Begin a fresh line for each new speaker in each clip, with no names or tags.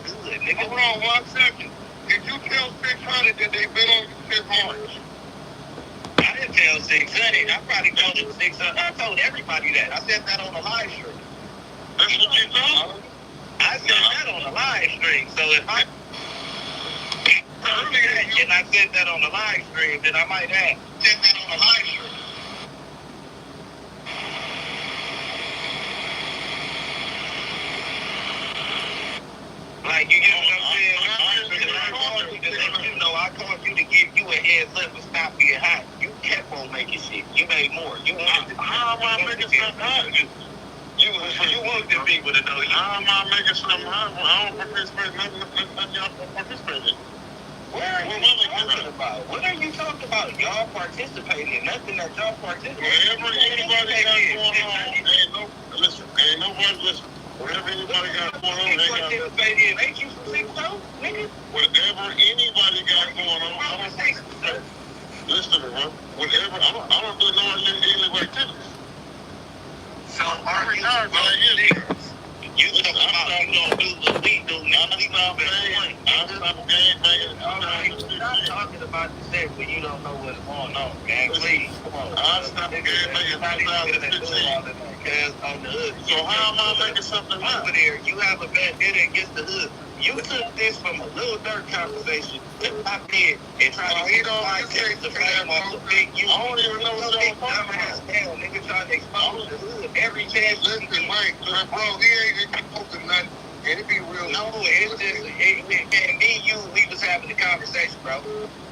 the hood, nigga.
Hold on 1 second. Did you tell 600 that they been on you since March?
I didn't tell 600. I probably told him 600. I told everybody that. I said that on the live stream.
That's what you told?
I said that on the live stream. So if I and I said that on the live stream, then I might have said that on the live stream. Like, you get what I'm saying? I called you to give you a heads up and stop being hot. You kept on making shit. You made more. You wanted to.
How am I making something hot?
You want the people to know you.
How am I making something hot? I don't participate in nothing y'all participate in.
What are you talking about? What are you talking about? Y'all participating in nothing that y'all participate in.
Whatever anybody got going on, ain't nobody listen. Whatever anybody got going on, they got
participating in. Ain't you from 6 nigga?
Whatever anybody got going on, I don't think. Listen to me, bro. Whatever, I don't do no illegal activities.
So are you niggas? You talking about you don't do what we do, nigga. We love it.
I stop game banging.
Stop talking about the set when you don't know what's going on, man. Please, come on.
I stopped game banging 2015.
On the hood.
So how am I making something
over there? You have a bad dinner against the hood. You took this from a Lil Durk conversation to my bed and tried to get my case to frame off the big you.
I don't even know what y'all talking about.
Down, nigga, trying to expose the hood every chance.
Listen, Mike, bro, he ain't exposing nothing. And it be real.
No, it's just, and me and you, we was having a conversation, bro.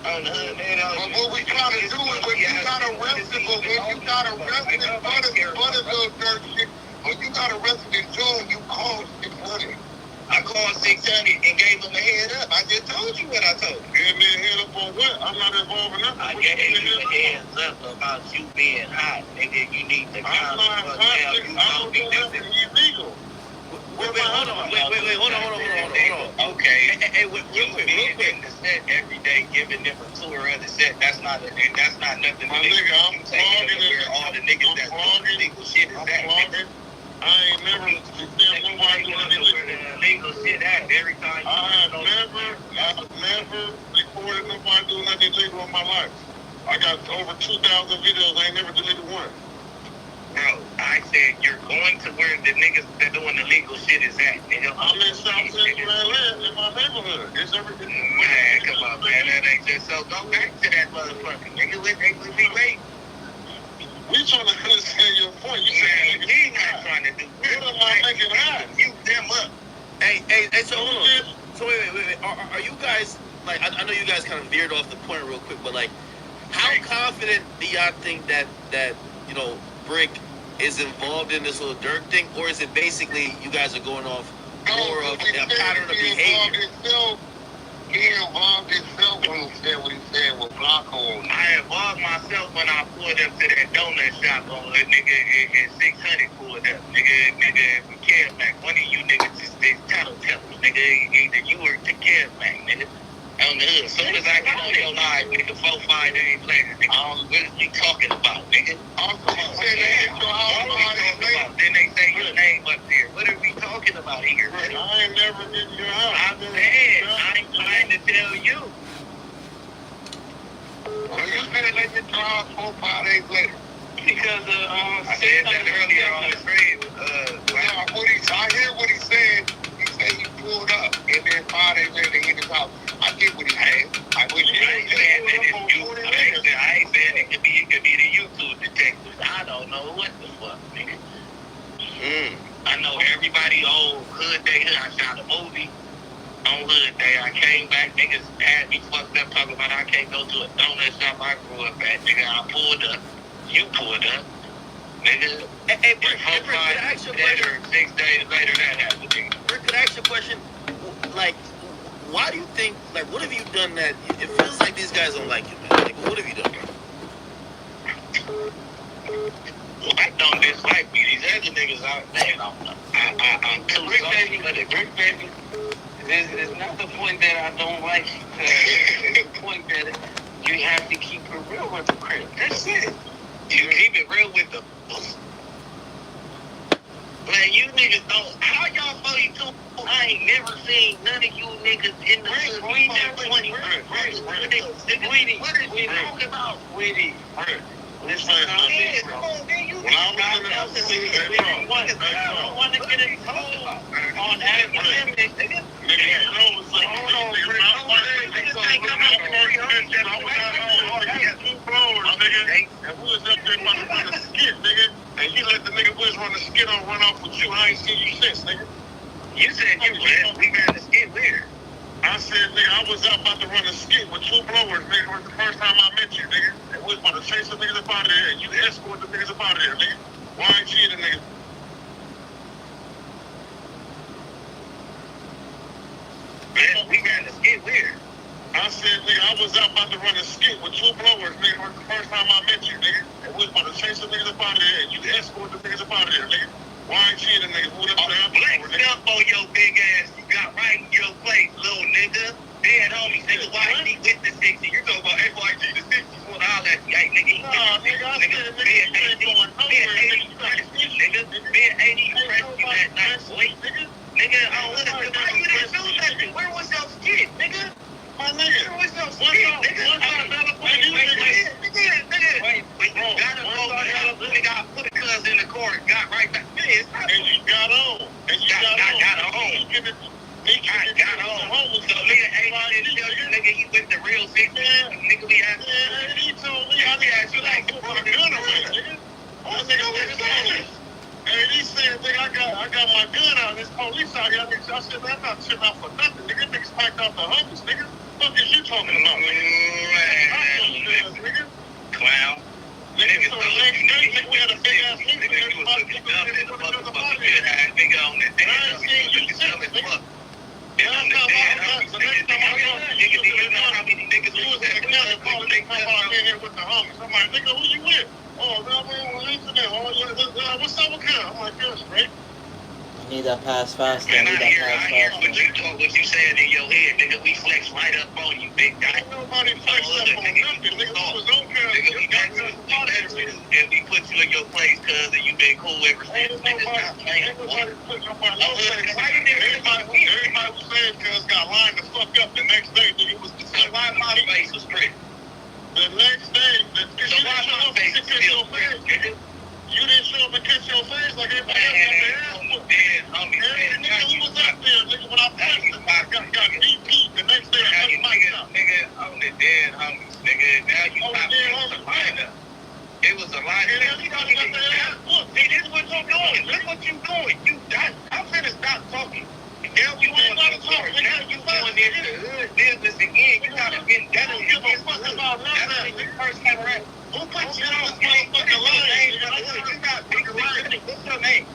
On the hood, man.
But what we trying to do is when you got arrested, but when you got arrested in front of Lil Durk shit, when you got arrested in June, you called 600.
I called 600 and gave him a head up. I just told you what I told you.
Gave me a head up on what? I'm not involved in nothing.
I gave you a heads up about you being hot, nigga. You need to calm the fuck down. You told me nothing
illegal.
Wait, hold on. Okay. Hey, you being in the set every day, giving them a tour of the set. That's not nothing.
My nigga, I'm vlogging
all the niggas that's doing illegal shit is that.
I ain't never seen nobody doing
illegal shit at every time.
I've never recorded nobody doing nothing illegal in my life. I got over 2,000 videos. I ain't never deleted one.
Bro, I said you're going to where the niggas that doing illegal shit is at. Nigga.
I'm in South Central LA, in my neighborhood. It's everything.
Man, come on, man. That ain't just so. Go back to that motherfucker. Nigga, let me wait.
We trying to understand your point. You
saying we not trying to do.
What am I making hot?
You them up.
Hey, so hold on. So wait. Are you guys, like, I know you guys kind of veered off the point real quick, but like, how confident do y'all think that you know, Brick is involved in this little Durk thing, or is it basically you guys are going off more of a pattern of behavior?
He involved himself when he said what he said with Blanco.
I involved myself when I pulled up to that donut shop on a nigga and 600 pulled up. Nigga, Care-Mac. One of you niggas just title tell me, nigga, either you or the Care-Mac, nigga. On the hood. As soon as I get on your live, nigga, 4-5 days later, nigga, what are you talking about, nigga? Then they say your name up there. What are we talking about here?
I ain't never been your house.
I'm trying to tell you.
Well, you said let you drive 4-5 days later.
Because I said that earlier on the stream.
I hear what he said. He said he pulled up, and then 5 days later he hit his house. I get what he said. I ain't saying it could be the YouTube detectives. I don't know what the fuck, nigga. I know everybody on Hood Day. I shot a movie on Hood Day. I came back, niggas had me fucked up talking about I can't go to a donut shop I grew up at, nigga. I pulled up. You pulled up. Nigga.
Hey, Brick, could I ask you a question?
6 days later, that happened, nigga.
Brick, could I ask you a question? Like, why do you think, like, what have you done that, it feels like these guys don't like you, man? Like, what have you done, bro?
I don't dislike me. These other niggas, I'm too sorry for the Brick baby. It's not the point that I don't like you. It's the point that you have to keep it real with the crib. That's it. You keep it real with the... Man, you niggas don't. How y'all 42? I ain't never seen none of you niggas in the hood. We never 20. What are you talking about?
Sweetie, listen, when I was in the
want to get it on academic.
And we was up there about to run a skit, nigga. And you let the nigga Wiz run a skit on run off with you. I ain't seen you since, nigga.
You said we ran a skit where?
I said, nigga, I was out about to run a skit with 2 blowers, nigga. It was the first time I met you, nigga. And we was about to chase the niggas up out of there, and you escort the niggas up out of there, nigga. Why ain't you the nigga?
Man, we ran a skit where?
I said, nigga, I was out about to run a skit with 2 blowers, nigga. It was the first time I met you, nigga. And we was about to chase the niggas up out of there, and you escort the niggas up out of there, nigga. Why ain't you the nigga? Who the
black stuff on your big ass. You got right in your place, little nigga. Dead homies, nigga. Why he with the 60? You're talking about FYG the 60s. What all that? Hey, nigga.
Nah, nigga, I said, nigga, you ain't going nowhere, nigga.
Being 80, you rescued that night, boy. Nigga, I don't listen. Why you didn't do nothing? Where was your skit, nigga?
My nigga,
Where was your skit, nigga? Wait, when you got him over there, got put a cuz in the court, got right back.
and you got on. And you got on.
got on.
I
got on. So nigga, ain't tell you, nigga, he with the real 60. Nigga, we had
he told me, I asked you like, put a gun away, nigga. That nigga was saying. And he said, nigga, I got my gun out. This police out here. I said, man, I'm not chilling out for nothing. Nigga, niggas packed out the homies, nigga. What is you talking about, nigga?
Clown.
Nigga, so the next day, nigga, we had a big ass meeting.
Nigga, you was looking up in the motherfucking good ass nigga on that day.
I ain't seen you since, nigga.
Last time I was nigga, do you know how many niggas
you was in the county calling, they come out here with the homies. I'm like, nigga, who you with? Oh, man, we're releasing them. Oh, yeah, what's up with him? I'm like, good, straight.
I need that pass faster.
And
I need that
I
pass
hear
faster.
what you said in your head, nigga. We flex right up on you, big guy.
Ain't nobody flexed up on nothing, nigga. We was on camera.
Nigga, we got you, and we put you in your place, cuz, and you been cool ever since.
Ain't nobody put nobody no place. Everybody was saying cuz got lined the fuck up the next day, nigga. It was the same.
Why my face was straight?
The next day, you didn't show up and kiss your face. You didn't show up and kiss your face like everybody else. Nigga, we was up there, nigga, when I passed it, I got DP the next day. I took my job.
Nigga, on the dead homies, nigga. Now you popping a lineup. It was a lineup. See, this is what you doing. Look what you doing. You done. I'm finna stop talking. Now you ain't gotta talk. Now you going into hood business again. You gotta get that.
I don't give a fuck about nothing.
First time around. Who put you on this motherfucking line? You got bigger line. What's your name?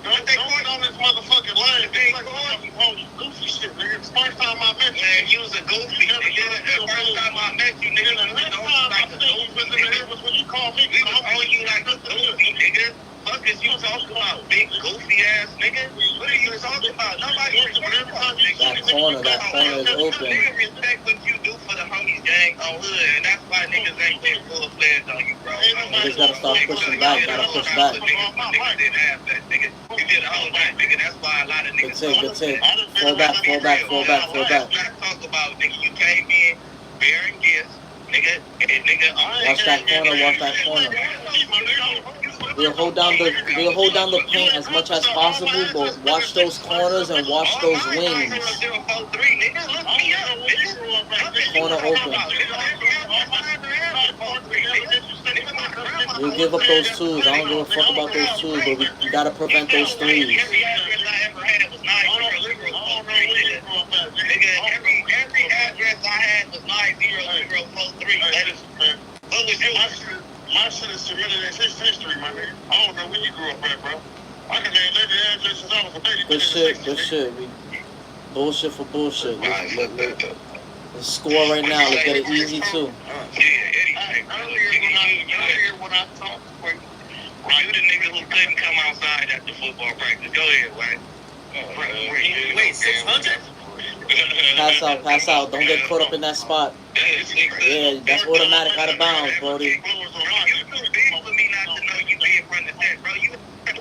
Don't on this motherfucking line. They call you on goofy shit, nigga. It's the first time I met you.
Man, you was a goofy. The first time I met you, nigga.
The next time I seen you was in the head was when you called me.
We was on you like a goofy, nigga. Fuck is you talking about, big goofy ass nigga? What are you talking about? Nobody respect
That corner is open.
Nigga respect what you do for the homies gang on hood, and that's why niggas ain't been full-fledged on you, bro.
Niggas gotta start pushing back, gotta push back.
Niggas didn't have that, nigga. You did a whole lot, nigga. That's why a lot of niggas.
Good take. Fall back.
Let's not talk about, nigga, you came in bearing gifts, nigga, and nigga.
Watch that corner. We'll hold down the paint as much as possible, but watch those corners and watch those wings. Corner open. We'll give up those twos. I don't give a fuck about those twos, but we gotta prevent those threes.
Every address I had was 90043. What was yours?
My shit is submitted in his history, my nigga. I don't know where you grew up at, bro. I can name every address since I was a baby.
Good shit. Bullshit for bullshit. Let's score right now. Let's get it easy too.
Earlier when I talked to you,
you the nigga who couldn't come outside after football practice. Go ahead, Wayne.
Wait, 600?
Pass out. Don't get caught up in that spot. Yeah, that's automatic out of bounds, Brody.
You too big for me not to know you being from the set, bro. You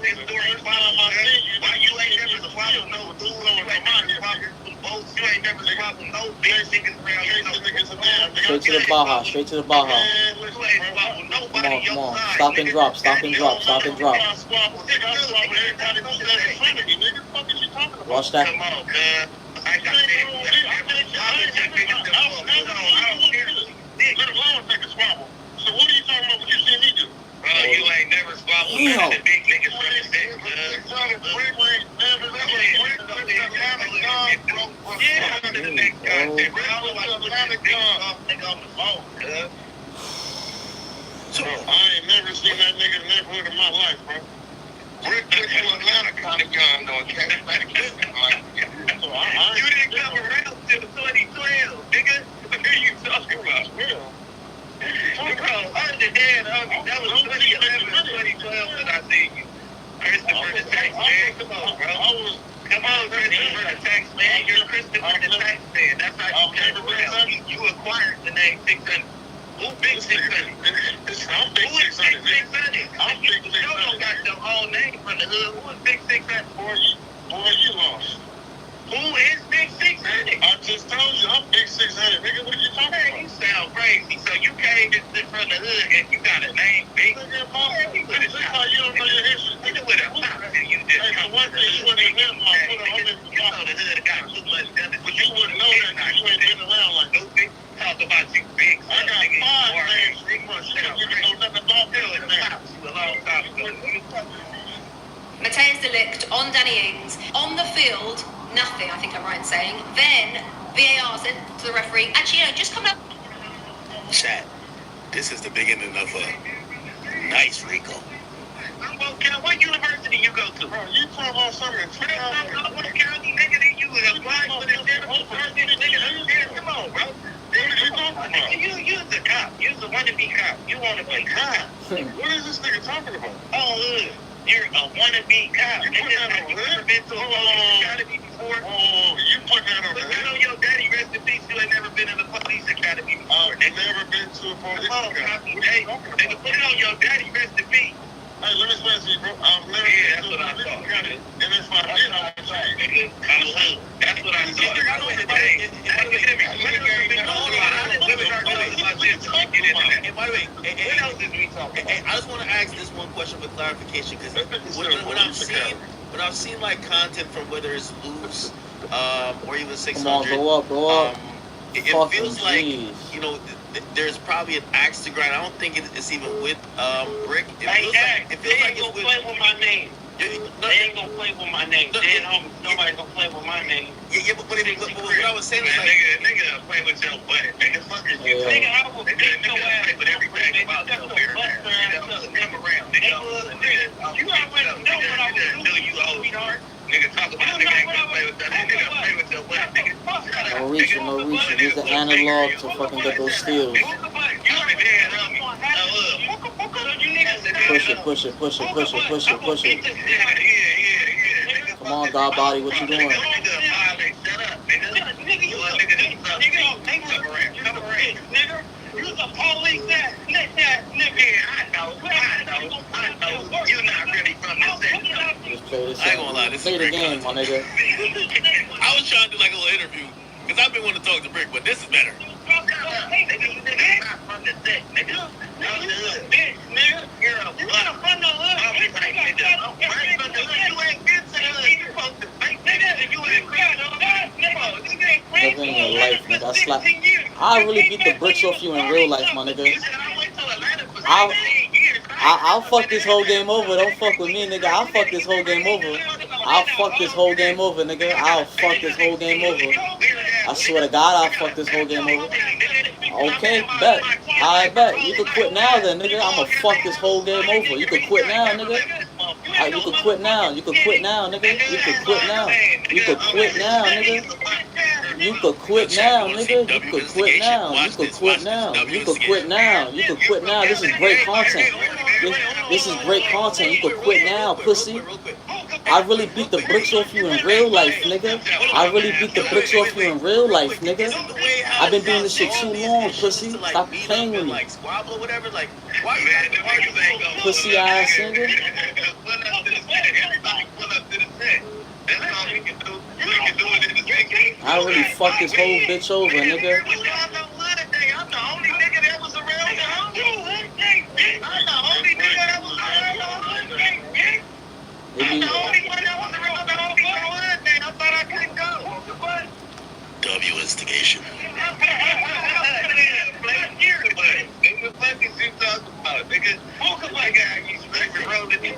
this story. niggas around you.
Straight to the Baja. Straight to the Baja.
You ain't squabble nobody
Come on.
your side,
Stop and
nigga.
drop. Stop and drop. Stop and drop. Watch that.
Come on, cuz. Like I said,
So what are you talking about when you see me do?
bro, you ain't never squabbled none of the big niggas from the set, cuz. Yeah, I'm the next content, bro. I was like, nigga on the phone, cuz.
So I ain't never seen that nigga in the neighborhood in my life, bro. Rick went to Atlanta County Gun, though, and came back to like, so
You didn't come around till 2012, nigga. What are you talking about? Bro, other than that was 2011, 2012 when I seen you. Christopher the Tax Man, come on, bro. Come on, Christopher the Tax Man. You're Christopher the Tax Man. That's how you came around. You acquired the name 600. Who big 600?
I'm big
Who is
600.
big 600?
I'm big
You don't got your own name from the hood. Who is big 600?
Boy, you lost.
Who is big 600?
I just told you, I'm big 600. Nigga, what are you talking
Man,
about?
you sound crazy. So you came from the hood and you got a name big?
Nigga, this is how you don't know your history.
Nigga with a pop and you just
Hey,
come
the one
to the
thing you
hood.
wouldn't have my foot on
You know the hood got too much done.
but you wouldn't know that because you ain't been around like that.
Stupid. Talk about you big.
I got 5 names, Rick Rush. You don't even know nothing about
Bill
that, man.
you a long time ago.
Mateus Delict on Danny Ings. On the field, nothing, I think I'm right in saying. Then VAR said to the referee, actually, just come up.
Chat. This is the beginning of a nice Rico.
What university you go to?
Bro, you talking about something in 2000.
What county nigga that you applied for this nigga? Come on, bro. You's a cop. You's a wannabe cop. You wanna be cop.
What is this nigga talking about?
Oh, you're a wannabe cop.
You put that on
You
hood?
never been to a academy before?
Oh, you put that on
Put
the
that on
hood?
your daddy, rest in peace. You ain't never been in a police academy before,
I've
nigga.
never been to a police
Come on,
academy.
copy,
What are
hey.
you talking
Nigga,
about?
put it on your daddy, rest in peace.
Hey, let me explain to you, bro. I've never
Yeah,
been to
that's what
a
I
police
thought.
academy. And if I did, I would say,
Nigga, that's what I thought.
I know it's hey, and by the way, I just want to ask this one question for clarification because when I've seen like content from whether it's Loose or even 600,
Come on, go up, go up.
it
Fucking
feels like
jeez.
you know there's probably an axe to grind. I don't think it's even with Brick. It
Hey,
feels
Jack,
like
they ain't
it's
gonna
with.
play with my name. They ain't gonna play with my name.
No,
Dead homies. Nobody's gonna play with my name.
Yeah, but what I was saying is like.
Nigga, play with your butt. Nigga, fuck is you.
Yeah.
Nigga, I will beat your ass. Play with everything about your beer. Come around, nigga. You already know what I was doing. You old sweetheart. Nigga, talk about nigga ain't gonna play with that. Nigga, play with your butt, nigga.
No reaching, no reaching. Use the analog to fucking get those steals.
You the dead homie.
Push it, push it, push it, push it, push it, push it.
Yeah.
Come on, God body, what you doing?
Shut up, nigga. You a nigga that's up. Come around. Nigga, you the police that, nigga. I know. You're not really from this city.
Just play this
I ain't gonna lie, this
Play
is
the
great
game, my nigga.
I was trying to do like a little interview because I've been wanting to talk to Brick, but this is better.
Nigga, not from the set, nigga. Nigga, you're a bluff. I'm like, nigga, I'm right from the hood. You ain't been to the hood. You supposed to think, nigga, you ain't
Never in your life, nigga. I slap. I really beat the bricks off you in real life, my nigga. I'll fuck this whole game over. Don't fuck with me, nigga. I'll fuck this whole game over. I'll fuck this whole game over, nigga. I'll fuck this whole game over. I swear to God, I'll fuck this whole game over. Okay, bet. I bet. You can quit now then, nigga. I'ma fuck this whole game over. You can quit now, nigga. You can quit now. You can quit now, nigga. You can quit now. You can quit now, nigga. You could quit now, nigga. You could quit now. You could quit now. You could quit now. You could quit now. This is great content. This is great content. You could quit now, pussy. I really beat the bricks off you in real life, nigga. I really beat the bricks off you in real life, nigga. I've been doing this shit too long, pussy. Stop playing with me.
Like squabble or whatever. Like, why you got the argument?
Pussy ass nigga. I really fucked this whole bitch over, nigga.
I'm the only nigga that was around the hood day. I'm the only nigga that was around the hood day.
They
I'm
be,
the only one that was around the hood day. I thought I couldn't go.
W instigation.
Nigga, fucking you talking about, nigga. Hookah like I used to be rolling in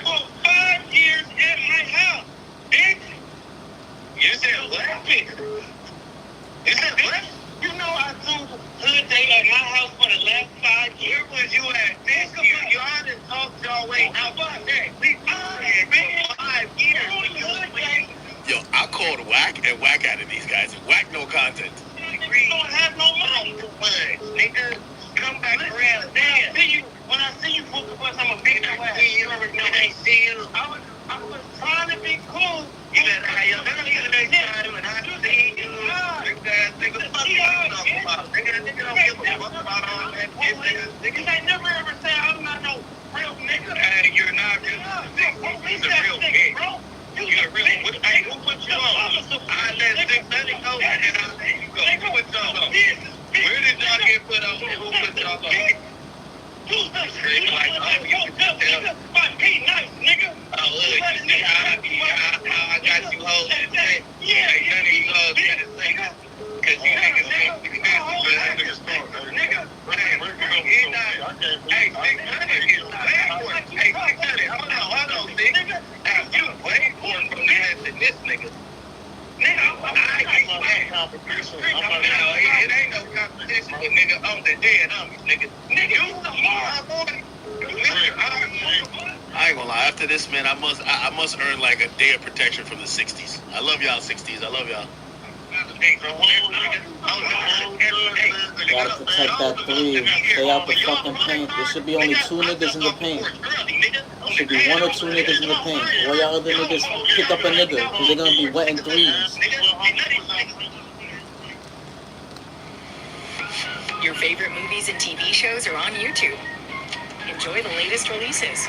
for 5 years in my house, bitch. You said what, bitch? You said what? You know I do hood day at my house for the last 5 years. Where was you at, bitch? Y'all done talked y'all way out of that. We been for 5 years.
Yo, I called Whack and Whack out of these guys. Whack no content.
We don't have no money to fudge, nigga. Come back around. Damn. When I see you, Booker Bus, I'm a big ass. You already know they see you. I was trying to be cool. You better have your next time when I see you. Nigga, fuck you talking about. Nigga don't give a fuck about all that shit. Nigga, I never ever said I'm not no real nigga. Hey, you're not real. You're a real bitch, bro. You're a real bitch. Hey, who put you on? I let 630 go and then I let you go. Who put y'all on? Where did y'all get put on and who put y'all on? Screaming like, oh, you can tell. Oh, look, you see how I got you hoes in the same. Yeah, none of you hoes in the same. Cause you niggas think you got nigga. Hey, 600 is way more. Hey, 600, hold on, see? Hey, you way more from the ass than this nigga. Nigga, I ain't competition. It ain't no competition, but nigga, I'm the dead homies, nigga. Nigga, you the more boy.
I ain't gonna lie. After this, man, I must earn like a day of protection from the 60s. I love y'all 60s. I love y'all.
gotta protect that 3. Stay out the fucking paint. There should be only 2 niggas in the paint. There should be 1 or 2 niggas in the paint. All y'all other niggas pick up a nigga, because they're gonna be wetting 3s.
Your favorite movies and TV shows are on YouTube. Enjoy the latest releases.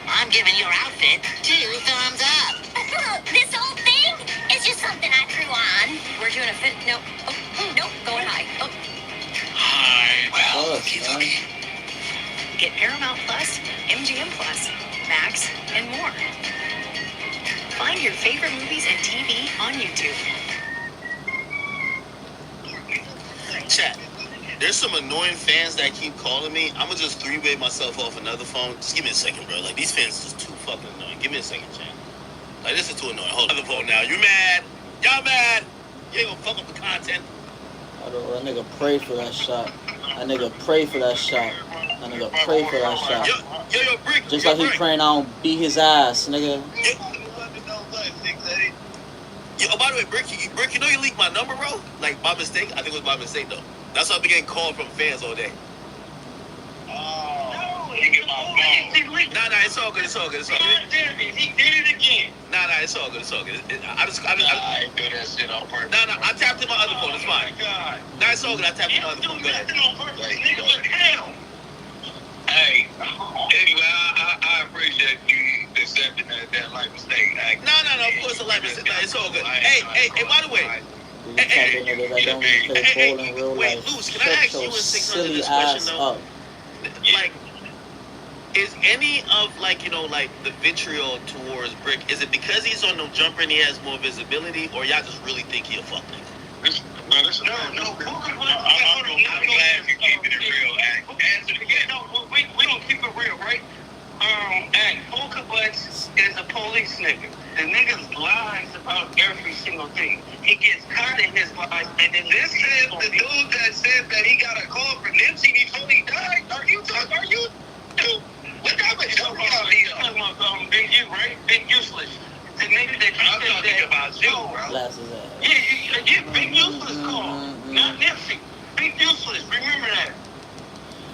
I'm giving your outfit 2 thumbs up.
This whole thing is just something I drew on.
We're doing a fit. No. Oh, nope. Going high. Oh.
Hi. Well,
Oh,
Get Paramount Plus, MGM Plus, Max, and more. Find your favorite movies and TV on YouTube.
Chat. There's some annoying fans that keep calling me. I'm gonna just 3-way myself off another phone. Just give me a second, bro. Like, these fans are just too fucking annoying. Give me a second, chat. Like, this is too annoying. Hold on. Other phone now. You mad? Y'all mad? You ain't gonna fuck up the content.
That nigga pray for that shot. That nigga pray for that shot. That nigga pray for that shot.
Yo, Brick.
Just like he praying I don't beat his ass, nigga.
Yo, by the way, Brick, you know you leaked my number, bro? Like, by mistake? I think it was by mistake, though. That's why I've been getting called from fans all day.
He get my phone.
Nah, it's all good. He did
it again.
Nah, it's all good. I
ain't do that shit on purpose.
Nah, I tapped in my other phone. It's fine.
God.
Nah, it's all good. I tapped in my other phone. Go ahead.
Hey, anyway, I appreciate you accepting that light mistake.
No, of course, a light mistake. Nah, it's all good. Hey, by the way.
These type of niggas that don't even play ball in real
Wait,
life.
Luce, can I
Shut
ask
your
you and 600
silly
this question,
ass
though?
up.
Like, is any of, like, you know, like, the vitriol towards Brick, is it because he's on no jumper and he has more visibility, or y'all just really think he'll fuck nigga?
No. I'm glad you keeping it real. Answer again. No, we don't keep it real, right? Polka Butts is a police nigga. The nigga's lies about every single thing. He gets caught in his lies, and then this is the dude that said that he got a call from Nipsey before he died. Are you? Dude, what type of joke y'all here? Big U, right? Big useless. The nigga that you said that about you, bro.
Glasses ass.
Yeah, Big Useless call, not Nipsey. Big Useless, remember that.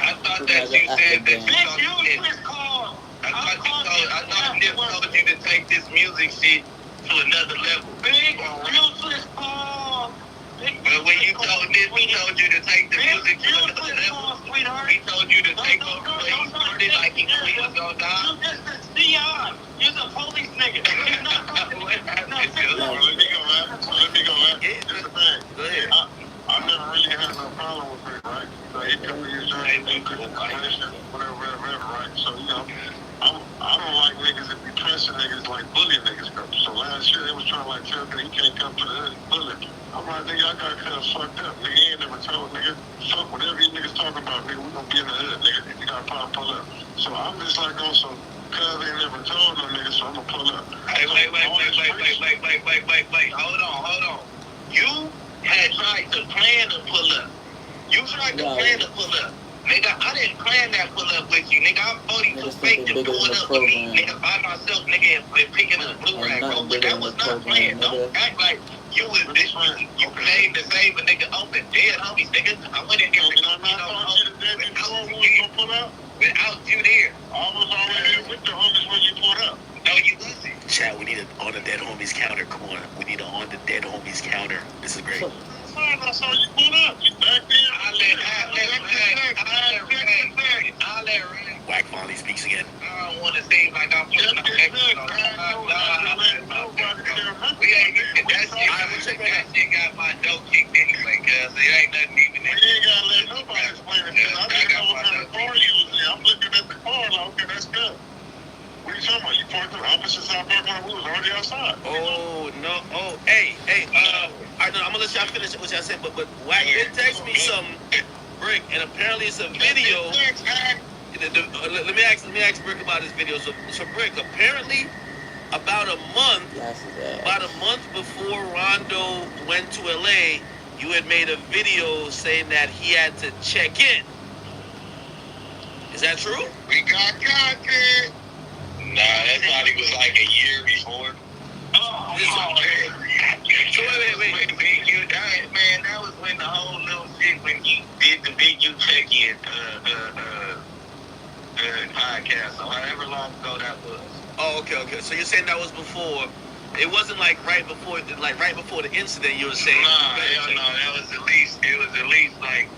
I thought that you said that Big Useless call. I thought Nip told you to take this music shit to another level. Big Useless call. But when you told Nip, he told you to take the music to another level. He told you to take over the way he started like he was gonna die. You just a Dion. You're the police nigga. He's not
that's fucked up. Nigga, you ain't never told, nigga. Fuck whatever you niggas talking about, nigga. We gonna be in the hood, nigga. You gotta pull up. So I'm just like on some, cuz ain't never told no nigga, so I'm gonna pull up.
Hey, wait. Hold on. You had tried to plan to pull up. You tried to plan to pull up. Nigga, I didn't plan that pull up with you. Nigga, I'm 42 fake to pull it up with me, nigga, by myself, nigga, and picking up blue rag, bro. But that was not planned. Don't act like you was this one. You claimed to save a nigga open dead homies, nigga. I went in there without you there.
I was already with the homies when you pulled up.
No, you wasn't.
Chat, we need an on the dead homies counter. Come on, we need an on the dead homies counter. This is great.
I saw you pull up. You back there.
I let
Whack finally speaks again.
I don't want to seem like I'm putting no extra on. We ain't even that shit got my dough kicked anyway, cuz it ain't nothing even.
You ain't gotta let nobody explain it. I didn't know what kind of car you was in. I'm looking at the car like, okay, that's good. What are you talking about? You parked on the opposite side of when we was already outside.
Oh no! Oh, hey! I'm gonna let y'all finish what y'all said, but Whack did text me some Brick, and apparently it's a video. Let me ask Brick about this video. So Brick, apparently about a month before Rondo went to LA, you had made a video saying that he had to check in. Is that true?
We got content.
Nah, that probably was like a year before. So wait. Man, that was when the whole little shit, when you did the Big U check-in podcast, so however long ago that was.
Oh, okay. So you're saying that was before? It wasn't like right before the incident. You were saying?
Nah, hell no. It was at least like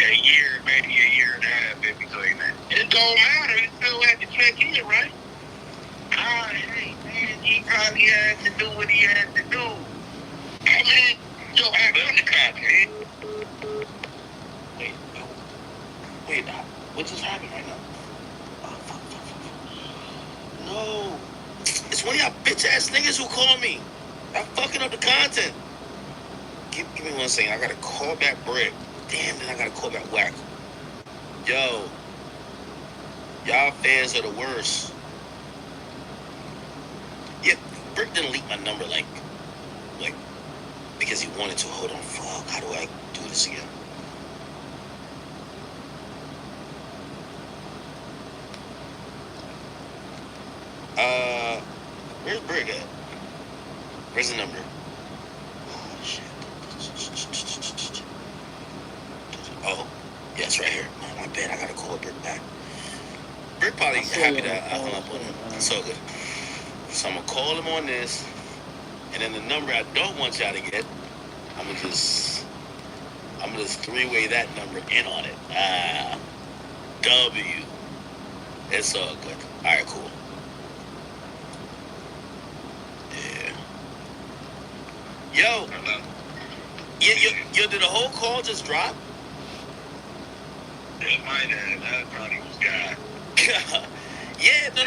a year, maybe a year and a half in between that. It don't matter. You still had to check in, right? Hey, man, he probably had to do what he had to do. I mean, yo, have the content.
Wait, what just happened right now? Oh, fuck. No. It's one of y'all bitch ass niggas who call me. I'm fucking up the content. Give me 1 second. I gotta call back Brick. Damn, then I gotta call back Whack. Yo. Y'all fans are the worst. Yeah, Brick didn't leak my number like because he wanted to. Hold on, fuck. How do I do this again? Where's Brick at? Where's the number? Oh, shit. Oh, yeah, it's right here. Oh, my bad. I gotta call Brick back. Brick probably happy that I hung up on him. It's all good. So I'm gonna call him on this, and then the number I don't want y'all to get, I'm gonna just three-way that number in on it. W. It's all good. All right, cool. Yeah. Yo, did the whole call just drop?
It might have. That probably was God.
Yeah, no.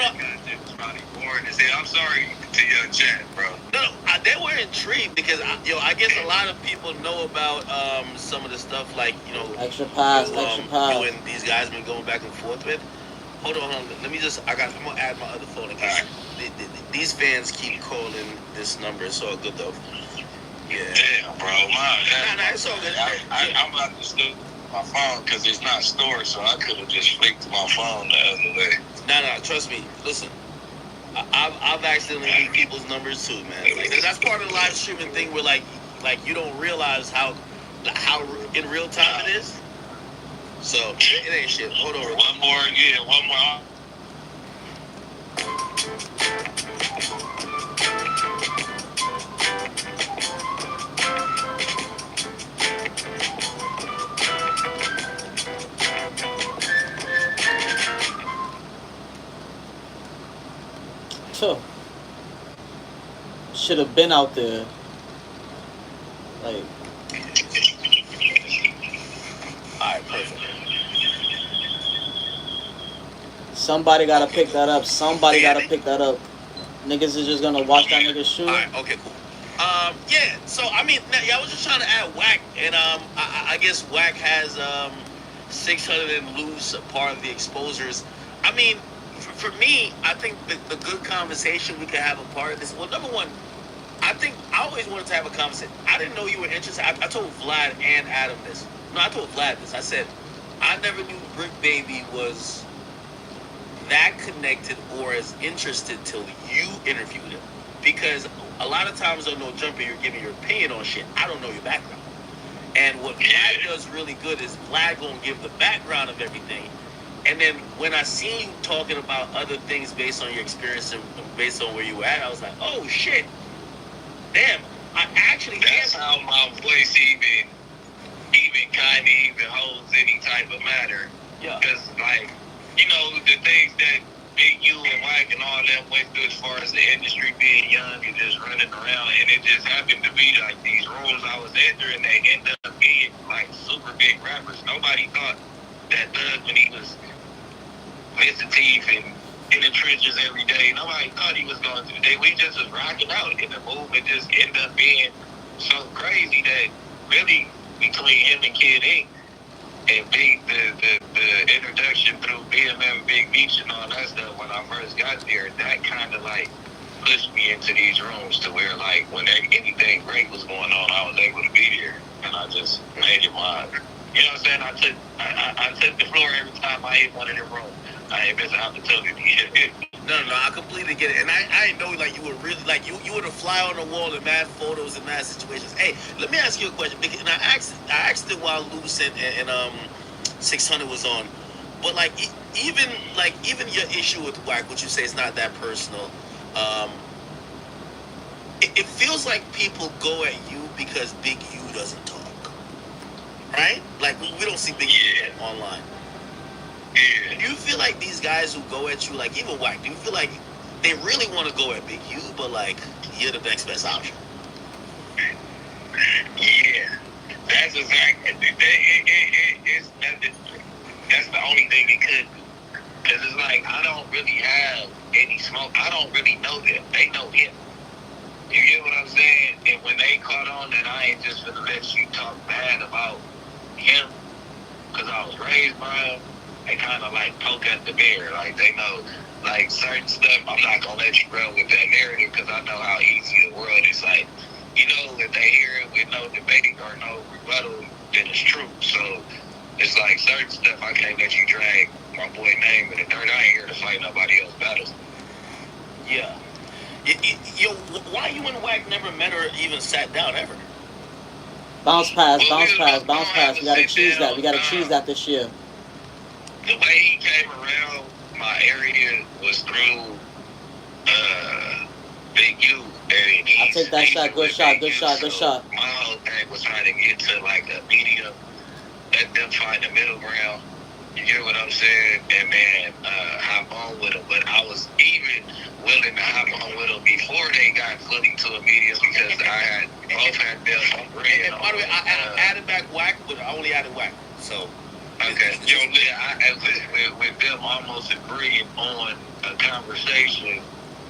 It was probably boring as hell. I'm sorry to your chat, bro.
No, they were intrigued because I guess a lot of people know about some of the stuff like
extra pass.
You and these guys been going back and forth with. Hold on. Let me I'm gonna add my other phone in case these fans keep calling this number. It's all good though. Yeah.
Damn, bro.
Nah, it's all good.
I'm about to steal my phone because it's not stored, so I could have just flicked my phone the other way.
Nah, trust me. Listen, I've accidentally leaked people's numbers too, man. Like, that's part of the live streaming thing where like you don't realize how in real time it is. So it ain't shit. Hold on.
One more.
Should have been out there. Like.
Alright, perfect.
Somebody gotta pick that up. Niggas is just gonna watch that nigga shoot.
Alright, okay, cool. Yeah. So I mean, I was just trying to add Whack, and I guess Whack has 600 and loose, a part of the exposures. I mean, for me, I think the good conversation we could have a part of this. Well, number one, I think I always wanted to have a conversation. I didn't know you were interested. I told Vlad and Adam this. No, I told Vlad this. I said I never knew Brick Baby was that connected or as interested till you interviewed him, because a lot of times on No Jumper you're giving your opinion on shit. I don't know your background. And what Vlad does really good is Vlad gonna give the background of everything. And then when I see you talking about other things based on your experience and based on where you were at, I was like, oh shit. Damn. I actually
That's how my voice even kind of even holds any type of matter.
Yeah.
Because, like, you know, the things that Big U and Wack and all them went through as far as the industry being young and just running around, and it just happened to be like these roles I was entering, they end up being like super big rappers. Nobody thought that Doug, when he was missing teeth and in the trenches every day, nobody thought he was going to. We just was rocking out, and the movement just ended up being so crazy that really between him and Kid Ink and Big, the introduction through BMM, Big Beach and all that stuff, when I first got there, that kind of like pushed me into these rooms to where like when anything great was going on, I was able to be there, and I just made it mine. You know what I'm saying? I took the floor every time I hit one of them rooms. I ain't missing opportunity.
No, I completely get it. And I didn't know, like, you were really, like, you were the fly on the wall in mad photos and mad situations. Hey, let me ask you a question. And I asked it while Loose and 600 was on. But, like, even your issue with Wack, which you say is not that personal, it feels like people go at you because Big U doesn't talk. Right? Like, we don't see Big U online.
Yeah.
Do you feel like these guys who go at you, like even Wack, do you feel like they really want to go at Big U, but like you're the next best option?
Yeah, that's exactly. It's nothing. That's the only thing it could do. Cause it's like I don't really have any smoke. I don't really know them. They know him. You get what I'm saying? And when they caught on that I ain't just gonna let you talk bad about him, cause I was raised by him. They kind of like poke at the bear, like they know, like certain stuff. I'm not gonna let you run with that narrative because I know how easy the world is. Like, you know, if they hear it with no debate or no rebuttal, then it's true. So it's like certain stuff I can't let you drag my boy name in the dirt. I ain't here to fight nobody else battles.
Yeah. Yo, why you and Wack never met or even sat down ever?
Bounce pass. We gotta choose that. We gotta choose that this year.
The way he came around my area was through Big U.
I'll take that shot. Good shot.
My whole thing was trying to get to like a medium, let them find the middle ground. You get what I'm saying? And then hop on with them. But I was even willing to hop on with them before they got fully to a medium because I both had them.
And by the way, I added back Wack, but I only added Wack. So.
Okay, with them almost agreeing on a conversation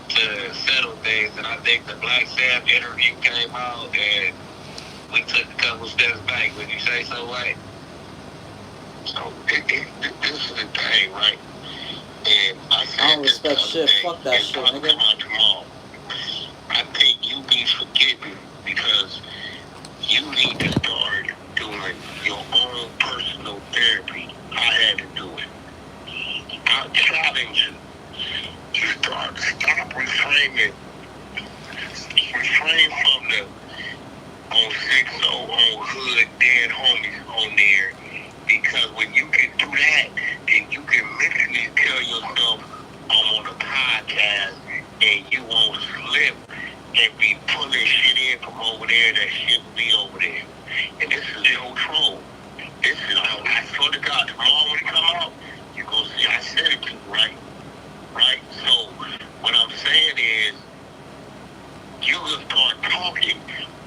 to settle things, and I think the Black Sam interview came out, and we took a couple steps back. Would you say so, right? So this is the thing, right? And I
don't respect shit. Fuck that shit, nigga.
I think you be forgiving because you need to start doing your own personal therapy. I had to do it. I challenge you to stop reframing from the on 6 on hood dead homies on there, because when you can do that, then you can mentally tell yourself I'm on a podcast and you won't slip and be pulling shit in from over there that shouldn't be over there. And this is no troll. This is, I swear to God, tomorrow when it come out, you're going to see, I said it to you, right? Right? So, what I'm saying is, you will start talking,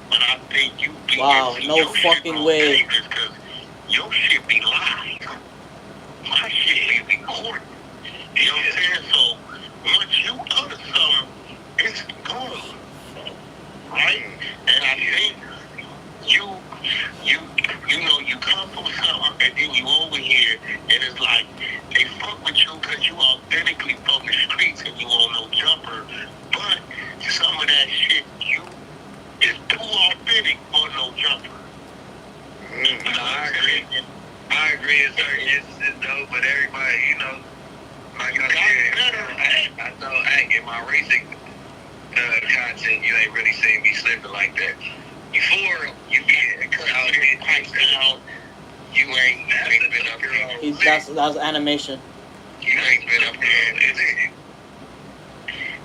but I think you be...
Wow, no fucking way.
Because your shit be live. My shit be recorded. You know what I'm saying? So, once you utter something, it's gone. Right? and then you over here, and it's like they fuck with you because you authentically from the streets and you on no jumper. But some of that shit, you is too authentic for no jumper.
I agree in certain instances though, but everybody, you know, like I said, I know in my racing content, you ain't really seen me slipping like that. Before you get out here pipes down, you ain't been up here.
That was animation.
You ain't been up there.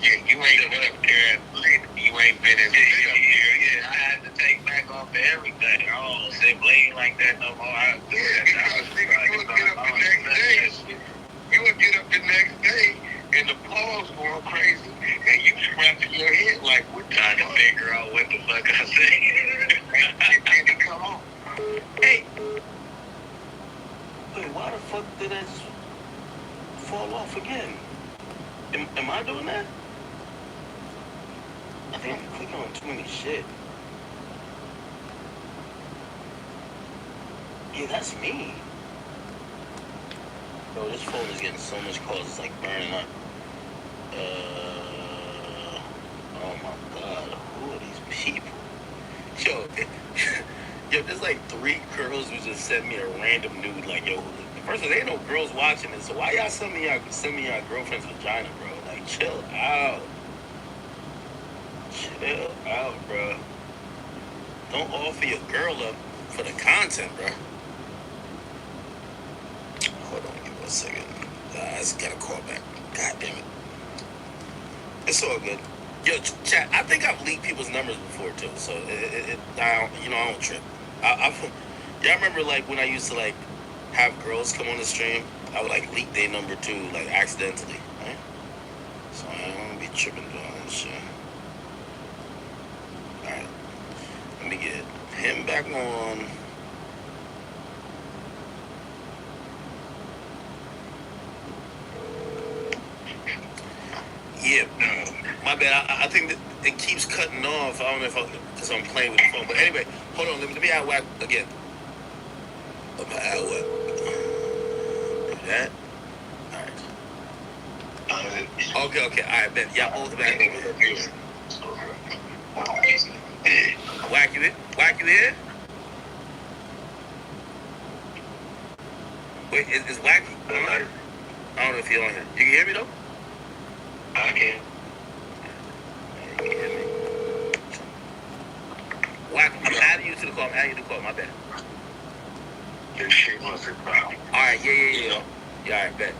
Yeah, you ain't been up there. You ain't been in
Yeah, I had to take back off of everything. I don't say blame like that no more. I do that.
You would get up the next day. You would get up the next day, and the pause going crazy, and you scratching your head like, what
trying to figure out what the fuck I said.
Then it come on.
Hey. Wait, why the fuck did I just fall off again? Am I doing that? I think I'm clicking on too many shit. Yeah, that's me. Bro, this phone is getting so much calls, it's like burning up. Oh my god, who are these people? Yo, there's like 3 girls who just sent me a random nude. Like, yo, first of all, there ain't no girls watching this, so why y'all send me your girlfriend's vagina, bro? Like, chill out. Chill out, bro. Don't offer your girl up for the content, bro. Hold on, give me a second. I just gotta call back. God damn it. It's all good. Yo, chat, I think I've leaked people's numbers before, too, so I don't trip. Y'all remember, like, when I used to, like, have girls come on the stream? I would, like, leak their number, too, like, accidentally, right? So I don't be tripping doing that shit. Alright. Let me get him back on. Yeah, my bad. I think that it keeps cutting off. I don't know because I'm playing with the phone. But anyway, hold on. Let me add whack again. I'm gonna add whack. Do that. All right. Okay. All right, bet. Y'all both back. Whack you in? Whack you in? Wait, is Whack on here? I don't know if he's on here. You can hear me though?
I can.
You can hear me? Whack, I'm adding you to the call. I'm adding you to the call. My bad.
This shit must have problem.
All right, yeah. Yeah, all right, bet.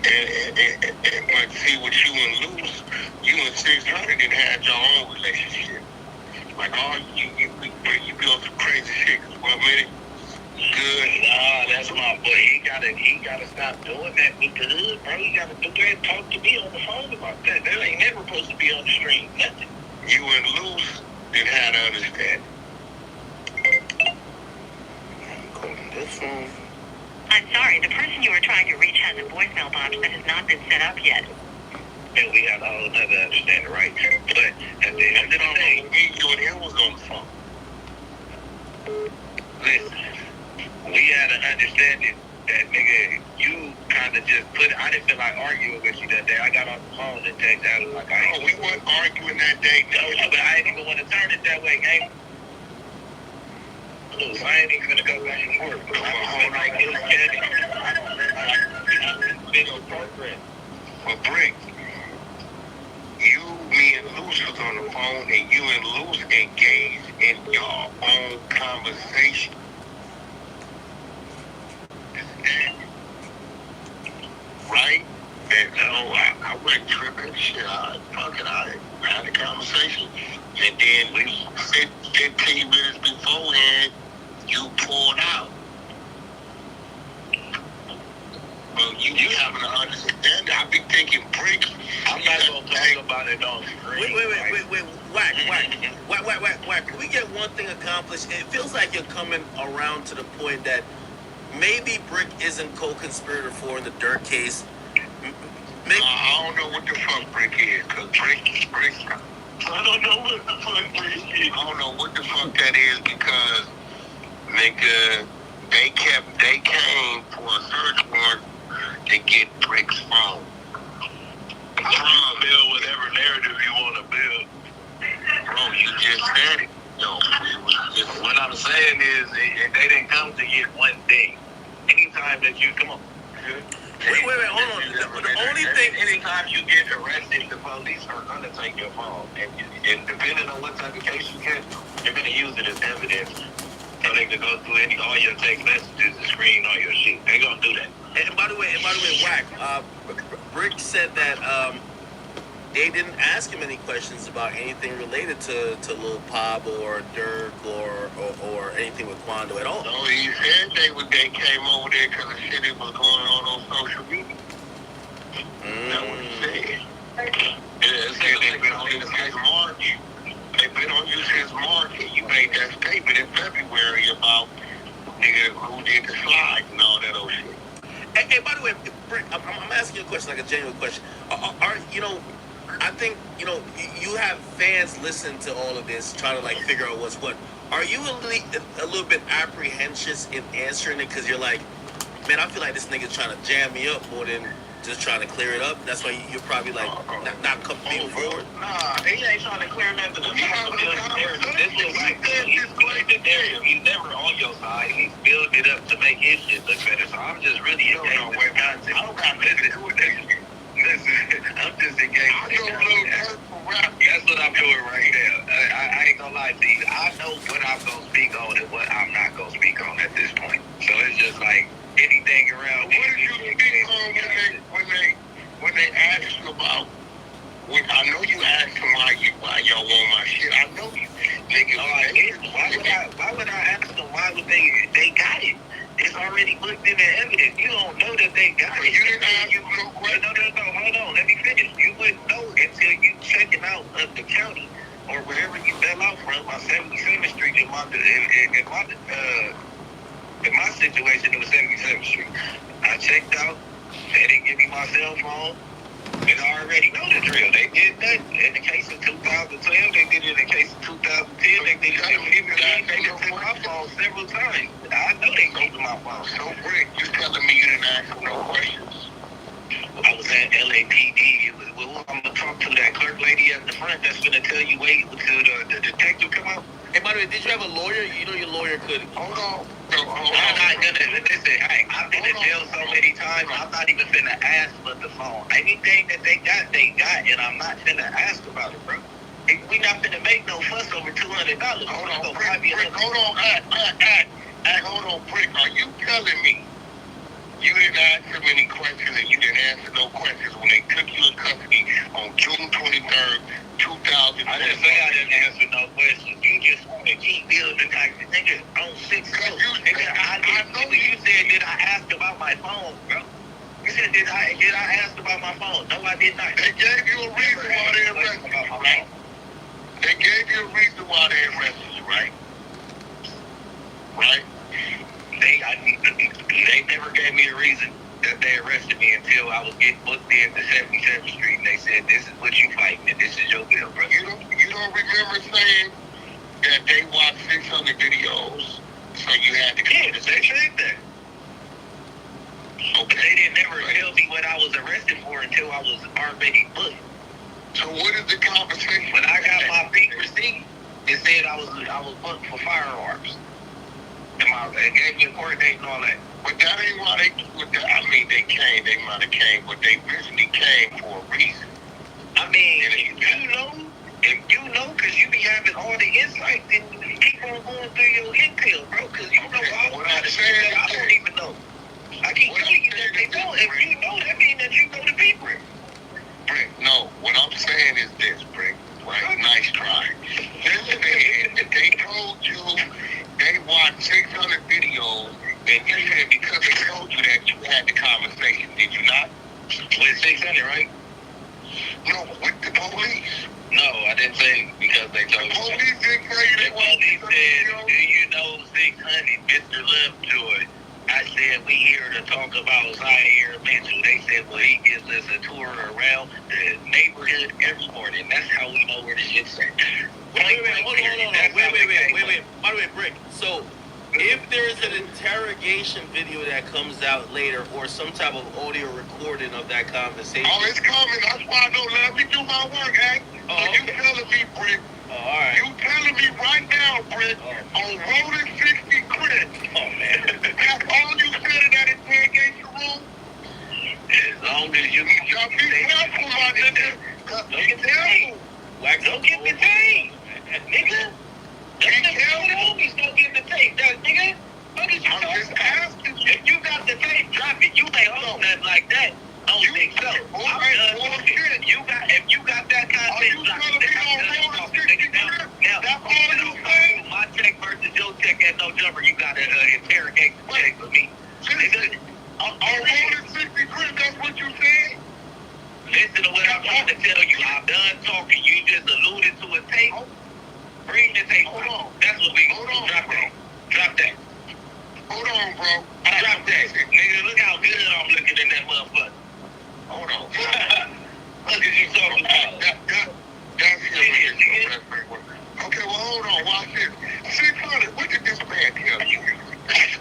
And like, see, with you and Luz, you and 600 didn't have your own relationship. Like, you built some crazy shit. 1 minute, good.
Nah, that's my boy. He gotta stop doing that with the hood, bro. He gotta do that and talk to me on the phone about that. That ain't never supposed to be on the stream. Nothing.
You and Luz didn't have to understand.
I'm calling this phone.
I'm sorry, the person you are trying to reach has a voicemail box that has not been set up yet.
And we had a whole nother understanding, right? But at the end of the day,
You and him was on the phone.
listen, we had an understanding that, nigga, you kind of just I didn't feel like arguing with you that day. I got off the phone and texted out like,
No, we weren't arguing that day.
No, but I ain't even want to turn it that way, gang. I ain't even gonna go back and forth. I'm like,
But Brick, me and Luz was on the phone, and you and Luz engaged in your own conversation. Right? And I went tripping. Shit, I had a conversation. And then we 15 minutes beforehand, you pulled out. Well, you having to understand. I be thinking, Brick.
I'm not gonna talk about it on screen.
Wait. Whack. Can we get one thing accomplished? It feels like you're coming around to the point that maybe Brick isn't co-conspirator for in the Dirt case. Maybe.
I don't know what the fuck Brick is, because Brick. I don't know what the fuck Brick is. I don't know what the fuck that is, because, nigga, They came for a search warrant to get Brick's phone.
Build whatever narrative you want to build.
Bro, you just said it. No, it was just
What I'm saying is, they didn't come to get one thing. Anytime that you come on.
Wait, hold on. The only thing.
Anytime you get arrested, the police are gonna take your phone, and depending on what type of case you get, they're gonna use it as evidence, so they can go through all your text messages and screen all your shit. They gonna do that.
And by the way, Wack, Brick said that they didn't ask him any questions about anything related to Lil Pop or Dirk or anything with Quando at all.
No, he said they came over there because the shit that was going on social media. That's what he said. They've been on you since March. They've been on you since March, and you made that statement in February about nigga who did the slide and all that old shit.
And by the way, Brick, I'm asking you a question, like a genuine question. Are you know? I think, you know, you have fans listen to all of this, trying to, like, figure out what's what. Are you a little bit apprehensive in answering it? Because you're like, man, I feel like this nigga's trying to jam me up more than just trying to clear it up. That's why you're probably, like, not coming forward.
Nah, he ain't trying to clear nothing. This is like, he's cleared the narrative. He's never on your side. He's built it up to make his shit look better. So I'm just really engaged with content. I don't got nothing to do with that. Listen, I'm just engaged. That's what I'm doing right now. I ain't gonna lie to you. I know what I'm gonna speak on and what I'm not gonna speak on at this point. So it's just like anything around.
What did you speak on when they asked you about? I know you asked them why y'all want my shit. I know you niggas.
Why would I ask them? Why would they got it? It's already looked in the evidence. You don't know that they got it.
You didn't ask them no question.
No, hold on. Let me finish. You wouldn't know until you check it out of the county or wherever you fell out from on 77th Street in my situation, it was 77th Street. I checked out. They didn't give me my cell phone. And I already know the drill. They did that in the case of 2012. They did it in the case of 2010. They did it. They took my phone several times. I know they go to my phone.
So, Brick, you telling me you didn't ask them no questions?
I was at LAPD. I'm gonna talk to that clerk lady at the front that's gonna tell you wait until the detective come out.
And by the way, did you have a lawyer? You know your lawyer could.
Hold on.
I'm not gonna listen. I've been in jail so many times. I'm not even finna ask for the phone. Anything that they got, and I'm not finna ask about it, bro. We not finna make no fuss over $200.
Hold on, Brick. Hold on, Brick. Are you telling me you didn't ask them any questions and you didn't answer no questions when they took you in custody on June 23rd, 2000?
I didn't say I didn't answer no questions. You just want to keep building like the nigga on 6 Nigga, I know you said, did I ask about my phone, bro? You said, did I ask about my phone? No, I did not.
They gave you a reason why they arrested you, right? They gave you a reason why they arrested you, right? Right?
They never gave me a reason that they arrested me until I was getting booked in to 77th Street, and they said, this is what you fighting, and this is your bill, bro.
You don't remember saying that they watched 600 videos, so you had to come to
they said that. Okay. They didn't never tell me what I was arrested for until I was already booked.
So what is the conversation?
When I got my big receipt, it said I was booked for firearms. They gave me a court date and all that.
But that ain't why they might have came, but they originally came for a reason.
I mean, if you know, because you be having all the insight, then keep on going through your intel, bro, because you know all the shit that I don't even know. I keep telling you that they don't. If you know, that means that you know the people.
Brick, no, what I'm saying is this, Brick, right? Nice try. They told you they watched 600 videos, and you said because they told you that you had the conversation, did you not?
With 600, right?
No, with the police.
No, I didn't say because they told
The police didn't tell you they watched 600 videos.
Do you know 600, Mr. Lovejoy? I said, we here to talk about Zaire Mitchell. They said, well, he gives us a tour around the neighborhood every morning. That's how we know where the shit's at.
Wait. By the way, Brick. So if there's an interrogation video that comes out later or some type of audio recording of that conversation.
Oh, it's coming. That's why I don't let me do my work, Hank.
Oh,
So you telling me, Brick?
Oh, all right.
You telling me right now, Brick, on Rolling 60 Chris.
Oh man.
That's all you said in that interrogation room?
As long as you
Be careful, my nigga.
don't get the team. Don't get the team. Nigga. Don't get the tape, nigga. What is you
I'm just
talking about?
asking you.
If you got the tape, drop it. You ain't hold nothing like that. I don't think so. If you got that content, drop it. Now, my check versus your check at no jumper, you got to interrogate the check with me.
Listen, on Rolling 60 Chris, that's what you said?
Listen to what I'm trying to tell you. I'm done talking. You just alluded to a tape. Bring the tape.
Hold on.
That's what we
Hold on,
drop
bro.
that. Drop that.
Hold on, bro.
Drop that. Nigga, look how good I'm looking in that motherfucker.
Hold on.
What is you talking about?
That's it. Okay, well, hold on. Watch this. 600, what did this man tell you?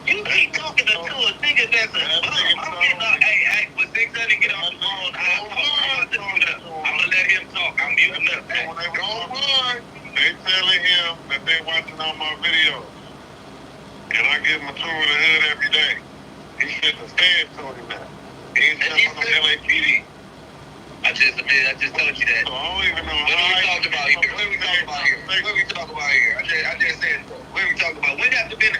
You keep talking to a nigga that's a bum. I'm getting up. Hey, with 600 get on the phone, I'm gonna let him talk. I'm muting up.
Don't run. They telling him that they watching all my videos. And I give him a tour of the hood every day. He said the feds told him that. He ain't telling him LAPD.
I just told you that.
So I don't even know
What are we talking about here? What are we talking about here? What are we talking about here? I just said, what are we talking about? We'd have to been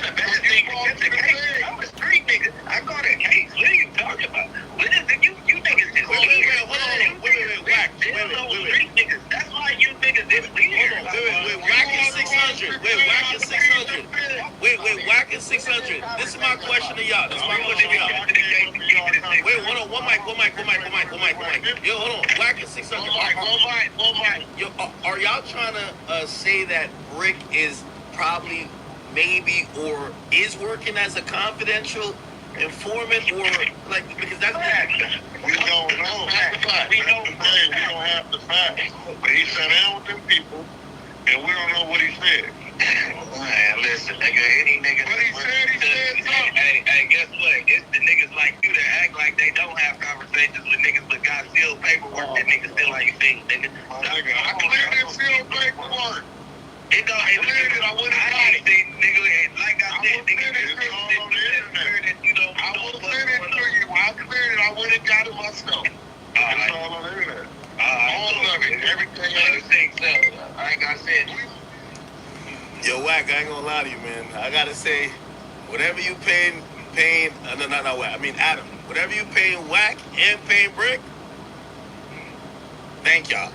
a bad thing against the case. I'm a street nigga. I got a case. What are you talking about? What is it? You niggas just
Wait, hold on. Wait, Wack.
Street niggas. That's why you niggas is weird.
Wait, Wack is 600. Wait, Wack is 600. Wait, Wack is 600. This is my question to y'all. This is my question to y'all. Wait, hold on. One mic. Yo, hold on. Wack is 600. Yo, are y'all trying to say that Brick is probably, maybe, or is working as a confidential informant, or like, because that's
We don't know. We don't have the facts. But he sat down with them people, and we don't know what he said.
Man, listen, nigga, any nigga.
But he said something.
Hey, guess what? It's the niggas like you that act like they don't have conversations with niggas, but got sealed paperwork that niggas still ain't seen, nigga.
I cleared this sealed paperwork.
It don't.
I cleared it. I wouldn't
I ain't seen, nigga. And like I said, nigga,
it's all on the internet. I will send it to you. I cleared it. I went and got it myself. It's all on the internet. All of it. Everything.
I ain't got said.
Yo, Wack, I ain't gonna lie to you, man. I gotta say, whatever you paying, not Wack. I mean Adam. Whatever you paying Wack and paying Brick, thank y'all.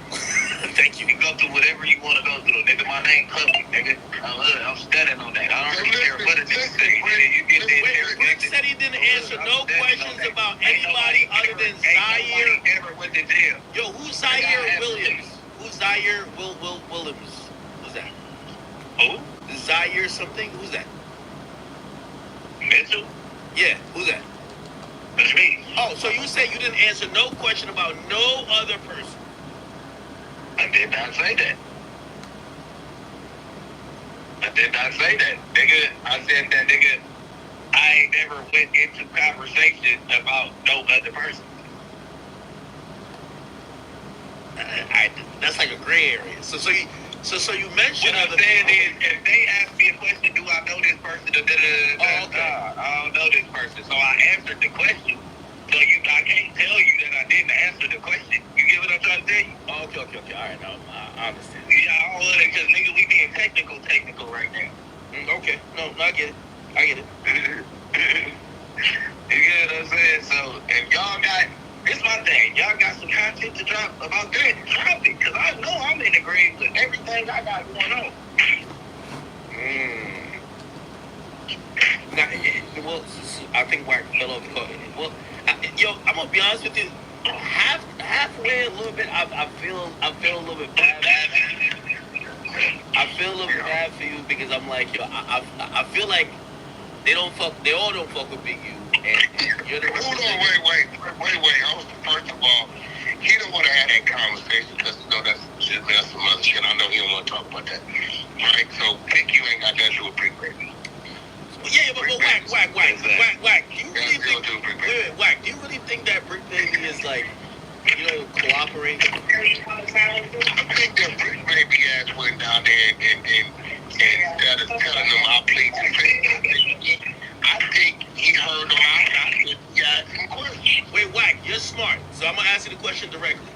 Thank you.
You can go through whatever you want to go through, nigga. My name Clubby, nigga. I'm studying on that. I don't really care what it is.
Brick said he didn't answer no questions about anybody other than Zaire.
Ever went to jail.
Yo, who's Zaire Williams? Who's Zaire Williams? Who's that?
Who?
Zaire something? Who's that?
Mitchell?
Yeah, who's that?
That's me.
Oh, so you said you didn't answer no question about no other person.
I did not say that. Nigga. I said that, nigga. I ain't never went into conversation about no other person.
That's like a gray area. So you mentioned
What I'm
other
saying
people.
is, if they ask me a question, do I know this person? I don't know this person. So I answered the question. So I can't tell you that I didn't answer the question. You get what I'm trying to tell you?
Okay. All right, now I understand.
Yeah, I don't want it because, nigga, we being technical right now.
Okay, no, I get it.
You get what I'm saying? So, if y'all got, this my thing, y'all got some content to drop about that, drop it, because I know I'm in the grave with everything I got going on.
Now, well, I think Wack fell off the call. Well, I'm gonna be honest with you. Halfway a little bit, I feel a little bit bad. I feel a little bit bad for you because I'm like, yo, I feel like they all don't fuck with Big U, and you're the
Hold on, wait. First of all, he don't want to have that conversation because you know that's some other shit. I know he don't want to talk about that. Right? So Big U ain't got nothing to do with Big Baby.
Yeah, but whack. Do you really think? Wait, whack. Do you really think that Brick Baby is like, cooperating?
I think that Brick Baby ass went down there and instead of telling them our place is fake, I think he heard them out and he asked some questions.
Wait, whack. You're smart. So I'm gonna ask you the question directly.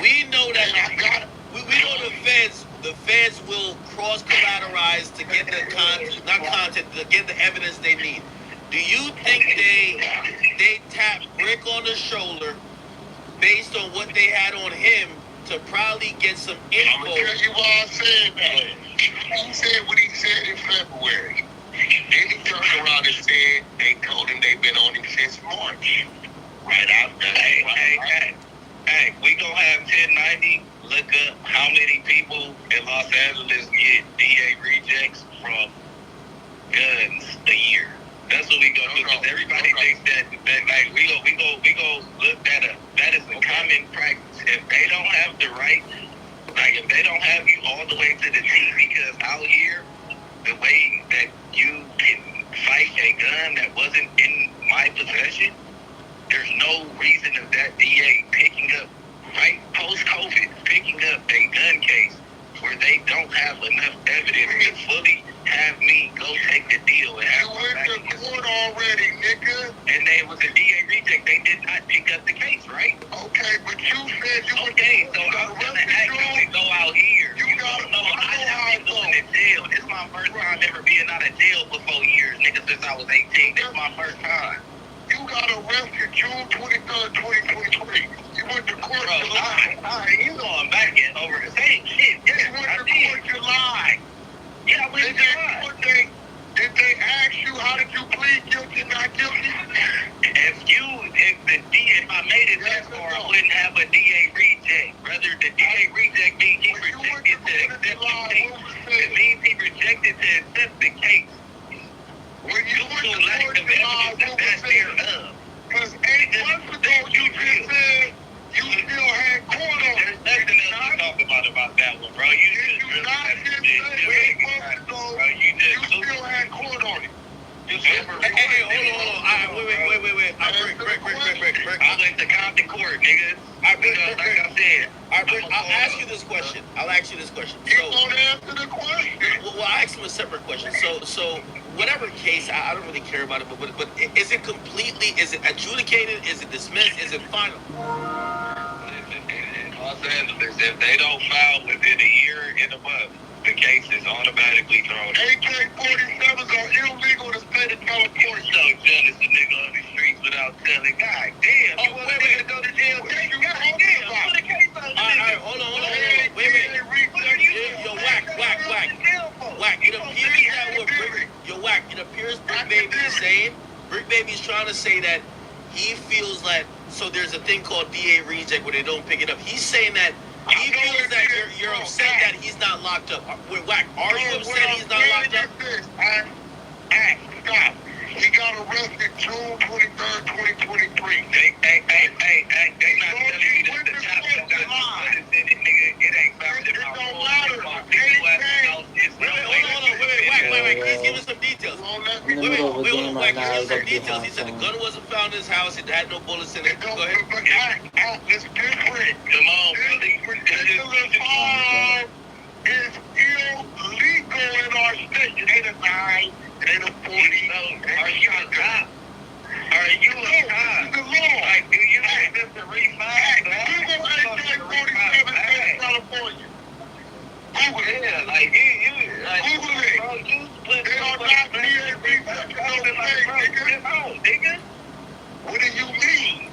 We know that we know the feds will cross collateralize to get the to get the evidence they need. Do you think they tapped Brick on the shoulder based on what they had on him to probably get some info?
I'm gonna tell you why I said that. He said what he said in February. Then he turned around and said they told him they've been on him since March. Right after that.
Hey, we gonna have 1090 look up how many people in Los Angeles get DA rejects from guns a year. That's what we gonna do. Because everybody thinks that like we go look that up. That is a common practice. If they don't have the right, like if they don't have you all the way to the T, because out here, the way that you can fight a gun that wasn't in my possession, there's no reason of that DA picking up, right post-COVID, picking up a gun case where they don't have enough evidence to fully have me go take the deal and have
you went to court already, nigga.
And they was a DA reject. They did not pick up the case, right?
Okay, but you said you
okay, so I'm gonna actually go out here. You don't know I have been going to jail. This is my first time ever being out of jail for 4 years, nigga, since I was 18. This is my first time.
You got arrested June 23rd, 2023. You went to court July.
Alright, you going back and over the same shit.
Yeah, you went to court July.
Yeah, I went to July.
Did they ask you how did you plead guilty, not guilty?
If I made it that far, I wouldn't have a DA reject. Rather, the DA reject means he rejected to accept the case. It means he rejected to accept the case.
When you went to court July, what was it? Because 8 months ago, you just said you still had court on it.
There's nothing else to talk about that one, bro. You
not just say 8 months ago, you still had court on it.
Hey, hold on. Wait.
I went to Compton Court, nigga. Like I said.
I'll ask you this question.
You don't answer the question.
Well, I asked him a separate question. So whatever case, I don't really care about it, but is it adjudicated? Is it dismissed? Is it final?
In Los Angeles, if they don't file within a year and a month, the case is automatically thrown.
AK-47s are illegal in the state of California.
So jealous a nigga on the streets without telling. God damn, you want a nigga to go to jail? God damn, put a case on the nigga.
Hold on. Wait. Yo, whack. It appears that what Brick Baby is saying, Brick Baby is trying to say that he feels like, so there's a thing called DA reject where they don't pick it up. He's saying that he feels that you're upset that he's not locked up. Wait, whack, are you upset he's not locked up?
Stop. He got arrested June 23rd, 2023.
They not telling me that the chapter got in it, nigga. It ain't found in my
don't matter.
Wait, he's giving some details. He said the gun wasn't found in his house. It had no bullets in it. Go ahead.
It's different.
Come on, brother.
Firearm is illegal in our state. It ain't a 9, it ain't a 40.
Are you a cop? Are you a cop?
The law.
Like, do you have to refine?
Google AK-47 in California. Google it.
Yeah, like you
Google it.
bro, you split
They are not DA rejects
nigga.
What do you mean?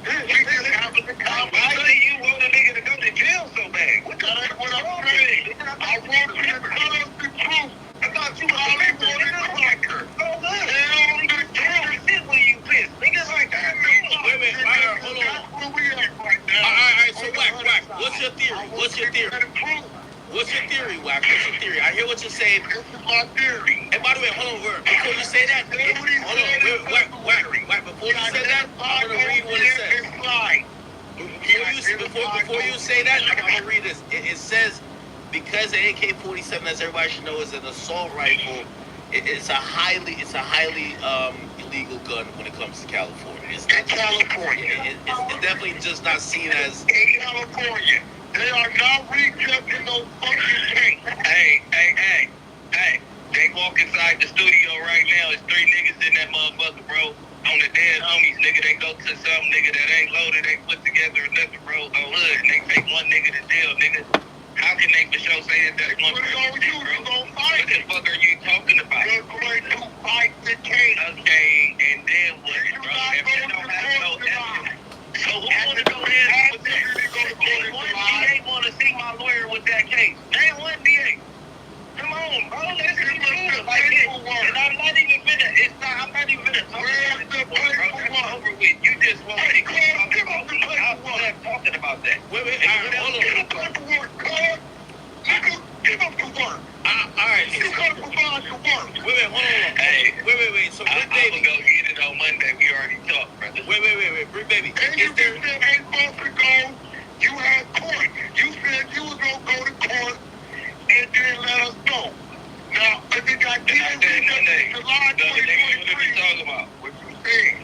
We just having a
Why
conversation.
do you want a nigga to go to jail so bad? What the
That ain't what I'm saying. I want you to tell us the truth.
I thought you was a linebacker.
Tell the truth.
Shit when you pissed. Niggas like that.
Wait, hold on.
That's where we at right now.
All right, so whack. What's your theory? What's your theory, Wack? What's your theory? I hear what you're saying.
This is my theory.
And by the way, hold on, before you say that, hold on, Wack, before you say that, I'm gonna read what it says. Before you say that, I'm gonna read this. It says, because the AK-47, as everybody should know, is an assault rifle, it's a highly illegal gun when it comes to California. It's
In California.
it's definitely just not seen as.
In California. They are not rejecting no fucking case.
Hey. They walk inside the studio right now. It's 3 niggas in that motherfucker, bro. On the dead homies, nigga. They go to some nigga that ain't loaded, they put together nothing, bro. On hood, and they take one nigga to jail, nigga. How can they for sure say that that's one
What
person,
are you
bro?
gonna
What
fight
the
it?
fuck are you talking about?
You're going to fight the case.
Okay, and then what,
You're
bro?
not
If they
going to
don't have no
court tonight.
evidence. So who wanna go ahead with that? Name one DA wanna see my lawyer with that case. Name one DA. Come on, bro. Let's see what like this. And I'm not even finna. I'm not even finna talk about it. Bro, that's over with. You just want to keep talking about me. I'm not talking about that.
Wait,
Hold on.
Give up the work.
All right.
You gotta provide the work.
Wait, hold on.
Hey.
Wait. So, Brick
I'm
Baby.
gonna go get it on Monday. We already talked, brother.
Wait, Brick Baby.
And you
Is there?
just said 8 months ago, you had court. You said you was gonna go to court and then let us know. Now, I think I did
I said Monday.
July
Nigga, what you
2023.
talking about?
What you said.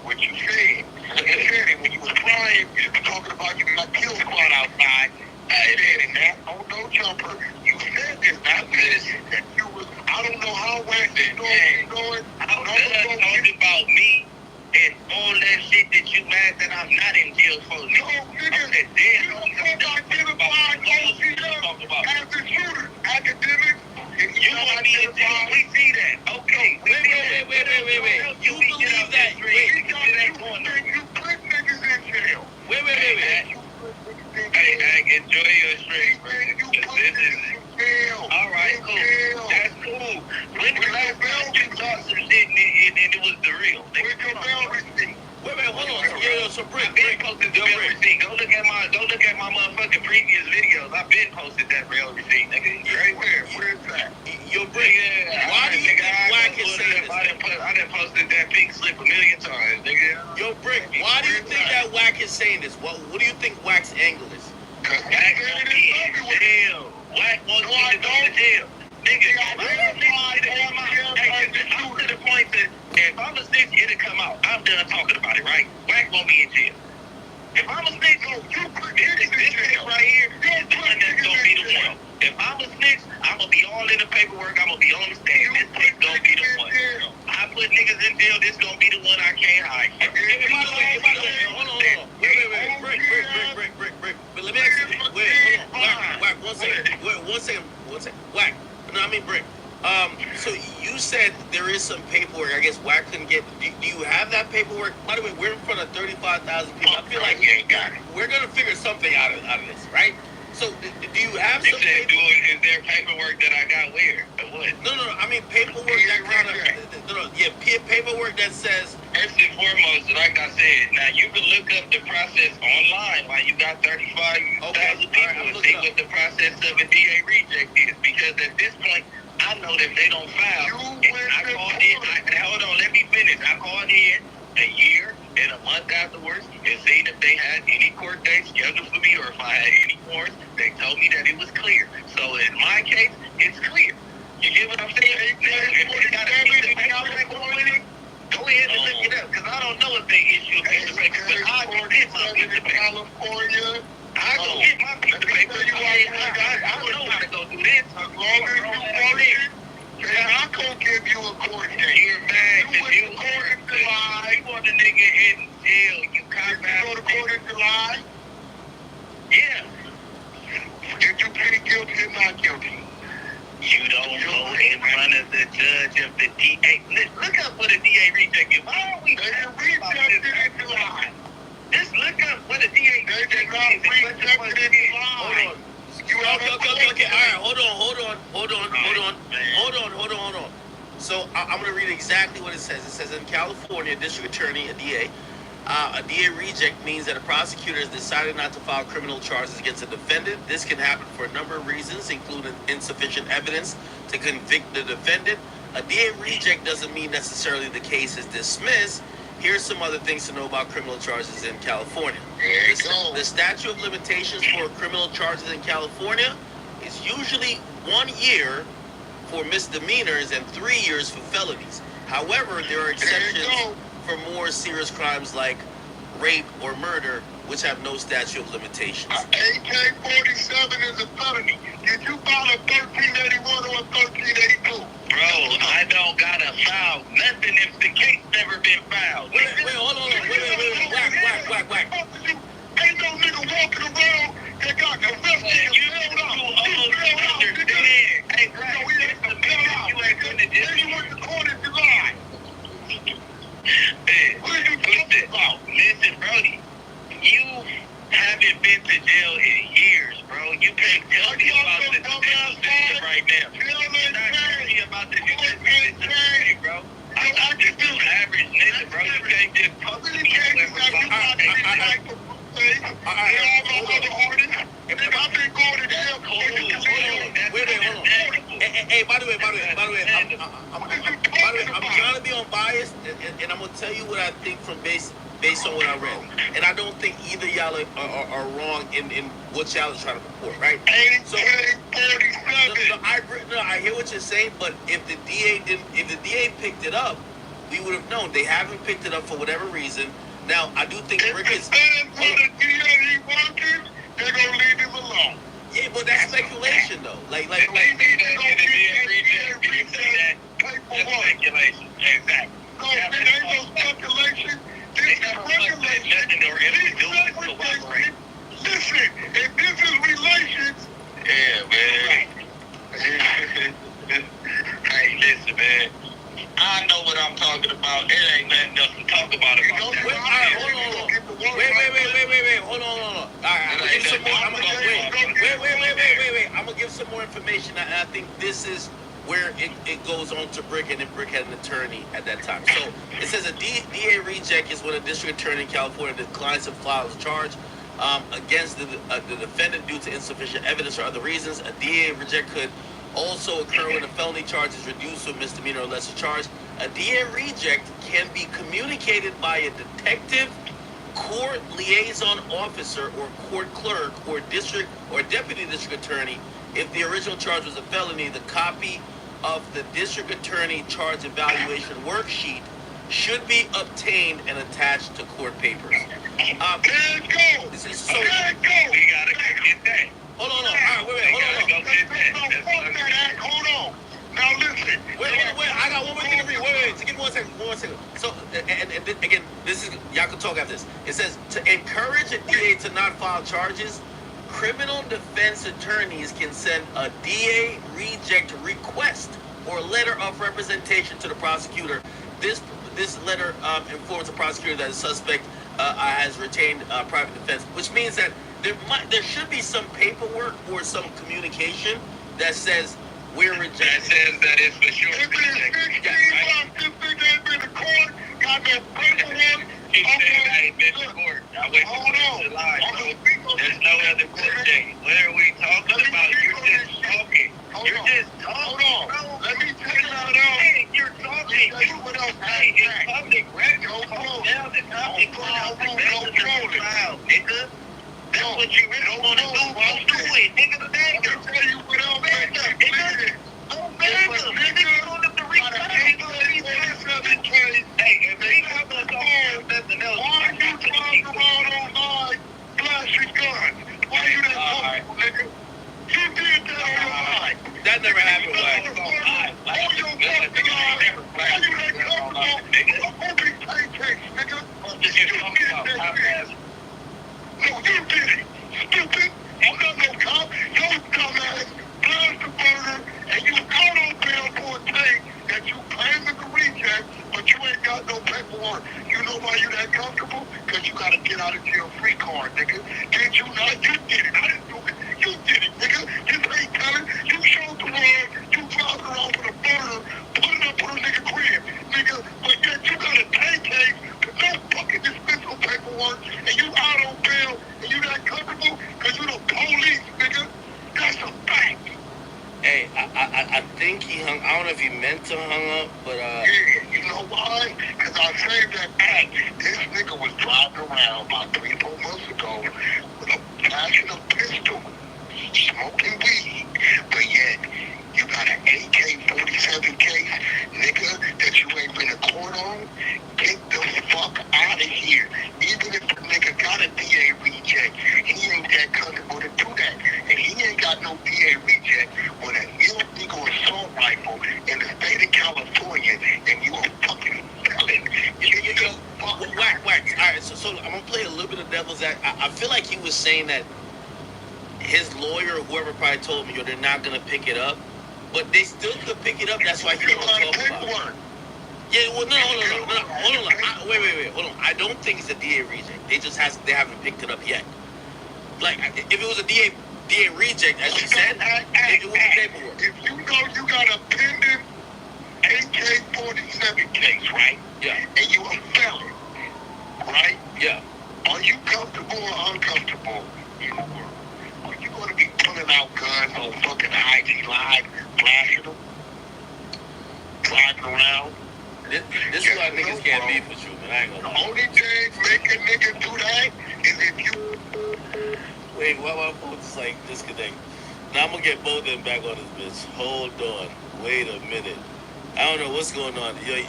What you said. When you was crying, you was talking about you got kill squad outside. I said that on no jumper. You said this, not this. That you was, I don't know how well you know it.
I'm done talking about me and all that shit that you mad that I'm not in jail for.
No,
I'm
nigga,
dead.
you identified OCW as the shooter. Academics, and
You want me in jail? We see that. Okay. We see that.
Wait. You believe that?
You put niggas in jail.
Wait.
Hey, enjoy your stream, bro.
You put
This
niggas
is
in jail.
all right. Cool. That's cool. When the last time you talked some shit and it was the real?
With your bail receipt.
Wait, hold on. Yeah, so Brick.
I've been posted the bail receipt. Go look at my motherfucking previous videos. I've been posted that bail receipt, nigga.
Right where? Where's that?
Yo, Brick. Why do you think Wack is saying this?
I done posted that pink slip a million times, nigga.
Yo, Brick. Why do you think that Wack is saying this? What do you think Wack's angle is?
Cause
Wack wants me in jail. Wack wants me to go to jail. Nigga, I'm to the point that if I'm a snitch, it'll come out. I'm done talking about it, right? Wack want me in jail. If I'm a snitch, this shit right here, this one that's gonna be the one. If I'm a snitch, I'm gonna be all in the paperwork. I'm gonna be on the stand. This bitch gonna be the one. I put niggas in jail. This gonna be the one I can't hide.
By the way, hold on. Wait. Brick. But let me ask you. Wait, hold on. Wack, one second. Wack. No, I mean Brick. So you said there is some paperwork. I guess Wack couldn't get. Do you have that paperwork? By the way, we're in front of 35,000 people. I feel like we're gonna figure something out of this, right? So do you have
You
some
said,
paperwork?
is there paperwork that I got where? Or what?
No. I mean paperwork that kind of paperwork that says.
First and foremost, like I said, now you can look up the process online while you got 35,000 people and see what the process of a DA reject is. Because at this point, I know that they don't file. I called in. Hold on, let me finish. I called in a year and a month afterwards and seen if they had any court dates scheduled for me or if I had any warrants. They told me that it was clear. So in my case, it's clear. You get what I'm saying? Go ahead and look it up, because I don't know if they issue a piece of paper, but I go get my piece of paper.
California.
I go get my piece of paper. I know how to go do this.
As long as you want it, then I can give you a court date.
You're mad
You
because
went
you
to court in July.
You want a nigga in jail. You
Did you go to court in July?
Yeah.
Did you plead guilty or not guilty?
You don't go in front of the judge of the DA. Look up what a DA reject is. Why are we
They rejected it in July.
Just look up what a DA
They
reject
did not
is.
reject it in July.
Okay. All right, hold on. So I'm gonna read exactly what it says. It says in California, district attorney, a DA reject means that a prosecutor has decided not to file criminal charges against a defendant. This can happen for a number of reasons, including insufficient evidence to convict the defendant. A DA reject doesn't mean necessarily the case is dismissed. Here's some other things to know about criminal charges in California.
There you go.
The statute of limitations for criminal charges in California is usually 1 year for misdemeanors and 3 years for felonies. However, there are exceptions for more serious crimes like rape or murder, which have no statute of limitations.
AK-47 is a felony. Did you file a 1381 or a 1382?
Bro, I don't gotta file nothing if the case never been filed.
Wait, hold on. Wait. Whack.
Ain't no nigga walking around that got arrested.
You understand? Hey, bro, you ain't gonna just.
You went to court if you lied. What are you talking about?
Listen, Brody, you haven't been to jail in years, bro. You can't tell me about the judicial system right now. You're not telling me about the judicial system, bro. I'm not just an average nigga, bro. You can't just talk to me.
Wait, hold on. Hey, by the way, I'm trying to be unbiased, and I'm gonna tell you what I think from based on what I read. And I don't think either y'all are wrong in what y'all are trying to report, right? So, I hear what you're saying, but if the DA picked it up, we would have known. They haven't picked it up for whatever reason. Now, I do think Rick is.
They're gonna leave him alone.
Yeah, but that's speculation, though. Like.
Speculation. Exactly.
No, it ain't no speculation. This is regulation. Listen, if this is relations.
Yeah, man. Hey, listen, man. I know what I'm talking about. It ain't nothing else to talk about that.
Hold on. Wait. Hold on. All right, I'm gonna give some more. I'm gonna give some more information. And I think this is where it goes on to Brick, and then Brick had an attorney at that time. So it says a DA reject is when a district attorney in California declines to file a charge against the defendant due to insufficient evidence or other reasons. A DA reject could also occur when a felony charge is reduced to a misdemeanor or lesser charge. A DA reject can be communicated by a detective, court liaison officer, or court clerk, or district or deputy district attorney. If the original charge was a felony, the copy of the district attorney charge evaluation worksheet should be obtained and attached to court papers.
We gotta go
get that.
Hold on. All right, wait.
Hold on. Now listen.
Wait. I got one more thing to read. Wait. Give me 1 second. So, and again, this is, y'all can talk after this. It says, to encourage a DA to not file charges, criminal defense attorneys can send a DA reject request or letter of representation to the prosecutor. This letter informs the prosecutor that the suspect has retained private defense, which means that there should be some paperwork or some communication that says we're rejecting.
That says that it's for sure.
It's been 16 months since they gave me the court, got no paperwork.
He said I ain't been to court. I went to court in July. There's no other court date. What are we talking about? You're just talking. You're just talking, bro.
Let me take it out.
You're talking. Hey, it's public record. Calm down. It's public record. Nigga. That's what you really want to do. Don't do it, nigga. Beg him.
Tell you what else,
Beg him, nigga. Don't beg him, nigga. You don't have to Hey, if they have a phone, nothing else.
why are you driving around online flashing guns? Why you that comfortable, nigga? You did that online.
That never happened, Wax.
Why you that comfortable? Open pancakes, nigga. No, you did it. Stupid. I'm not no cop. Your dumbass blast the burger and you out on bail for a tank that you claim to reject, but you ain't got no paperwork. You know why you that comfortable? Because you got to get out of jail free card, nigga. Did you not? You did it. I didn't do it. You did it, nigga. You ain't telling. You showed the world. You dropped her off with a burger, put it up on a nigga crib, nigga. But yet you got a tank case with no fucking dismissal paperwork, and you out on bail, and you that comfortable because you the police, nigga. That's a fact.
Hey, I think he hung. I don't know if he meant to hung up, but
Yeah, you know why? Because I saved that act. This nigga was driving around about 3-4 months ago with a flashing a pistol, smoking weed, but yet you got an AK no DA reject with an illegal assault rifle in the state of California, and you a fucking felon.
Whack. All right, so I'm gonna play a little bit of devil's act. I feel like he was saying that his lawyer, whoever, probably told him, they're not gonna pick it up, but they still could pick it up. That's why he don't talk about it. Yeah, well, no, hold on. Wait, hold on. I don't think it's a DA reject. They haven't picked it up yet. Like, if it was a DA reject, as you said, it would be paperwork.
If you know you got a pending AK-47 case, right?
Yeah.
And you a felon, right?
Yeah.
Are you comfortable or uncomfortable in the world? Are you going to be pulling out guns on fucking IG Live, flashing them, driving around?
This is why niggas can't beef with you, man. I ain't gonna
The
lie.
only thing make a nigga do that is if you...
Wait, why my phone's just like disconnect? Now I'm gonna get both of them back on this bitch. Hold on. Wait a minute. I don't know what's going on. Yo,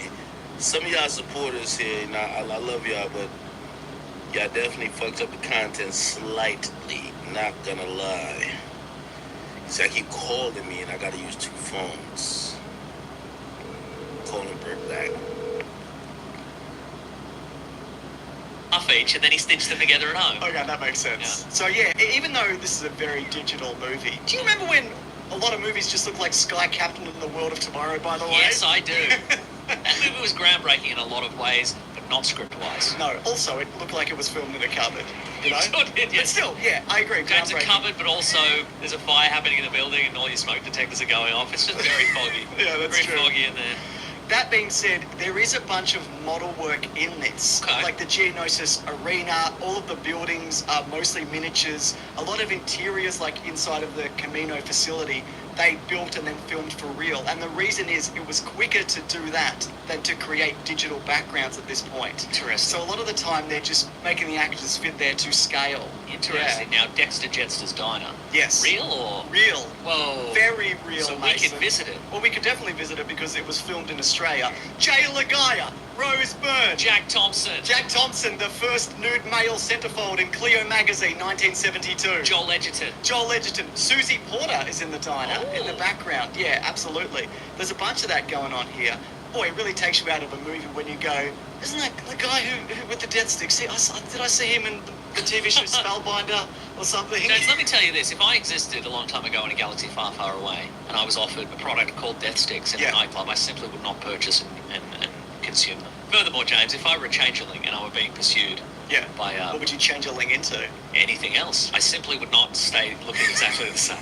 some of y'all supporters here, and I love y'all, but y'all definitely fucked up the content slightly. Not gonna lie. See, I keep calling me, and I gotta use 2 phones. Calling Brick back.
Off each, and then he stitched them together at home.
Okay, that makes sense. So yeah, even though this is a very digital movie, do you remember when a lot of movies just look like Sky Captain and the World of Tomorrow, by the way?
Yes, I do. That movie was groundbreaking in a lot of ways, but not script-wise.
No, also it looked like it was filmed in a cupboard, you know?
Sure did,
But
yes.
still, yeah, I agree.
It's a
groundbreaking.
cupboard, but also there's a fire happening in the building and all your smoke detectors are going off. It's just very foggy.
Yeah, that's
very
true.
foggy in there.
That being said, there is a bunch of model work in this.
Okay.
Like the Geonosis Arena, all of the buildings are mostly miniatures. A lot of interiors, like inside of the Camino facility, they built and then filmed for real. And the reason is it was quicker to do that than to create digital backgrounds at this point.
Interesting.
So a lot of the time they're just making the actors fit there to scale.
Interesting. Now, Dexter Jettster's Diner.
Yes.
Real or?
Real.
Whoa.
Very real,
So we
Mason.
could visit it.
Well, we could definitely visit it because it was filmed in Australia. Jay Lagaya, Rose Byrne,
Jack Thompson.
Jack Thompson, the first nude male centerfold in Clio magazine, 1972.
Joel Edgerton.
Joel Edgerton. Susie Porter is in the diner, in the
Oh.
background. Yeah, absolutely. There's a bunch of that going on here. Boy, it really takes you out of a movie when you go, isn't that the guy who with the death stick? See, did I see him in the TV show Spellbinder or something?
James, let me tell you this. If I existed a long time ago in a galaxy far, far away, and I was offered a product called Death Sticks in
Yeah.
a nightclub, I simply would not purchase and consume them. Furthermore, James, if I were a changeling and I were being pursued
Yeah.
by
What would you change a link into?
anything else, I simply would not stay looking exactly the same.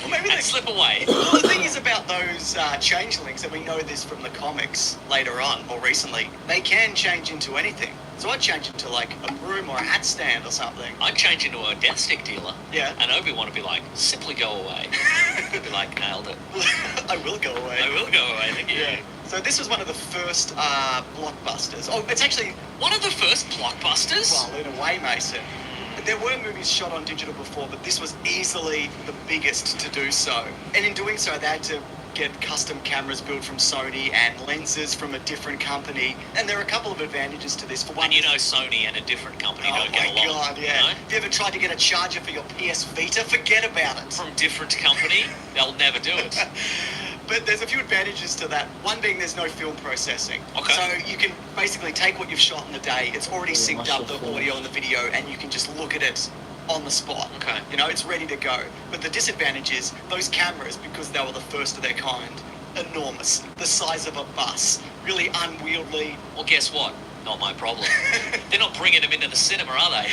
Well, maybe
And slip away.
Well, the thing is about those changelings, and we know this from the comics later on, more recently, they can change into anything. So I'd change into like a broom or a hat stand or something.
I'd change into a Death Stick dealer,
Yeah.
and Obi-Wan would be like, simply go away. He'd be like, nailed it.
I will go away.
I will go away, thank you.
Yeah. So this was one of the first blockbusters. Oh, it's actually,
One of the first blockbusters?
well, in a way, Mason. There were movies shot on digital before, but this was easily the biggest to do so. And in doing so, they had to get custom cameras built from Sony and lenses from a different company. And there are a couple of advantages to this. For one,
And you know Sony and a different company
oh
don't get
my
along.
god, yeah.
You know?
Have you ever tried to get a charger for your PS Vita? Forget about it.
From different company, they'll never do it.
But there's a few advantages to that. One being there's no film processing.
Okay.
So you can basically take what you've shot in the day, it's already
Yeah,
synced up
muscle
the
film.
audio and the video, and you can just look at it on the spot.
Okay.
You know, it's ready to go. But the disadvantage is those cameras, because they were the first of their kind, enormous. The size of a bus. Really unwieldy.
Well, guess what? Not my problem. They're not bringing them into the cinema, are they?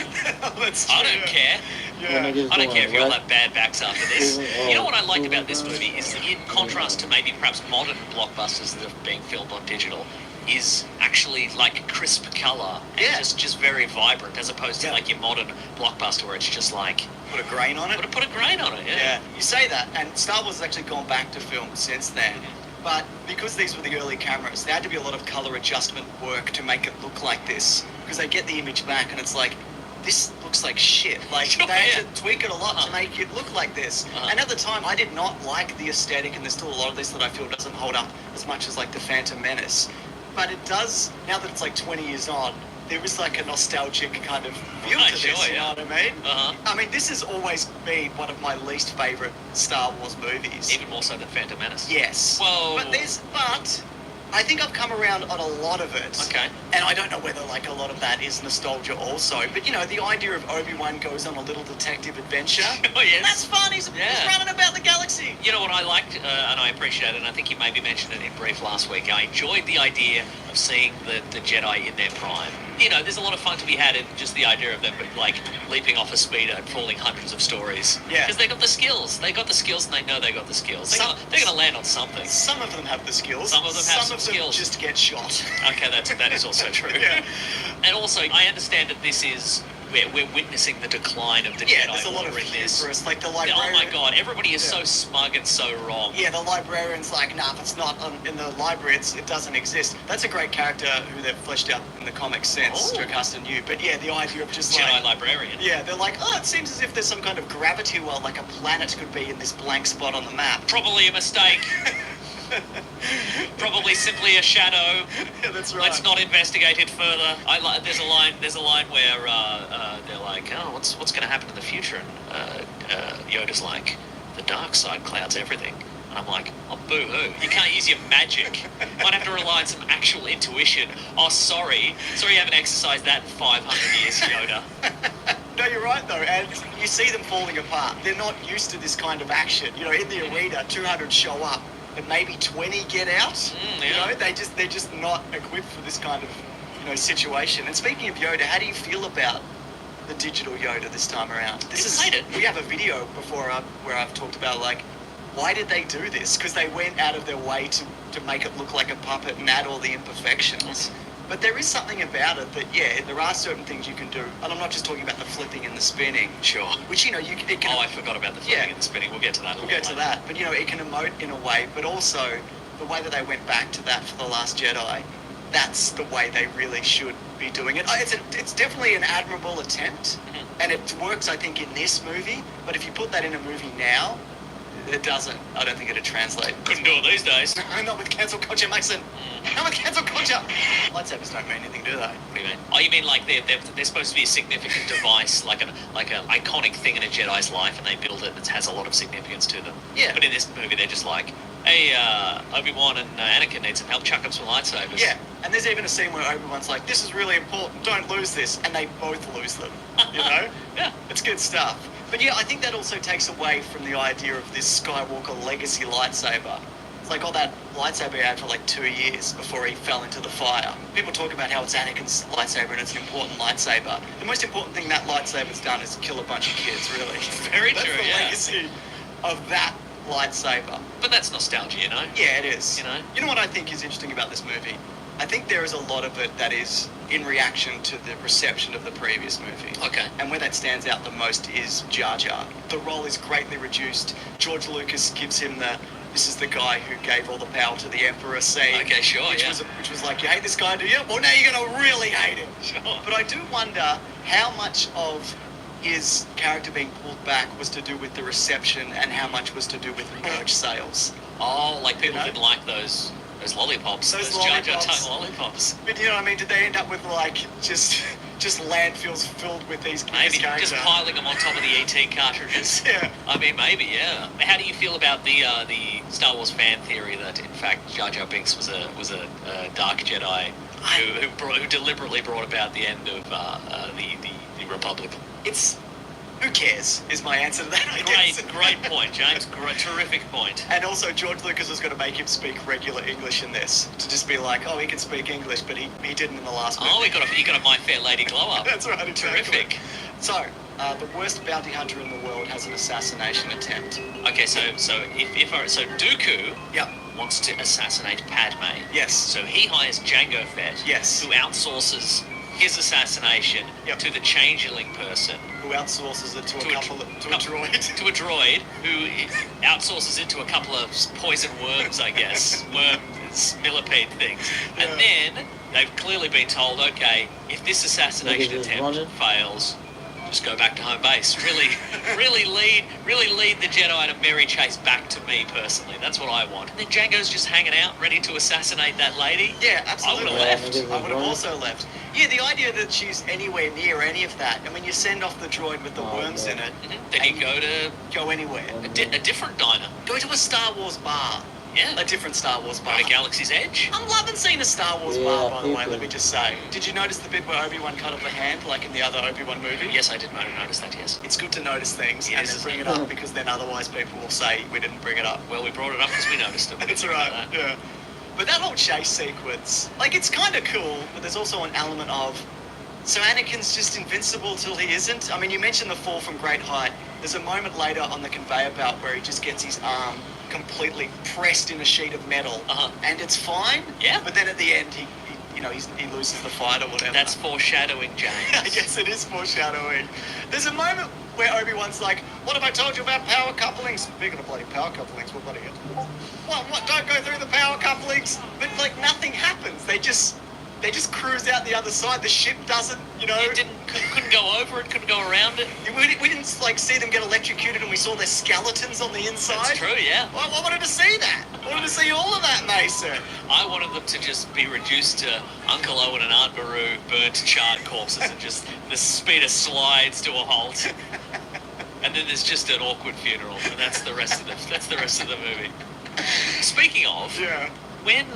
That's
I
true,
don't care.
Yeah.
When niggas
I don't care if you're all
what?
that bad backs after this.
Oh,
You know what I like about this
oh,
movie is that in contrast to maybe perhaps modern blockbusters that are being filmed on digital, is actually like crisp colour and
Yeah.
just very vibrant, as opposed to
Yeah.
like your modern blockbuster where it's just like
Put a grain on it.
put a grain on it.
Yeah, you say that, and Star Wars has actually gone back to film since then. But because these were the early cameras, there had to be a lot of color adjustment work to make it look like this. Because they get the image back and it's like, this looks like shit. Like,
Sure,
they had
yeah.
to tweak it a lot
Uh-huh.
to make it look like this.
Uh-huh.
And at the time, I did not like the aesthetic, and there's still a lot of this that I feel doesn't hold up as much as like the Phantom Menace. But it does, now that it's like 20 years on, there was like a nostalgic kind of feel
Right,
to this,
sure,
you
yeah.
know what I mean?
Uh-huh.
I mean, this has always been one of my least favourite Star Wars movies.
Even more so than Phantom Menace.
Yes.
Whoa.
But I think I've come around on a lot of it.
Okay.
And I don't know whether like a lot of that is nostalgia also. But you know, the idea of Obi-Wan goes on a little detective adventure.
Oh, yes.
That's fun. He's
Yeah.
running about the galaxy.
You know what I liked, and I appreciate it, and I think you maybe mentioned it in brief last week. I enjoyed the idea of seeing the Jedi in their prime. You know, there's a lot of fun to be had in just the idea of them, like, leaping off a speeder and falling hundreds of stories.
Yeah.
Because they got the skills. They got the skills, and they know they got the skills. They're going to land on something.
Some of them have the skills.
Some of them have some skills.
Just get shot.
Okay, that is also true.
Yeah.
And also, I understand that this is... We're witnessing the decline of the
Yeah,
Jedi
there's a lot of
Order in this.
hubris. Like the
Oh
librarian.
my god, everybody is
Yeah.
so smug and so wrong.
Yeah, the librarian's like, nah, if it's not in the library, it doesn't exist. That's a great character who they've fleshed out in the comics since,
Oh.
Jocasta New. But yeah, the idea of just
Jedi
like...
librarian.
Yeah, they're like, oh, it seems as if there's some kind of gravity well, like a planet could be in this blank spot on the map.
Probably a mistake. Probably simply a shadow.
Yeah, that's right.
Let's not investigate it further. There's a line where they're like, oh, what's going to happen in the future? And Yoda's like, the dark side clouds everything. And I'm like, oh, boo-hoo. You can't use your magic. Might have to rely on some actual intuition. Oh, sorry you haven't exercised that in 500 years, Yoda.
No, you're right though, and you see them falling apart. They're not used to this kind of action. You know, in the arena, 200 show up, but maybe 20 get out.
Yeah.
You know, they're just not equipped for this kind of, you know, situation. And speaking of Yoda, how do you feel about the digital Yoda this time around? We have a video before where I've talked about like, why did they do this? Because they went out of their way to make it look like a puppet and add all the imperfections. But there is something about it that, yeah, there are certain things you can do. And I'm not just talking about the flipping and the spinning.
Sure.
Which, you know, it can...
Oh, I forgot about the flipping
Yeah.
and the spinning. We'll get to that.
We'll get to that. But, you know, it can emote in a way. But also, the way that they went back to that for The Last Jedi, that's the way they really should be doing it. It's definitely an admirable attempt.
Mm-hmm.
And it works, I think, in this movie. But if you put that in a movie now, it doesn't. I don't think it'd translate.
Couldn't do it these days.
Not with cancel culture, Mason. Not with cancel culture. Lightsabers don't mean anything, do they?
What do you mean? Oh, you mean like they're supposed to be a significant device, like an iconic thing in a Jedi's life, and they build it that has a lot of significance to them.
Yeah.
But in this movie, they're just like, hey, Obi-Wan and Anakin need some help. Chuck up some lightsabers.
Yeah. And there's even a scene where Obi-Wan's like, this is really important, don't lose this. And they both lose them, you know?
Yeah.
It's good stuff. But yeah, I think that also takes away from the idea of this Skywalker legacy lightsaber. It's like, oh, that lightsaber he had for like 2 years before he fell into the fire. People talk about how it's Anakin's lightsaber and it's an important lightsaber. The most important thing that lightsaber's done is kill a bunch of kids, really.
Very
That's
true,
the
yeah.
legacy of that lightsaber.
But that's nostalgia, you know?
Yeah, it is.
You know?
What I think is interesting about this movie? I think there is a lot of it that is in reaction to the reception of the previous movie.
Okay.
And where that stands out the most is Jar Jar. The role is greatly reduced. George Lucas gives him this is the guy who gave all the power to the Emperor scene.
Okay, sure,
which
yeah.
Which was like, you hate this guy, do you? Well, now you're going to really hate him.
Sure.
But I do wonder how much of his character being pulled back was to do with the reception and how much was to do with merch sales.
Oh, like people
You know?
didn't like those lollipops.
Those
Jar Jar
lollipops.
tongue lollipops.
But you know what I mean? Did they end up with like just landfills filled with these
Maybe
this character?
just piling them on top of the ET cartridges.
Yeah.
I mean, maybe, yeah. How do you feel about the Star Wars fan theory that in fact Jar Jar Binks was a dark Jedi who deliberately brought about the end of the Republic?
It's who cares is my answer to that. I guess.
Great point, James. Terrific point.
And also, George Lucas was going to make him speak regular English in this to just be like, oh, he can speak English, but he didn't in the last movie.
Oh, he got a My Fair Lady glow up.
That's right. Exactly.
Terrific.
So, the worst bounty hunter in the world has an assassination attempt.
Okay, so Dooku
Yep.
wants to assassinate Padme.
Yes.
So he hires Jango Fett.
Yes.
Who outsources his assassination
Yep.
to the changeling person.
Who outsources it to a droid.
To a droid who outsources it to a couple of poison worms, I guess. Millipede things.
Yeah.
And then they've clearly been told, okay, if this assassination
Niggas is
attempt
running.
fails, just go back to home base. Really lead the Jedi to Mary Chase back to me personally. That's what I want. And then Django's just hanging out, ready to assassinate that lady.
Yeah, absolutely.
I would've left.
I would have also left. Yeah, the idea that she's anywhere near any of that. I mean, you send off the droid with the worms in it.
Then you
go anywhere.
a different diner.
Go to a Star Wars bar.
Yeah.
A different Star Wars
Go
bar.
to Galaxy's Edge.
I'm loving seeing a Star Wars
Yeah,
bar, by the way,
people.
let me just say. Did you notice the bit where Obi-Wan cut off the hand, like in the other Obi-Wan movie?
Yes, I did notice that, yes.
It's good to notice things and
Yes.
then bring it up, because then otherwise people will say we didn't bring it up.
Well, we brought it up because we noticed it.
That's right, yeah. But that whole chase sequence, like, it's kind of cool, but there's also an element of, so Anakin's just invincible till he isn't? I mean, you mentioned the fall from great height. There's a moment later on the conveyor belt where he just gets his arm completely pressed in a sheet of metal, and it's fine.
Yeah.
But then at the end, he loses the fight or whatever.
That's foreshadowing, James.
I guess it is foreshadowing. There's a moment where Obi-Wan's like, "What have I told you about power couplings?" Speaking of bloody power couplings, what bloody hell? What? Don't go through the power couplings. But like nothing happens. They just cruise out the other side. The ship doesn't,
It couldn't go over it, couldn't go around it.
We didn't like see them get electrocuted, and we saw their skeletons on the inside.
That's true, yeah.
Well, I wanted to see that. I wanted to see all of that, Mason.
I wanted them to just be reduced to Uncle Owen and Aunt Beru burnt charred corpses and just the speeder slides to a halt. And then there's just an awkward funeral, and that's the rest of the movie. Speaking of,
Yeah.
when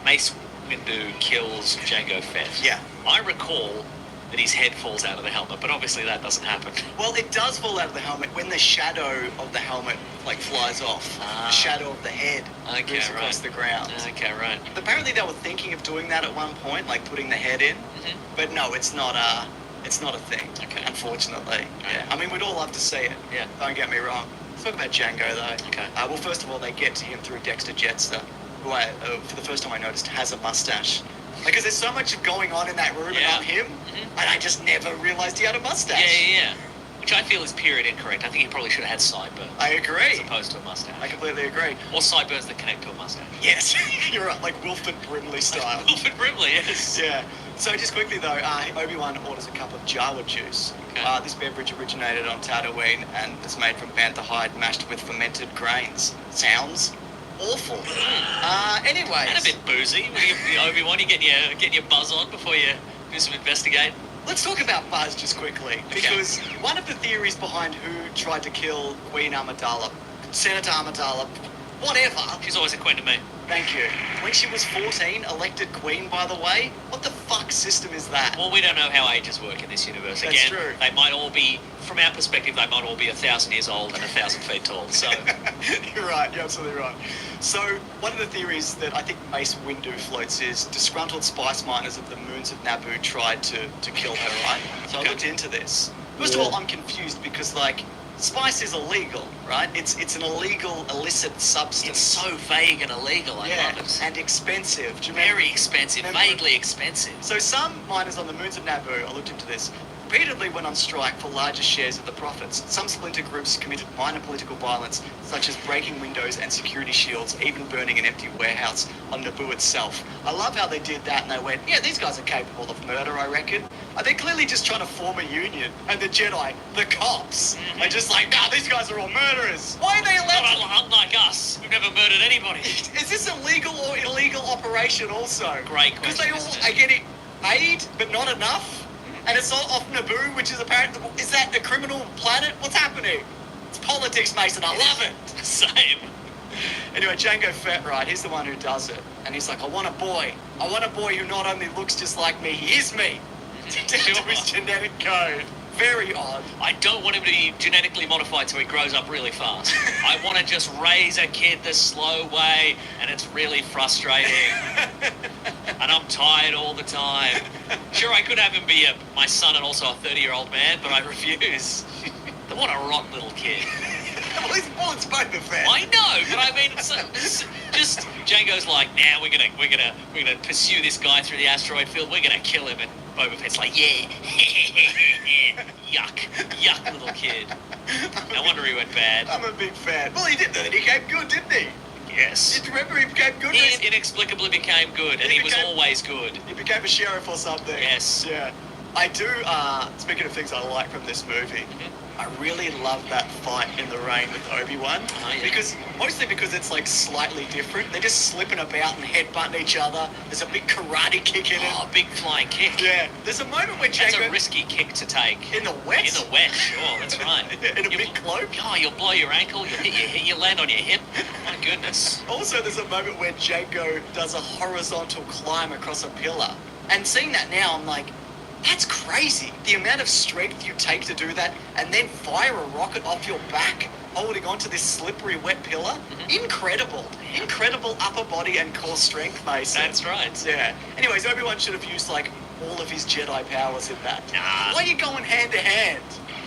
Mace Windu kills Jango Fett,
Yeah.
I recall that his head falls out of the helmet, but obviously that doesn't happen.
Well, it does fall out of the helmet when the shadow of the helmet like flies off.
Ah.
The shadow of the head
Okay,
moves across
right.
the ground.
Okay, right.
Apparently, they were thinking of doing that at one point, like putting the head in.
Mhm.
But no, it's not a thing.
Okay.
Unfortunately.
Okay.
Yeah. I mean, we'd all love to see it.
Yeah.
Don't get me wrong. Let's talk about Django though.
Okay.
Well, first of all, they get to him through Dexter Jetster, who for the first time I noticed has a mustache. Because there's so much going on in that room
Yeah.
about him, and I just never realised he had a mustache.
Yeah. Which I feel is period incorrect. I think he probably should have had sideburns
I
as
agree.
opposed to a mustache.
I completely agree.
Or sideburns that connect to a mustache.
Yes, you're right, like Wilford Brimley style.
Wilford Brimley, yes.
Yeah. So just quickly though, Obi-Wan orders a cup of Jawa juice.
Okay.
This beverage originated on Tatooine and is made from bantha hide mashed with fermented grains. Sounds awful. Anyways.
And a bit boozy. Obi-Wan, you getting your buzz on before you do some investigating.
Let's talk about Buzz just quickly, because one of the theories behind who tried to kill Queen Amidala, Senator Amidala, whatever.
She's always a queen to me.
Thank you. When she was 14, elected queen, by the way. What the fuck system is that?
Well, we don't know how ages work in this universe.
That's
Again,
true.
they might all be, from our perspective, they might all be 1,000 years old and 1,000 feet tall. So,
You're right, you're absolutely right. So, one of the theories that I think Mace Windu floats is disgruntled spice miners of the moons of Naboo tried to kill her, right? So
Okay.
I looked into this. First of all, I'm confused because, like, spice is illegal, right? It's an illegal, illicit substance.
it's so vague and illegal. I
yeah,
love it.
and expensive. Do you remember?
Very expensive,
Remember-
vaguely expensive.
So some miners on the moons of Naboo, I looked into this, repeatedly went on strike for larger shares of the profits. Some splinter groups committed minor political violence, such as breaking windows and security shields, even burning an empty warehouse on Naboo itself. I love how they did that, and they went, yeah, these guys are capable of murder, I reckon. They're clearly just trying to form a union, and the Jedi, the cops, are just like, nah, these guys are all murderers. Why are they allowed to...
Well, unlike us, we've never murdered anybody.
Is this a legal or illegal operation also?
Great
Because they
question,
all
isn't it?
are getting paid, but not enough. And it's all off Naboo, which is apparently... Is that a criminal planet? What's happening? It's politics, Mason. I love it.
Same.
Anyway, Jango Fett, right, he's the one who does it. And he's like, I want a boy. I want a boy who not only looks just like me, he is me. To his genetic code. Very odd.
I don't want him to be genetically modified so he grows up really fast. I want to just raise a kid the slow way, and it's really frustrating. And I'm tired all the time. Sure, I could have him be my son and also a 30-year-old man, but I refuse. What a rotten little kid.
Well, it's Boba Fett.
I know, but I mean, just Django's like, nah, we're gonna pursue this guy through the asteroid field. We're gonna kill him, and Boba Fett's like, yeah, yuck, little kid. No wonder he went bad.
I'm a big fan. Well, he did that. He became good, didn't he?
Yes.
Did you remember he became good?
He inexplicably became good, and he was
became-
always good.
He became a sheriff or something.
Yes.
Yeah. I do, speaking of things I like from this movie, I really love that fight in the rain with Obi-Wan.
Oh, yeah.
Mostly because it's like slightly different. They're just slipping about and headbutting each other. There's a big karate kick in it.
Oh, big flying kick.
Yeah. There's a moment when
That's
Jango...
a risky kick to take.
In the wet?
In the wet, sure, that's right.
In a big cloak?
Oh, you'll blow your ankle, you land on your hip. My goodness.
Also, there's a moment where Jango does a horizontal climb across a pillar. And seeing that now, I'm like, that's crazy. The amount of strength you take to do that and then fire a rocket off your back holding onto this slippery wet pillar. Incredible. Incredible upper body and core strength, Mason.
That's right.
Yeah. Anyways, Obi-Wan should have used like all of his Jedi powers in that.
Nah.
Why are you going hand to hand?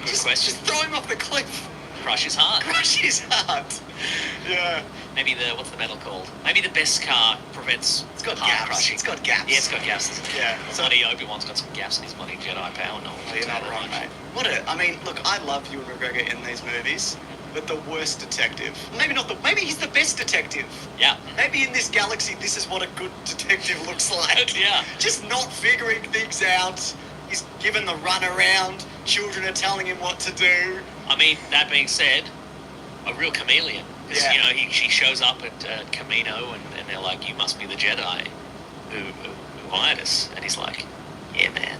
Good question.
Just throw him off the cliff.
Crush his heart.
Crush his heart. Yeah.
Maybe what's the medal called? Maybe the best car prevents
It's got
heart
gaps.
crushing.
It's got gaps.
Yeah, it's got gaps.
Yeah.
So bloody Obi-Wan's got some gaps in his bloody Jedi power. No,
Oh, you're not wrong, mate. I mean, look, I love Ewan McGregor in these movies, but the worst detective. Maybe he's the best detective.
Yeah.
Maybe in this galaxy, this is what a good detective looks like.
Yeah.
Just not figuring things out. He's given the runaround. Children are telling him what to do.
I mean, that being said, a real chameleon. 'Cause,
Yeah.
you know, she shows up at Camino and they're like, you must be the Jedi who hired us. And he's like, yeah, man.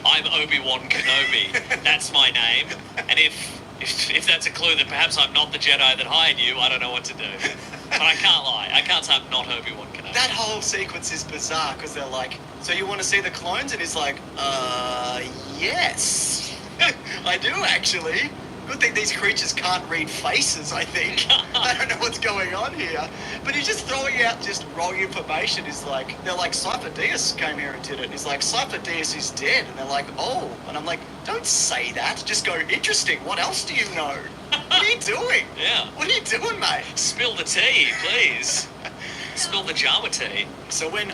I'm Obi-Wan Kenobi. That's my name. And if that's a clue that perhaps I'm not the Jedi that hired you, I don't know what to do. But I can't lie. I can't say I'm not Obi-Wan Kenobi.
That whole sequence is bizarre because they're like, so you want to see the clones? And he's like, yes. I do actually. Good thing these creatures can't read faces, I think. I don't know what's going on here. But he's just throwing out just wrong information. Is like, they're like, Cypher Dyas came here and did it. And he's like, Cypher Dyas is dead. And they're like, oh. And I'm like, don't say that. Just go, interesting. What else do you know? What are you doing?
Yeah.
What are you doing, mate?
Spill the tea, please. Spill the Java tea.
So when,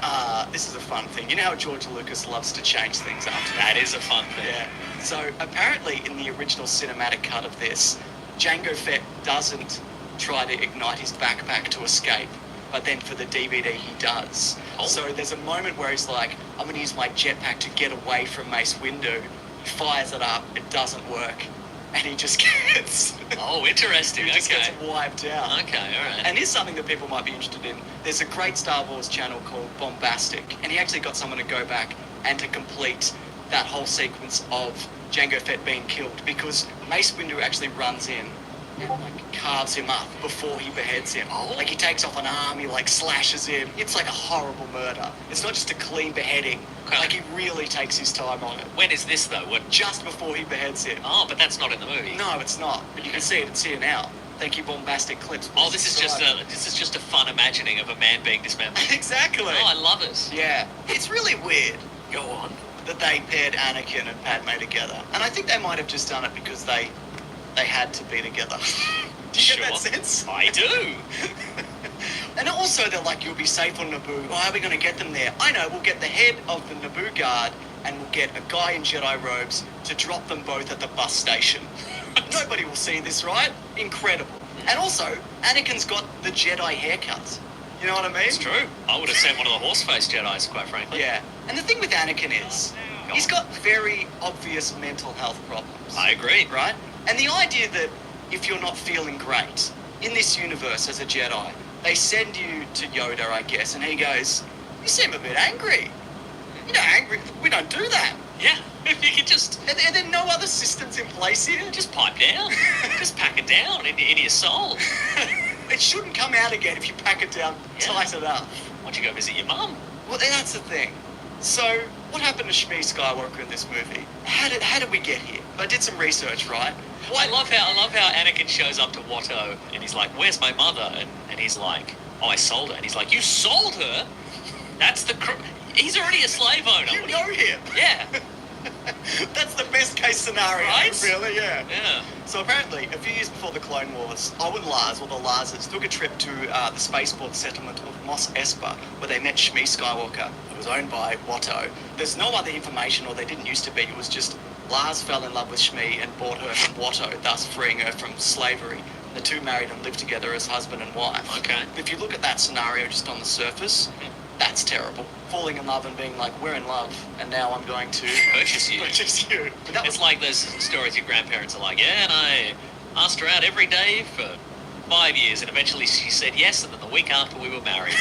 this is a fun thing. You know how George Lucas loves to change things up?
That is a fun thing.
Yeah. So apparently in the original cinematic cut of this, Jango Fett doesn't try to ignite his backpack to escape, but then for the DVD he does.
Oh.
So there's a moment where he's like, I'm going to use my jetpack to get away from Mace Windu. He fires it up, it doesn't work, and he just gets...
Oh, interesting.
he just
Okay.
gets wiped out.
Okay, all right.
And here's something that people might be interested in. There's a great Star Wars channel called Bombastic, and he actually got someone to go back and to complete that whole sequence of Jango Fett being killed, because Mace Windu actually runs in and like carves him up before he beheads him.
Oh.
Like he takes off an arm, he like slashes him. It's like a horrible murder. It's not just a clean beheading.
Okay.
Like he really takes his time on it.
When is this, though? What?
Just before he beheads him.
Oh, but that's not in the movie.
No, it's not. But you can see it. It's here now. Thank you, Bombastic Clips.
Oh, this is just a fun imagining of a man being dismembered.
Exactly.
Oh, I love it.
Yeah. It's really weird
Go on.
that they paired Anakin and Padme together. And I think they might have just done it because they had to be together. Do you get that
Sure.
sense?
I do.
And also they're like, you'll be safe on Naboo. Oh, how are we going to get them there? I know, we'll get the head of the Naboo guard and we'll get a guy in Jedi robes to drop them both at the bus station. Nobody will see this, right? Incredible. And also, Anakin's got the Jedi haircut. You know what I mean?
It's true. I would have sent one of the horse-faced Jedis, quite frankly.
Yeah. And the thing with Anakin is, he's got very obvious mental health problems.
I agree.
Right? And the idea that if you're not feeling great in this universe as a Jedi, they send you to Yoda, I guess, and he goes, you seem a bit angry. You know, angry, we don't do that.
Yeah. If you could just
Are there no other systems in place here?
just pipe down, just pack it down in your soul.
It shouldn't come out again if you pack it down
Yeah.
tight enough.
Why don't you go visit your mum?
Well, that's the thing. So, what happened to Shmi Skywalker in this movie? How did we get here? I did some research, right?
I love how Anakin shows up to Watto and he's like, "Where's my mother?" And he's like, "Oh, I sold her." And he's like, "You sold her? That's the he's already a slave owner."
You
What
know him.
Yeah.
That's the best case scenario,
Right?
really, yeah.
Yeah.
So apparently, a few years before the Clone Wars, Owen Lars, or the Larses, took a trip to the spaceport settlement of Mos Espa, where they met Shmi Skywalker, who was owned by Watto. There's no other information, or they didn't used to be. It was just Lars fell in love with Shmi and bought her from Watto, thus freeing her from slavery. The two married and lived together as husband and wife.
Okay.
If you look at that scenario just on the surface, That's terrible. Falling in love and being like, we're in love, and now I'm going to
Purchase you.
purchase you. But that
It's
was
like those stories your grandparents are like, yeah, and I asked her out every day for 5 years, and eventually she said yes, and then the week after we were married.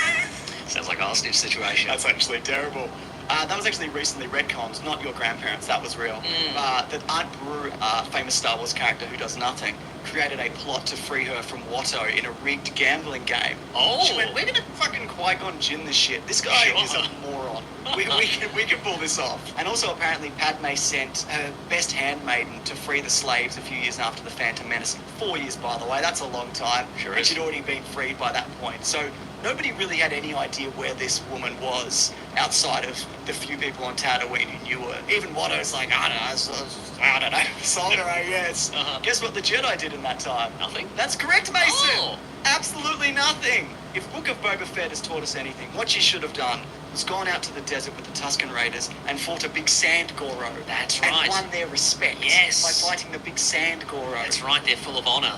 Sounds like a hostage situation.
That's actually terrible. That was actually recently retconned, not your grandparents, that was real. That Aunt Beru, famous Star Wars character who does nothing, created a plot to free her from Watto in a rigged gambling game.
Oh.
She went, we're gonna fucking Qui-Gon Jinn this shit. This guy
Sure.
is a moron. We can pull this off. And also apparently Padme sent her best handmaiden to free the slaves a few years after the Phantom Menace. 4 years, by the way, that's a long time.
Sure
and
is.
she'd already been freed by that point. So nobody really had any idea where this woman was outside of the few people on Tatooine who knew her. Even Watto's like, I don't know, sold her, I guess.
Uh-huh.
Guess what the Jedi did in that time?
Nothing?
That's correct, Mason.
Oh.
Absolutely nothing. If Book of Boba Fett has taught us anything, what she should have done was gone out to the desert with the Tusken Raiders and fought a big sand Goro.
That's
and
right.
won their respect
Yes.
by fighting the big sand Goro.
That's right, they're full of honor.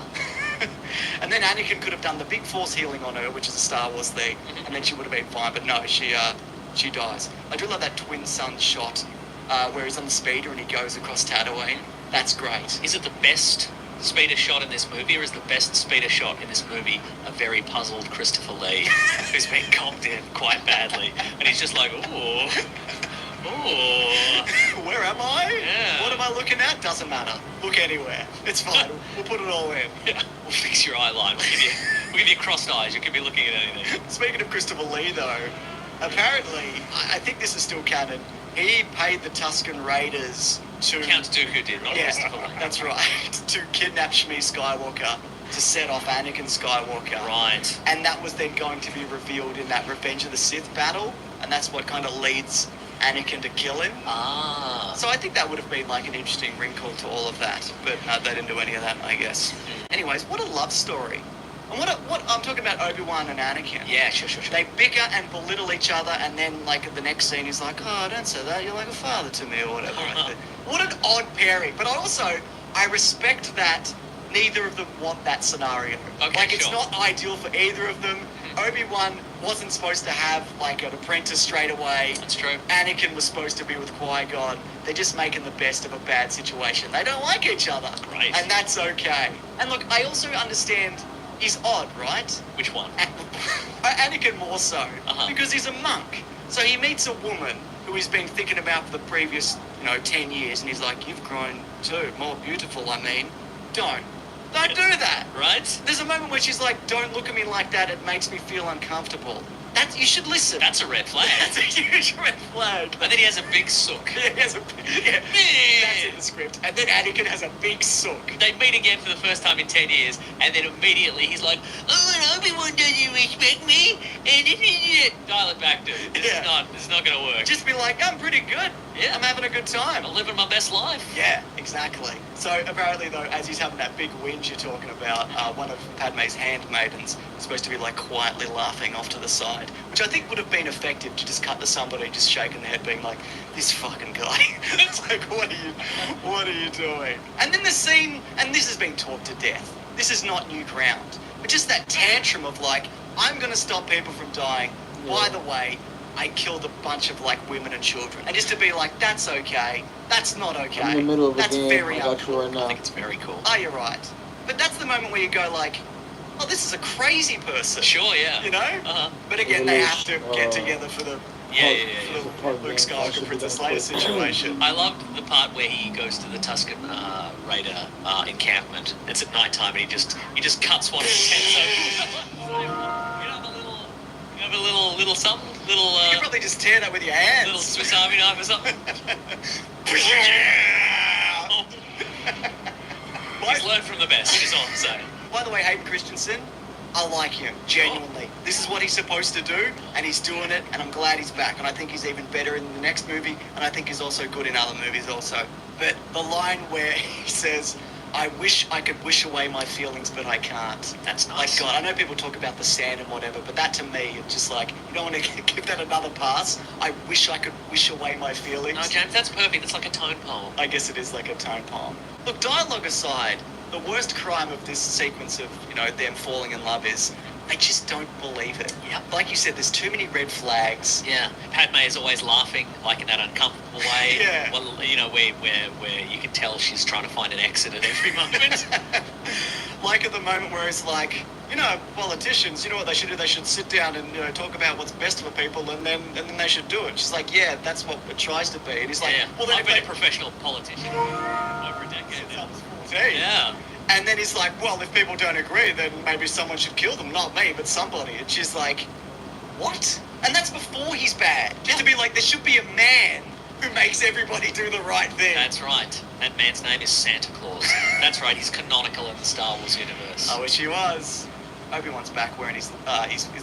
And then Anakin could have done the big Force healing on her, which is a Star Wars thing, and then she would have been fine. But no, she dies. I do love that twin sun shot where he's on the speeder and he goes across Tatooine. That's great.
Is it the best speeder shot in this movie, or is the best speeder shot in this movie a very puzzled Christopher Lee who's been conked in quite badly, and he's just like, ooh, ooh.
Where am I?
Yeah.
What am I looking at? Doesn't matter. Look anywhere. It's fine. We'll put it all in.
Yeah, we'll fix your eye line. We'll give you crossed eyes. You could be looking at anything.
Speaking of Christopher Lee, though, apparently, I think this is still canon. He paid the Tusken Raiders to
Count Dooku did, not Christopher
yeah,
Lee.
that's right, to kidnap Shmi Skywalker to set off Anakin Skywalker.
Right.
And that was then going to be revealed in that Revenge of the Sith battle, and that's what kind of leads Anakin to kill him.
Ah.
So I think that would have been like an interesting wrinkle to all of that, but no, they didn't do any of that, I guess. Anyways, what a love story. And what I'm talking about Obi-Wan and Anakin.
Yeah, sure.
They bicker and belittle each other, and then like at the next scene he's like, oh, don't say that, you're like a father to me or whatever. What an odd pairing. But I respect that neither of them want that scenario.
Okay,
like it's
sure.
not ideal for either of them. Obi-Wan wasn't supposed to have like an apprentice straight away.
That's true.
Anakin was supposed to be with Qui-Gon. They're just making the best of a bad situation. They don't like each other.
Great.
And that's okay. And look, I also understand he's odd, right?
Which one?
Anakin more so,
Uh-huh.
because he's a monk. So he meets a woman who he's been thinking about for the previous, 10 years, and he's like, you've grown too, more beautiful, I mean. Don't do that.
Right?
There's a moment where she's like, don't look at me like that, it makes me feel uncomfortable. You should listen.
That's a red flag.
That's a huge red flag.
And then he has a big sook.
Yeah, that's in the script. And then Anakin has a big sook.
They meet again for the first time in 10 years, and then immediately he's like, oh, and Obi-Wan doesn't respect me, and dial it back, dude. This is not gonna work.
Just be like, I'm pretty good.
Yeah.
I'm having a good time.
I'm living my best life.
Yeah, exactly. So apparently, though, as he's having that big whinge you're talking about, one of Padme's handmaidens is supposed to be like quietly laughing off to the side, which I think would have been effective to just cut to somebody just shaking their head, being like, "This fucking guy." It's like, what are you doing? And then the scene, and this has been talked to death. This is not new ground, but just that tantrum of like, I'm gonna stop people from dying.
Yeah.
By the way, I killed a bunch of like women and children, and just to be like, that's okay, that's not okay.
I'm in the middle of a
That's
game.
very
I got you
uncool.
right now.
I think it's very cool.
Oh, you're right. But that's the moment where you go like, oh, this is a crazy person.
Sure, yeah.
You know?
Uh-huh.
But again, they have to get together for the
Yeah.
for the Luke Skywalker Princess Leia situation.
I loved the part where he goes to the Tusken Raider encampment. It's at night time, and he just cuts one of the tents open. You have a little something,
You could probably just tear that with your hands.
little Swiss Army knife or something. He's learned from the best, is all I'm saying.
By the way, Hayden Christensen, I like him, genuinely. This is what he's supposed to do, and he's doing it, and I'm glad he's back. And I think he's even better in the next movie, and I think he's also good in other movies also. But the line where he says, I wish I could wish away my feelings, but I can't.
That's
Like,
nice.
God, I know people talk about the sand and whatever, but that to me, it's just like, you don't want to give that another pass. I wish I could wish away my feelings.
No, James, that's perfect. That's like a tone poem.
I guess it is like a tone poem. Look, dialogue aside, the worst crime of this sequence of, them falling in love is I just don't believe it.
Yep.
Like you said, there's too many red flags.
Yeah, Padme is always laughing, like in that uncomfortable way.
Yeah.
Well, you know, where you can tell she's trying to find an exit at every moment.
Like at the moment where it's like, you know, politicians, you know what they should do? They should sit down and, you know, talk about what's best for people, and then they should do it. She's like, yeah, that's what it tries to be. And he's like,
Yeah.
well, then
I've
if
been
they...
a professional politician over a decade now.
14.
Yeah.
And then he's like, well, if people don't agree, then maybe someone should kill them. Not me, but somebody. And she's like, what? And that's before he's bad. Just to be like, there should be a man who makes everybody do the right thing.
That's right. That man's name is Santa Claus. That's right. He's canonical in the Star Wars universe.
I wish he was. Obi-Wan's back wearing his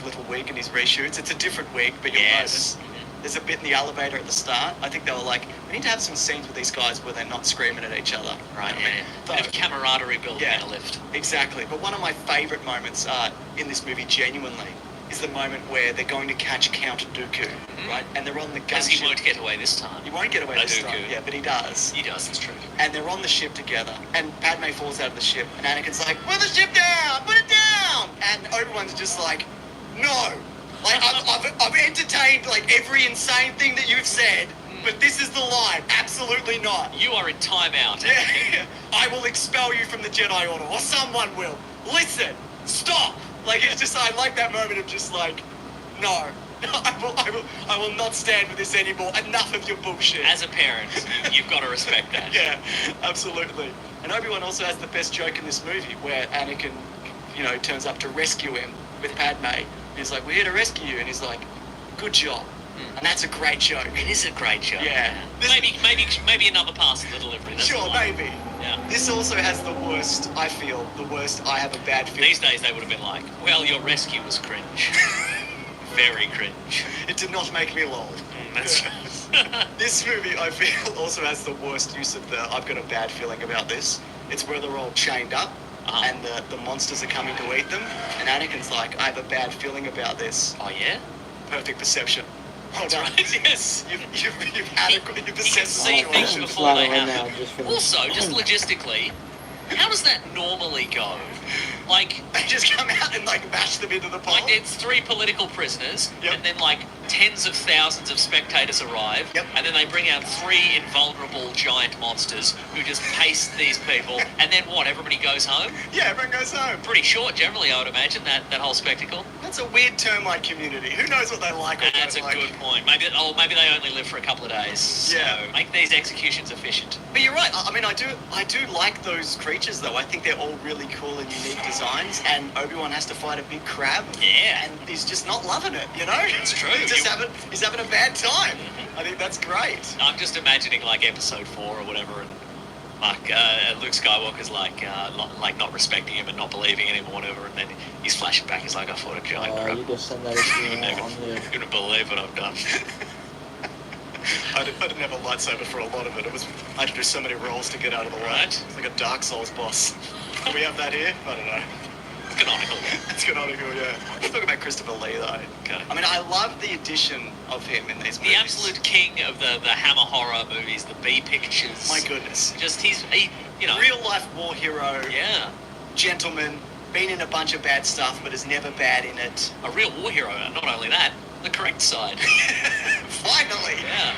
little wig and his reshoots. It's a different wig, but you'll
Yes.
notice there's a bit in the elevator at the start. I think they were like, we need to have some scenes with these guys where they're not screaming at each other.
Right.
You know what I
Yeah.
mean?
Bit of camaraderie building
Yeah.
in a lift.
Exactly. But one of my favourite moments in this movie, genuinely, is the moment where they're going to catch Count Dooku, right? And they're on the
Because he
gunship.
won't get away this time.
He won't get away this
Dooku.
time. Yeah, but he does.
He does. It's true.
And they're on the ship together. And Padme falls out of the ship. And Anakin's like, put the ship down! Put it down! And Obi-Wan's just like, no! Like, I've entertained, like, every insane thing that you've said, but this is the line. Absolutely not.
You are in timeout.
Yeah, I will expel you from the Jedi Order, or someone will. Listen, stop. Like, it's just, I like that moment of just like, no, I will not stand for this anymore. Enough of your bullshit.
As a parent, you've got to respect that.
Yeah, absolutely. And Obi-Wan also has the best joke in this movie, where Anakin, you know, turns up to rescue him with Padme. And he's like, we're here to rescue you. And he's like, good job. And that's a great joke.
It is a great show.
Yeah. This-
Maybe another pass in the delivery. That's
Sure,
the line.
maybe.
Yeah.
This also has the worst, I feel, I have a bad feeling.
These days they would have been like, well, your rescue was cringe. Very cringe.
It did not make me lol.
That's
Yeah. This movie, I feel, also has the worst use of the I've got a bad feeling about this. It's where they're all chained up and the monsters are coming to eat them. And Anakin's like, I have a bad feeling about this.
Oh, yeah?
Perfect perception. Well
That's
done.
right, yes.
You've adequate, you've
You can
assessed the
see things
situation.
before they
Slide right
happen.
now, just for the-
Also, just logistically, how does that normally go? Like,
They just come out and like mash them into the pile.
like it's 3 political prisoners,
Yep.
and then like tens of thousands of spectators arrive,
Yep.
and then they bring out 3 invulnerable giant monsters who just paste these people, and then what? Everybody goes home?
Yeah, everyone goes home.
Pretty short, generally, I would imagine that whole spectacle.
That's a weird termite community. Who knows what they like or
That's a
don't like?
good point. Maybe they only live for a couple of days. So
Yeah.
make these executions efficient.
But you're right. I mean, I do like those creatures though. I think they're all really cool and unique designs. And Obi-Wan has to fight a big crab.
Yeah.
And he's just not loving it. You know.
It's true.
He's having a bad time. I think that's great.
I'm just imagining like episode 4 or whatever, and Luke Skywalker's like not respecting him and not believing in him or whatever, and then he's flashing back. He's like, I fought a giant crab.
You can send that if you
Never-
want on here.
You're gonna believe what I've done.
I didn't have a lightsaber for a lot of it. I had to do so many rolls to get out of the way.
Right.
It's like a Dark Souls boss. Do we have that here? I don't know.
It's canonical.
It's canonical, yeah. Let's talk about Christopher Lee, though.
Okay.
I mean, I love the addition of him in these movies.
The absolute king of the Hammer horror movies, the B pictures.
My goodness.
Just you know.
Real life war hero,
Yeah.
gentleman, been in a bunch of bad stuff, but is never bad in it.
A real war hero. And not only that, the correct side.
Finally.
Yeah.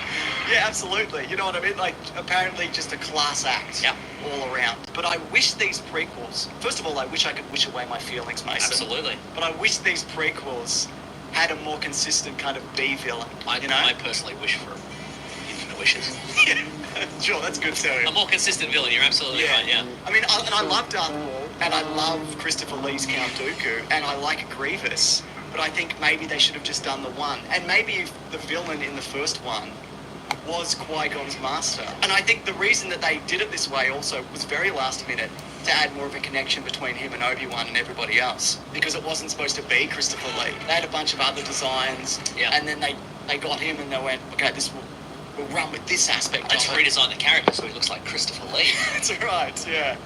Yeah, absolutely. You know what I mean? Like, apparently just a class act
Yep.
all around. But I wish these prequels, first of all, I wish I could wish away my feelings, Mason.
Absolutely.
But I wish these prequels had a more consistent kind of B villain, you know?
I personally wish for infinite wishes.
Yeah, sure, that's good too.
A more consistent villain. You're absolutely right. Yeah.
I mean, I love Darth Maul, and I love Christopher Lee's Count Dooku, and I like Grievous, but I think maybe they should have just done the one. And maybe if the villain in the first one was Qui-Gon's master. And I think the reason that they did it this way also was very last minute, to add more of a connection between him and Obi-Wan and everybody else, because it wasn't supposed to be Christopher Lee. They had a bunch of other designs,
Yeah.
and then they got him and they went, okay, we'll run with this aspect
Let's
of it.
redesign the character so he looks like Christopher Lee.
That's right, yeah.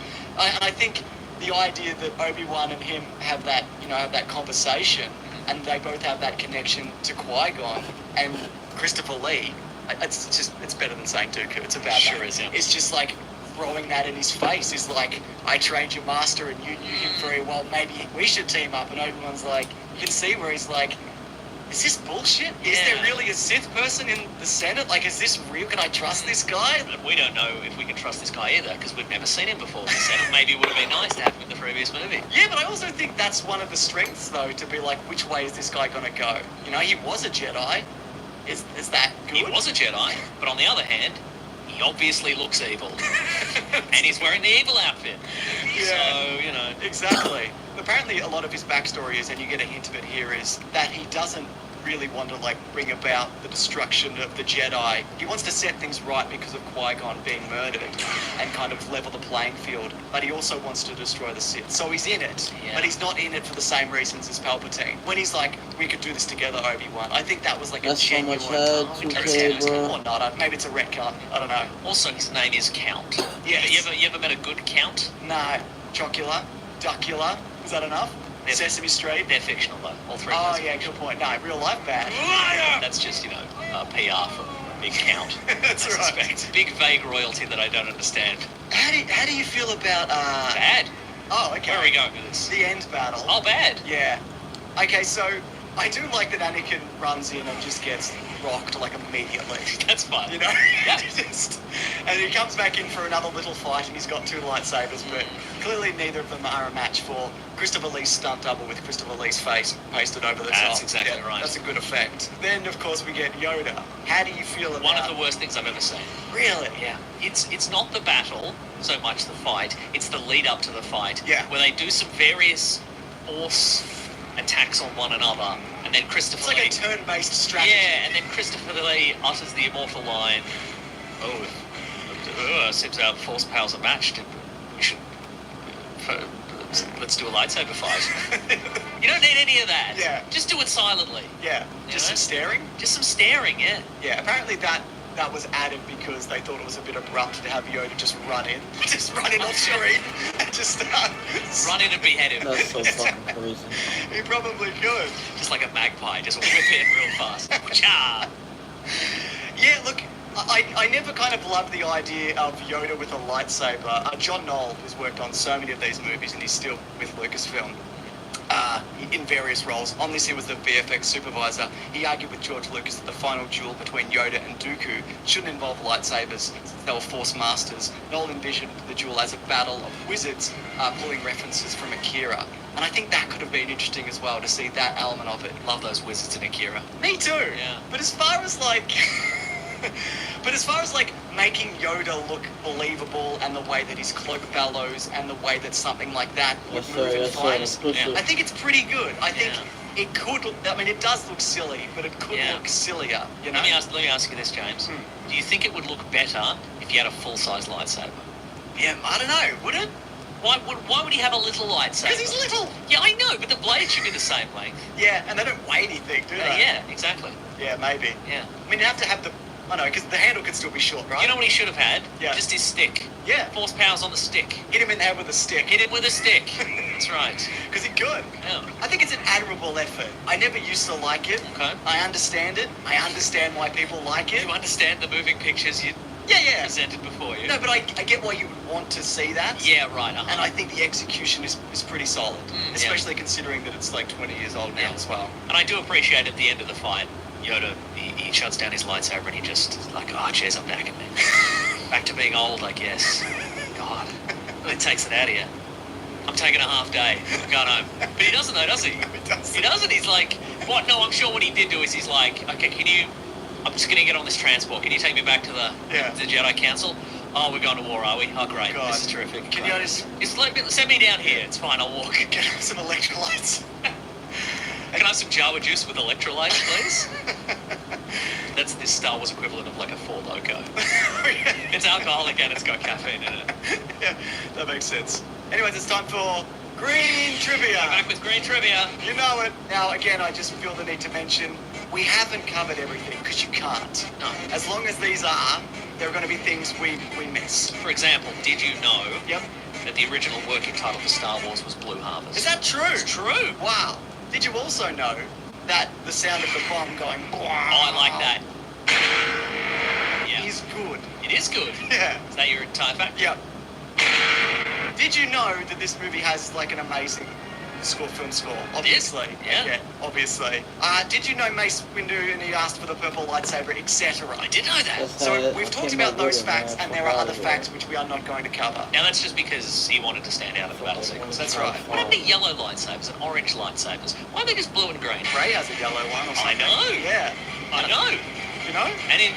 And I think the idea that Obi-Wan and him have that, have that conversation, and they both have that connection to Qui-Gon and Christopher Lee, it's better than saying Dooku. It's about
Sure
that.
is, yeah.
It's just like throwing that in his face. Is like, I trained your master and you knew him very well. Maybe we should team up. And Obi-Wan's like, you can see where he's like, is this bullshit? Is
Yeah.
there really a Sith person in the Senate? Like, is this real? Can I trust this guy?
But we don't know if we can trust this guy either because we've never seen him before. So maybe it would have been nice to have him in the previous movie.
Yeah, but I also think that's one of the strengths, though, to be like, which way is this guy gonna go? You know, he was a Jedi. Is that good?
He was a Jedi, but on the other hand, he obviously looks evil. And he's wearing the evil outfit.
Yeah.
So, you know.
Exactly. Apparently, a lot of his backstory is, and you get a hint of it here, is that he doesn't really want to like bring about the destruction of the Jedi. He wants to set things right because of Qui-Gon being murdered and kind of level the playing field. But he also wants to destroy the Sith. So he's in it,
Yeah.
but he's not in it for the same reasons as Palpatine. When he's like, we could do this together, Obi-Wan. I think that was like
That's
a
so
genuine
much head, 2K, bro.
or not. Maybe it's a retcon. I don't know.
Also, his name is Count.
Yes.
You ever met a good Count?
No. Chocula, Duckula. Is that enough?
Yeah.
Sesame Street.
They're fictional, though. All three of
Oh
those.
yeah, good point. No, real life bad.
That's just, PR for Big Count.
That's
I
right.
suspect. Big vague royalty that I don't understand.
How do you feel about
Bad.
Oh, okay.
Where are we going with this?
The end battle.
Oh, bad.
Yeah. Okay, so I do like that Anakin runs in and just gets rocked like immediately.
That's fun.
You know?
Yeah.
And he comes back in for another little fight and he's got two lightsabers, but clearly neither of them are a match for Christopher Lee's stunt double with Christopher Lee's face pasted over the top.
That's exactly right.
That's a good effect. Then, of course, we get Yoda. How do you feel about...
One of the worst things I've ever seen.
Really?
Yeah. It's not the battle so much the fight. It's the lead up to the fight.
Yeah.
Where they do some various force attacks on one another, and then Christopher
It's like
Lee.
a turn-based strategy.
Yeah, and then Christopher Lee utters the immortal line. Seems our force powers are matched. We should. Let's do a lightsaber fight. You don't need any of that.
Yeah.
Just do it silently.
Yeah.
You
Just
know?
some staring?
Just some staring, yeah.
Yeah, apparently that was added because they thought it was a bit abrupt to have Yoda just run in. Just run in off screen and just
Run in and behead him.
That's so fucking crazy.
He probably could.
Just like a magpie, just whip in real fast. Cha!
Yeah, look, I never kind of loved the idea of Yoda with a lightsaber. John Knoll, who's worked on so many of these movies and he's still with Lucasfilm, in various roles. On this, he was the VFX supervisor. He argued with George Lucas that the final duel between Yoda and Dooku shouldn't involve lightsabers. They were Force masters. Knoll envisioned the duel as a battle of wizards, pulling references from Akira. And I think that could have been interesting as well, to see that element of it.
Love those wizards in Akira.
Me too.
Yeah.
But as far as like, making Yoda look believable and the way that his cloak bellows and the way that something like that would
Yes,
move
sir.
in
Yes, sir.
flames,
Push it.
I think it's pretty good. I think
Yeah.
it could look. I mean, it does look silly, but it could
Yeah.
look sillier. You know.
Let me ask you this, James. Do you think it would look better if you had a full-size lightsaber?
Yeah, I don't know. Would it?
Why would he have a little lightsaber?
Because he's little.
Yeah, I know, but the blade should be the same length.
Yeah, and they don't weigh anything, do they?
Yeah, exactly.
Yeah, maybe.
Yeah.
I mean, you have to have the. I know, because the handle could still be short, right?
You know what he should have had?
Yeah.
Just his stick.
Yeah.
Force powers on the stick.
Hit him in the head with a stick.
Hit him with a stick. That's right.
Because he could.
Yeah.
I think it's an admirable effort. I never used to like it.
Okay.
I understand it. I understand why people like it.
You understand the moving pictures you
Yeah.
presented before you?
No, but I get why you would want to see that.
Yeah, right.
And I think the execution is pretty solid,
yeah.
especially considering that it's like 20 years old now
Yeah.
as well.
And I do appreciate at the end of the fight, Yoda, he shuts down his lightsaber and he just is like, oh, cheers, I'm back in there. Back to being old, I guess. God, it takes it out of you. I'm taking a half day. I'm going home. But he doesn't though, does he? He doesn't. He's like, what? No, I'm sure what he did do is he's like, okay, I'm just going to get on this transport. Can you take me back to the Jedi Council? Oh, we're going to war, are we? Oh, great.
God.
This is terrific.
Can
Great.
you just
It's like, send me down here. It's fine. I'll walk.
get him some electrolytes?
Can I have some Java juice with electrolytes, please? That's the Star Wars equivalent of like a Four Loko. It's alcoholic and it's got caffeine in it.
Yeah, that makes sense. Anyways, it's time for Green Trivia.
Back with Green Trivia.
You know it. Now, again, I just feel the need to mention, we haven't covered everything, because you can't.
No.
As long as these are, there are going to be things we miss.
For example, did you know
Yep.
that the original working title for Star Wars was Blue Harvest?
Is that true?
It's true.
Wow. Did you also know that the sound of the bomb going...
Oh, I like that. Yeah.
Is good.
It is good.
Yeah.
Is that your entire fact?
Yep. Did you know that this movie has like an amazing film score? Obviously.
Yeah.
Obviously. Did you know Mace Windu and he asked for the purple lightsaber, etc.?
I did know that.
So we've talked about those facts, and there are other facts which we are not going to cover.
Now that's just because he wanted to stand out in the battle sequence.
That's right.
What are the yellow lightsabers and orange lightsabers? Why are they just blue and green?
Rey has a yellow one or
I
something.
know.
Yeah.
I know.
You know?
And in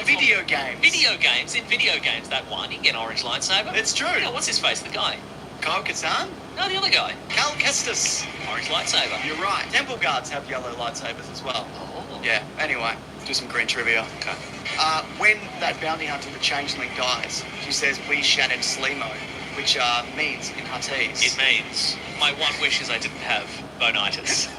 Video games.
in video games, that one, you can get an orange lightsaber.
It's true.
Yeah, what's his face? The guy?
Kyle Katarn?
No, the other guy.
Cal Kestis.
Orange lightsaber.
You're right. Temple guards have yellow lightsabers as well.
Oh.
Yeah. Anyway, do some green trivia.
Okay.
When that bounty hunter, the changeling, dies, she says, "We Shannon Slimo," which means in Huttese.
It means my one wish is I didn't have bonitis.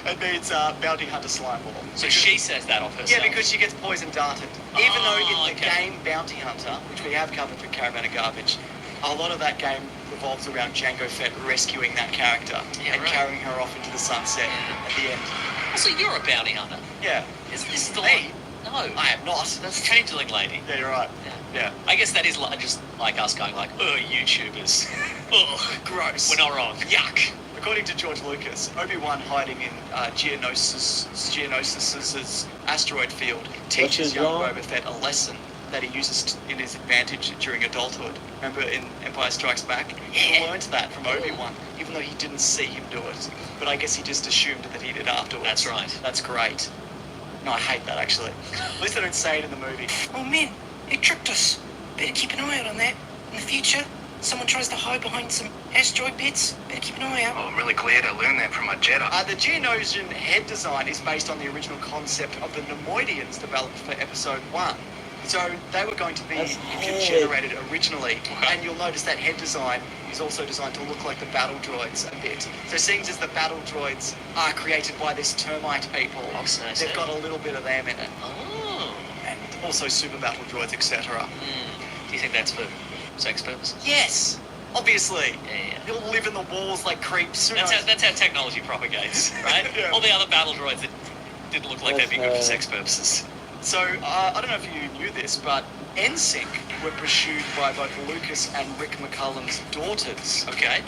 It means bounty hunter slime ball.
So she says that of herself.
Yeah, because she gets poison darted. Even though in the
okay.
game Bounty Hunter, which we have covered for Caravan of Garbage, a lot of that game revolves around Jango Fett rescuing that character and
right.
carrying her off into the sunset at the end.
So you're a bounty hunter.
Yeah.
Is this the
Me?
one? No.
I am not.
That's Changeling Lady.
Yeah, you're right. Yeah.
I guess that is just like us going like, oh, YouTubers. Oh,
Gross.
we're not wrong. Yuck.
According to George Lucas, Obi-Wan hiding in Geonosis's asteroid field teaches
is
young
wrong?
Boba Fett a lesson that he uses in his advantage during adulthood. Remember in Empire Strikes Back? He learned that from Obi-Wan, even though he didn't see him do it. But I guess he just assumed that he did afterwards.
That's right.
That's great. No, I hate that actually. At least they don't say it in the movie.
Oh man, they tricked us. Better keep an eye out on that. In the future, someone tries to hide behind some asteroid bits. Better keep an eye out.
Oh, I'm really glad I learned that from my Jedi.
The Geonosian head design is based on the original concept of the Nemoidians developed for Episode 1. So they were going to be
That's
generated originally, and you'll notice that head design is also designed to look like the battle droids a bit. So seeing as the battle droids are created by this termite people, they've got a little bit of them in it.
Oh.
And also super battle droids, etc.
Do you think that's for sex purposes?
Yes, obviously.
Yeah.
You'll live in the walls like creeps. Who
That's
knows?
how, that's how technology propagates, right?
Yeah.
All the other battle droids that didn't look like they'd be good for
That's
sex purposes.
So, I don't know if you knew this, but NSYNC were pursued by both Lucas and Rick McCullum's daughters.
Okay.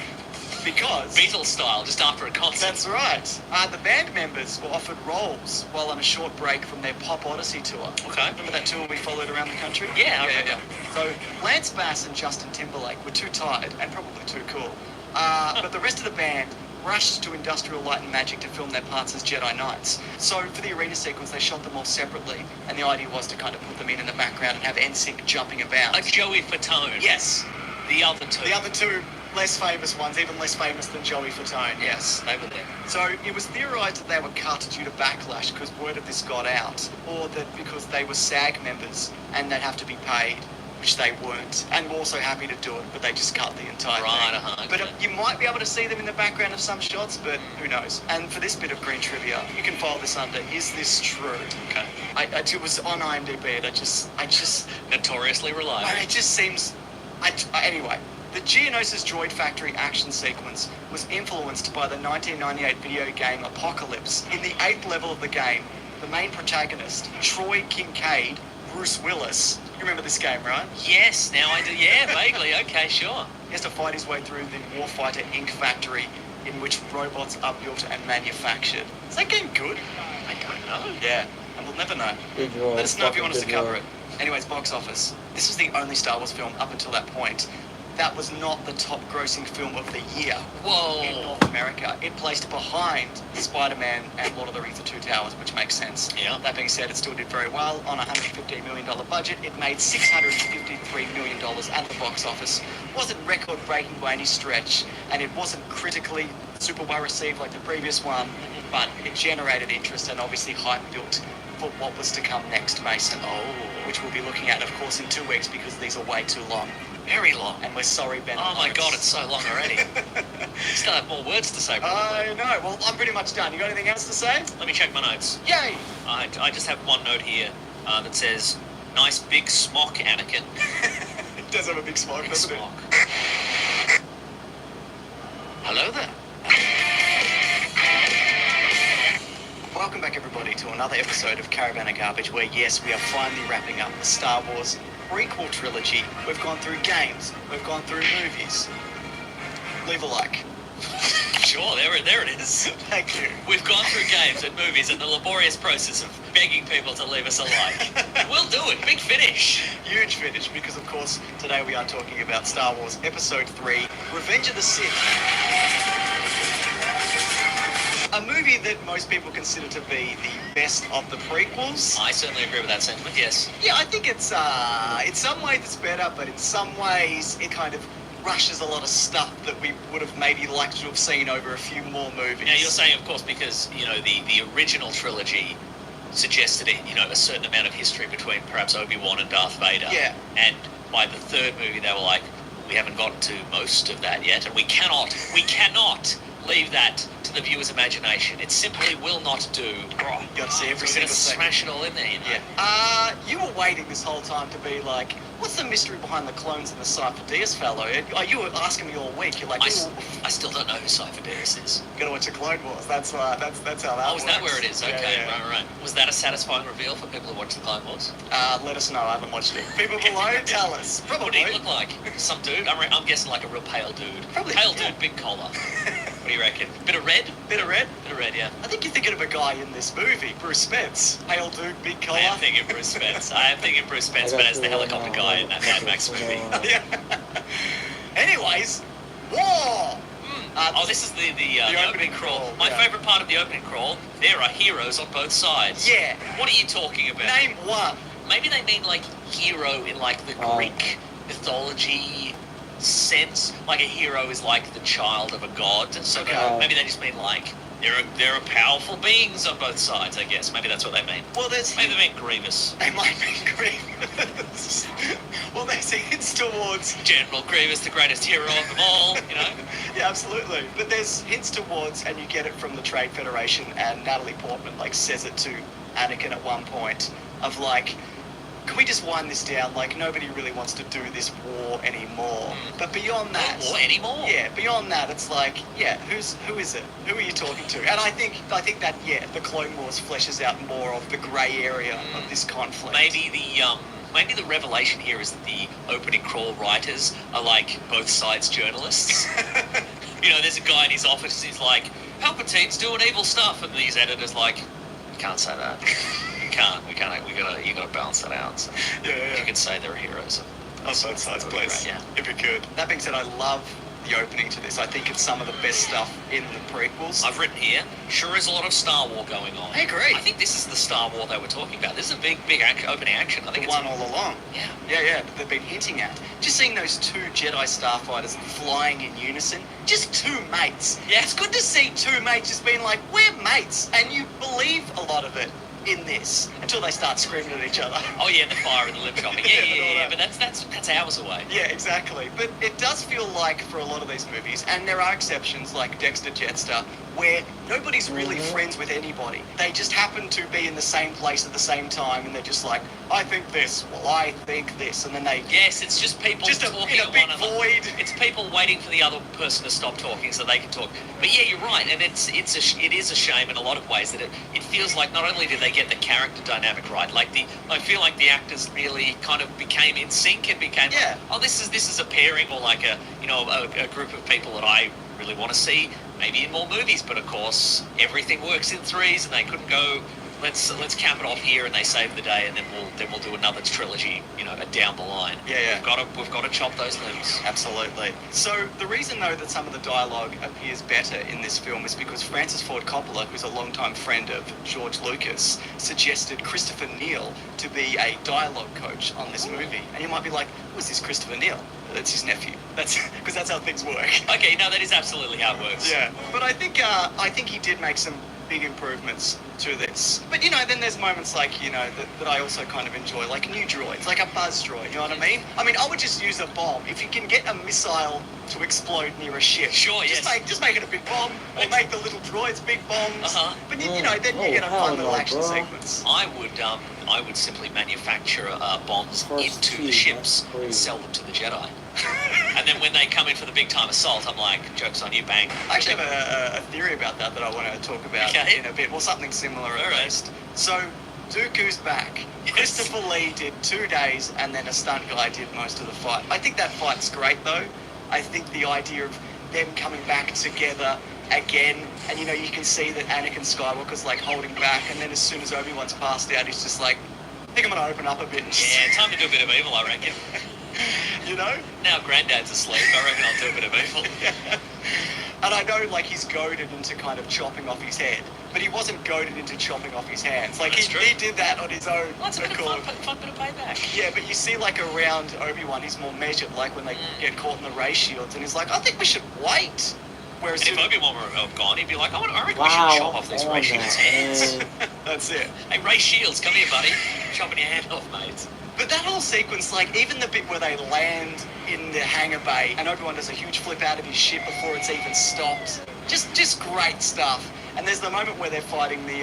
Because...
Beatles style, just after a concert.
That's right. The band members were offered roles while on a short break from their Pop Odyssey tour.
Okay.
Remember that tour we followed around the country?
Yeah, I remember.
So, Lance Bass and Justin Timberlake were too tired and probably too cool. But the rest of the band rushed to Industrial Light and Magic to film their parts as Jedi Knights. So for the arena sequence, they shot them all separately, and the idea was to kind of put them in the background and have NSYNC jumping about.
Like Joey Fatone.
Yes.
The other two.
The other two less famous ones, even less famous than Joey Fatone.
Yes, they were there.
So it was theorised that they were cut due to backlash because word of this got out, or that because they were SAG members and they'd have to be paid, which they weren't, and were also happy to do it, but they just cut the entire thing. But you might be able to see them in the background of some shots, but who knows? And for this bit of green trivia, you can file this under, is this true?
Okay.
It was on IMDb, and I just
Notoriously reliable.
it just seems, anyway. The Geonosis Droid Factory action sequence was influenced by the 1998 video game Apocalypse. In the 8th level of the game, the main protagonist, Troy Kincaid, Bruce Willis, you remember this game, right?
Yes, now I do. Yeah, vaguely. Okay, sure.
He has to fight his way through the Warfighter Inc. factory in which robots are built and manufactured. Is that game good?
I don't know.
Yeah, and we'll never know.
Good draw.
Let us know if you want us to
Good
cover
draw.
it. Anyways, box office. This was the only Star Wars film up until that point that was not the top grossing film of the year
Whoa.
in North America. It placed behind Spider-Man and Lord of the Rings: The Two Towers, which makes sense.
Yeah.
That being said, it still did very well. On a $115 million budget, it made $653 million at the box office. Wasn't record-breaking by any stretch, and it wasn't critically super well received like the previous one, but it generated interest and obviously hype built for what was to come next, Mason.
Oh.
Which we'll be looking at, of course, in 2 weeks because these are way too long.
Very long.
And we're sorry, Ben.
Oh my god, it's so long already. You still have more words to say, probably.
I know. Well, I'm pretty much done. You got anything else to say?
Let me check my notes.
Yay!
I just have one note here that says, nice big smock, Anakin.
It does have a big smoke,
Big
doesn't
smock.
it?
Hello there.
Welcome back, everybody, to another episode of Caravan of Garbage, where, yes, we are finally wrapping up the Star Wars prequel trilogy. We've gone through games. We've gone through movies. Leave a like.
Sure, there it is.
Thank you.
We've gone through games and movies and the laborious process of begging people to leave us a like. We'll do it. Big finish.
Huge finish, because of course today we are talking about Star Wars Episode 3, Revenge of the Sith. A movie that most people consider to be the best of the prequels.
I certainly agree with that sentiment, yes.
Yeah, I think it's in some ways it's better, but in some ways it kind of rushes a lot of stuff that we would have maybe liked to have seen over a few more movies.
Now, you're saying, of course, because, you know, the original trilogy suggested, you know, a certain amount of history between perhaps Obi-Wan and Darth Vader.
Yeah.
And by the third movie, they were like, we haven't gotten to most of that yet, and we cannot leave that to the viewer's imagination. It simply will not do.
You got to see every
So we're
single
gonna
thing.
smash it all in there, you know?
Yeah. You were waiting this whole time to be like, what's the mystery behind the clones and the Cypher Dyas fellow? You were asking me all week. You're like,
I still don't know who Cypher Dyas is.
gotta watch the Clone Wars. That's how that
Oh, is
works.
that where it is?
Yeah,
Okay,
yeah.
right. Was that a satisfying reveal for people who watch the Clone Wars?
Let us know. I haven't watched it. People below, tell us.
What
Probably.
did he look like? Some dude? I'm guessing like a real pale dude.
Probably,
Pale
yeah.
dude, big collar. What do you reckon? Bit of red?
Bit of red.
Bit of red, yeah.
I think you're thinking of a guy in this movie, Bruce Spence. Pale dude, big collar.
I am thinking Bruce Spence. I am thinking Bruce Spence, but as the helicopter guy in that Mad Max movie.
Yeah. Anyways, war.
Oh, this is the opening crawl. My
yeah.
favourite part of the opening crawl, there are heroes on both sides.
Yeah.
What are you talking about?
Name one.
Maybe they mean like hero in like the Greek mythology sense. Like a hero is like the child of a god. So maybe they just mean like there are powerful beings on both sides, I guess. Maybe that's what they mean.
Well, there's
Maybe they mean Grievous.
They might be Grievous. Well, there's hints towards.
General Grievous, the greatest hero of them all, you know?
Yeah, absolutely. But there's hints towards, and you get it from the Trade Federation, and Natalie Portman like says it to Anakin at one point of like, can we just wind this down? Like, nobody really wants to do this war anymore. But beyond that,
War anymore?
yeah, beyond that, it's like, yeah, who is it? Who are you talking to? And I think that the Clone Wars fleshes out more of the grey area of this conflict.
Maybe the revelation here is that the opening crawl writers are like both sides journalists. You know, there's a guy in his office, he's like, Palpatine's doing evil stuff, and these editors like, you can't say that. You gotta balance that out. So
Yeah.
you can say they're heroes.
On both sides, please.
Yeah.
If you could. That being said, I love the opening to this. I think it's some of the best stuff in the prequels.
I've written here, sure is a lot of Star War going on.
I agree.
I think this is the Star War they were talking about. This is a big opening action. I think
The
it's
one all along.
Yeah.
Yeah, that they've been hinting at. Just seeing those two Jedi starfighters flying in unison, just two mates.
Yeah.
It's good to see two mates just being like, we're mates, and you believe a lot of it in this until they start screaming at each other.
Oh yeah, the fire and the lip chopping. Yeah. But that's hours away.
Yeah, exactly. But it does feel like for a lot of these movies, and there are exceptions like Dexter Jetster, where nobody's really friends with anybody. They just happen to be in the same place at the same time, and they're just like, I think this, well, I think this, and then they
Yes, it's just people
just
talking
in a
at
big
one another.
void.
It's people waiting for the other person to stop talking so they can talk. But yeah, you're right, and it is a shame in a lot of ways that it feels like not only did they get the character dynamic right, like I feel like the actors really kind of became in sync and became
Yeah.
like, oh, this is a pairing or like a group of people that I really want to see maybe in more movies. But of course, everything works in threes, and they couldn't go. Let's cap it off here, and they save the day, and then we'll do another trilogy, down the line.
Yeah.
We've got to chop those limbs.
Absolutely. So the reason, though, that some of the dialogue appears better in this film is because Francis Ford Coppola, who's a longtime friend of George Lucas, suggested Christopher Neal to be a dialogue coach on this movie. And you might be like, who's this Christopher Neal? That's his nephew. That's because that's how things work.
Okay, no, that is absolutely how it works.
Yeah. But I think he did make some big improvements to this. But then there's moments like that I also kind of enjoy, like new droids, like a buzz droid. You know what I mean? I would just use a bomb if you can get a missile to explode near a ship.
Sure, yes.
Just make it a big bomb, or make the little droids big bombs.
Uh-huh.
But then you get a fun little action sequence.
I would simply manufacture bombs into the ships and sell them to the Jedi. And then when they come in for the big time assault, I'm like, joke's on you, bang.
I actually have a theory about that I want to talk about
Okay.
in a bit. Well, something similar at
All right.
least. So, Dooku's back.
Yes.
Christopher Lee did 2 days, and then a stunt guy did most of the fight. I think that fight's great, though. I think the idea of them coming back together again, and you know, you can see that Anakin Skywalker's like holding back, and then as soon as Obi-Wan's passed out, he's just like, I think I'm gonna open up a bit.
Yeah, time to do a bit of evil, I reckon.
You know?
Now Granddad's asleep, I reckon I'll do a bit of evil.
And I know, like, he's goaded into kind of chopping off his head, but he wasn't goaded into chopping off his hands. Like,
That's
he
true.
did that on his own.
Well, that's a bit of
accord.
fun bit of payback.
Yeah, but you see, like, around Obi-Wan, he's more measured, like when they get caught in the ray shields, and he's like, I think we should wait. Whereas
And if Obi-Wan were gone, he'd be like, I reckon we
Wow.
should chop off these Ray Shields' hands.
that's it.
Hey, Ray Shields, come here, buddy. Chopping your hand off, mate.
But that whole sequence, like, even the bit where they land in the hangar bay, and Obi-Wan does a huge flip out of his ship before it's even stopped, just great stuff. And there's the moment where they're fighting the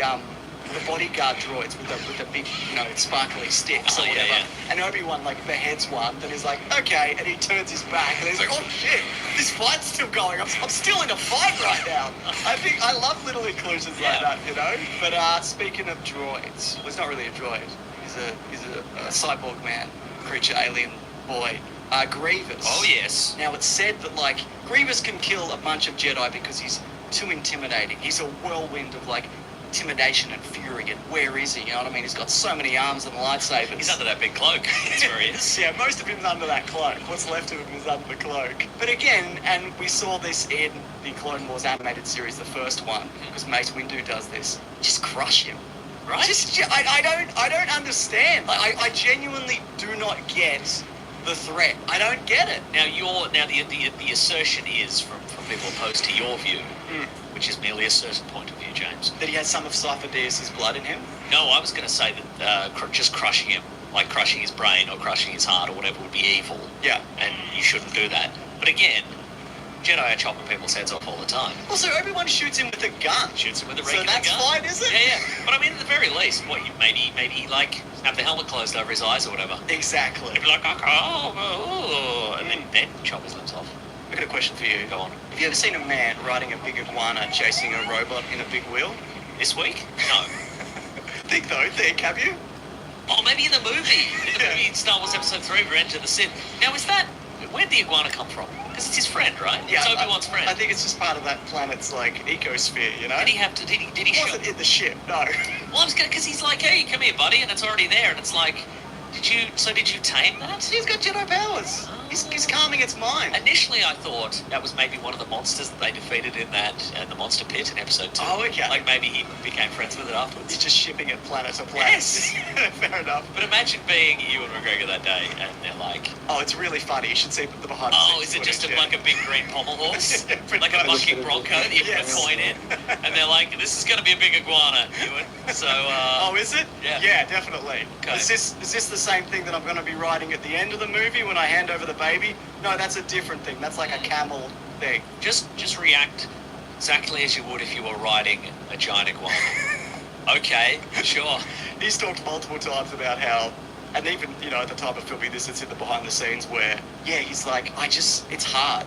bodyguard droids with the big, you know, sparkly sticks
Oh,
or
yeah,
whatever.
yeah.
And Obi-Wan, like, beheads one, then he's like, okay, and he turns his back, and he's like, oh shit, this fight's still going. I'm still in a fight right now. I love little inclusions like that, you know? But speaking of droids, well, he's not really a droid. He's a cyborg man, creature, alien boy. Grievous.
Oh, yes.
Now, it's said that, like, Grievous can kill a bunch of Jedi because he's too intimidating. He's a whirlwind of, like, intimidation and fury, and where is he? You know what I mean? He's got so many arms and lightsabers.
He's under that big cloak. That's where he is.
Yeah, most of him's under that cloak. What's left of him is under the cloak. But again, and we saw this in the Clone Wars animated series, the first one, because Mace Windu does this. Just crush him.
Right?
I don't understand. Like, I genuinely do not get the threat. I don't get it.
Now, the assertion is, from people opposed to your view, which is merely a certain point of view, James.
That he has some of Cypher Deus's blood in him?
No, I was going to say that just crushing him, like crushing his brain or crushing his heart or whatever, would be evil.
Yeah.
And you shouldn't do that. But again, Jedi are chopping people's heads off all the time.
Also, everyone shoots him with a gun.
Shoots him with a
So
regular
that's
gun.
fine, is it?
Yeah. But I mean, at the very least, maybe like have the helmet closed over his eyes or whatever.
Exactly.
He'd be like, and then chop his limbs off.
I got a question for you.
Go on.
Have you ever seen a man riding a big iguana chasing a robot in a big wheel?
This week? No.
Think have you?
Oh, maybe in the movie. In the movie Star Wars Episode 3, Revenge of the Sith. Now, where'd the iguana come from? Because it's his friend, right?
Yeah,
It's Obi-Wan's friend.
I think it's just part of that planet's, like, ecosphere, you know?
Did he have to, did he
He wasn't in the ship, no.
Well, I was gonna, because he's like, hey, come here, buddy, and it's already there, and it's like, did you tame that?
He's got Jedi powers. He's calming its mind.
Initially, I thought that was maybe one of the monsters that they defeated in the monster pit in Episode 2.
Oh, okay.
Like, maybe he became friends with it afterwards.
He's just shipping it planet to planet.
Yes!
Fair enough.
But imagine being Ewan McGregor that day, and they're like,
Oh, it's really funny. You should see the behind the
oh,
scenes
is it just
footage,
like a big green pommel horse?
Pretty
Like a
much.
bucking bronco that you
Yes.
put a coin in? And they're like, this is going to be a big iguana, Ewan. So,
Oh, is it?
Yeah.
Yeah, definitely.
Okay.
Is this the same thing that I'm going to be riding at the end of the movie when I hand over the baby? No, that's a different thing. That's like a camel thing.
just react exactly as you would if you were riding a giant iguana. Okay, sure.
He's talked multiple times about how, and even, you know, at the time of filming this, it's in the behind the scenes where, yeah, he's like, it's hard.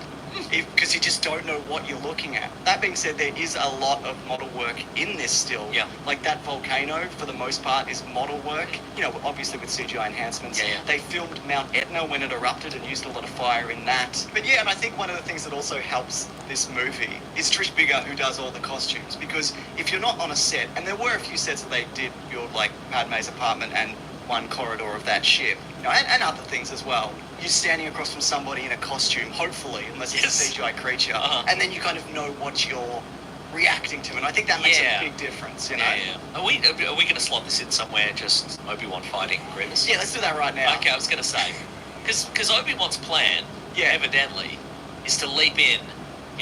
Because you just don't know what you're looking at. That being said, there is a lot of model work in this still.
Yeah.
Like that volcano, for the most part, is model work. You know, obviously with CGI enhancements.
Yeah, yeah.
They filmed Mount Etna when it erupted and used a lot of fire in that. But yeah, and I think one of the things that also helps this movie is Trish Biggar, who does all the costumes. Because if you're not on a set, and there were a few sets that they did build, like Padme's apartment and one corridor of that ship, you know, and other things as well. You're standing across from somebody in a costume, hopefully, unless it's
Yes.
a CGI creature,
Uh-huh.
and then you kind of know what you're reacting to, and I think that makes
Yeah.
a big difference, you know?
Yeah. Are we going to slot this in somewhere, just Obi-Wan fighting Grievous?
Yeah, let's do that right now.
Okay, I was going to say. Because Obi-Wan's plan,
Yeah.
evidently, is to leap in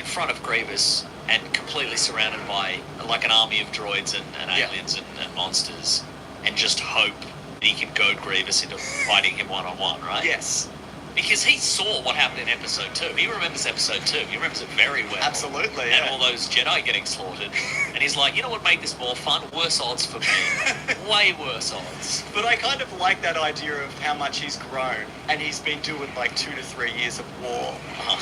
front of Grievous and completely surrounded by, like, an army of droids and
Yeah.
aliens and monsters, and just hope that he can goad Grievous into fighting him one-on-one, right?
Yes.
Because he saw what happened in episode 2. He remembers episode 2. He remembers it very well.
Absolutely,
And
yeah.
all those Jedi getting slaughtered. And he's like, you know what made this more fun? Worse odds for me. Way worse odds.
But I kind of like that idea of how much he's grown, and he's been doing like 2 to 3 years of war.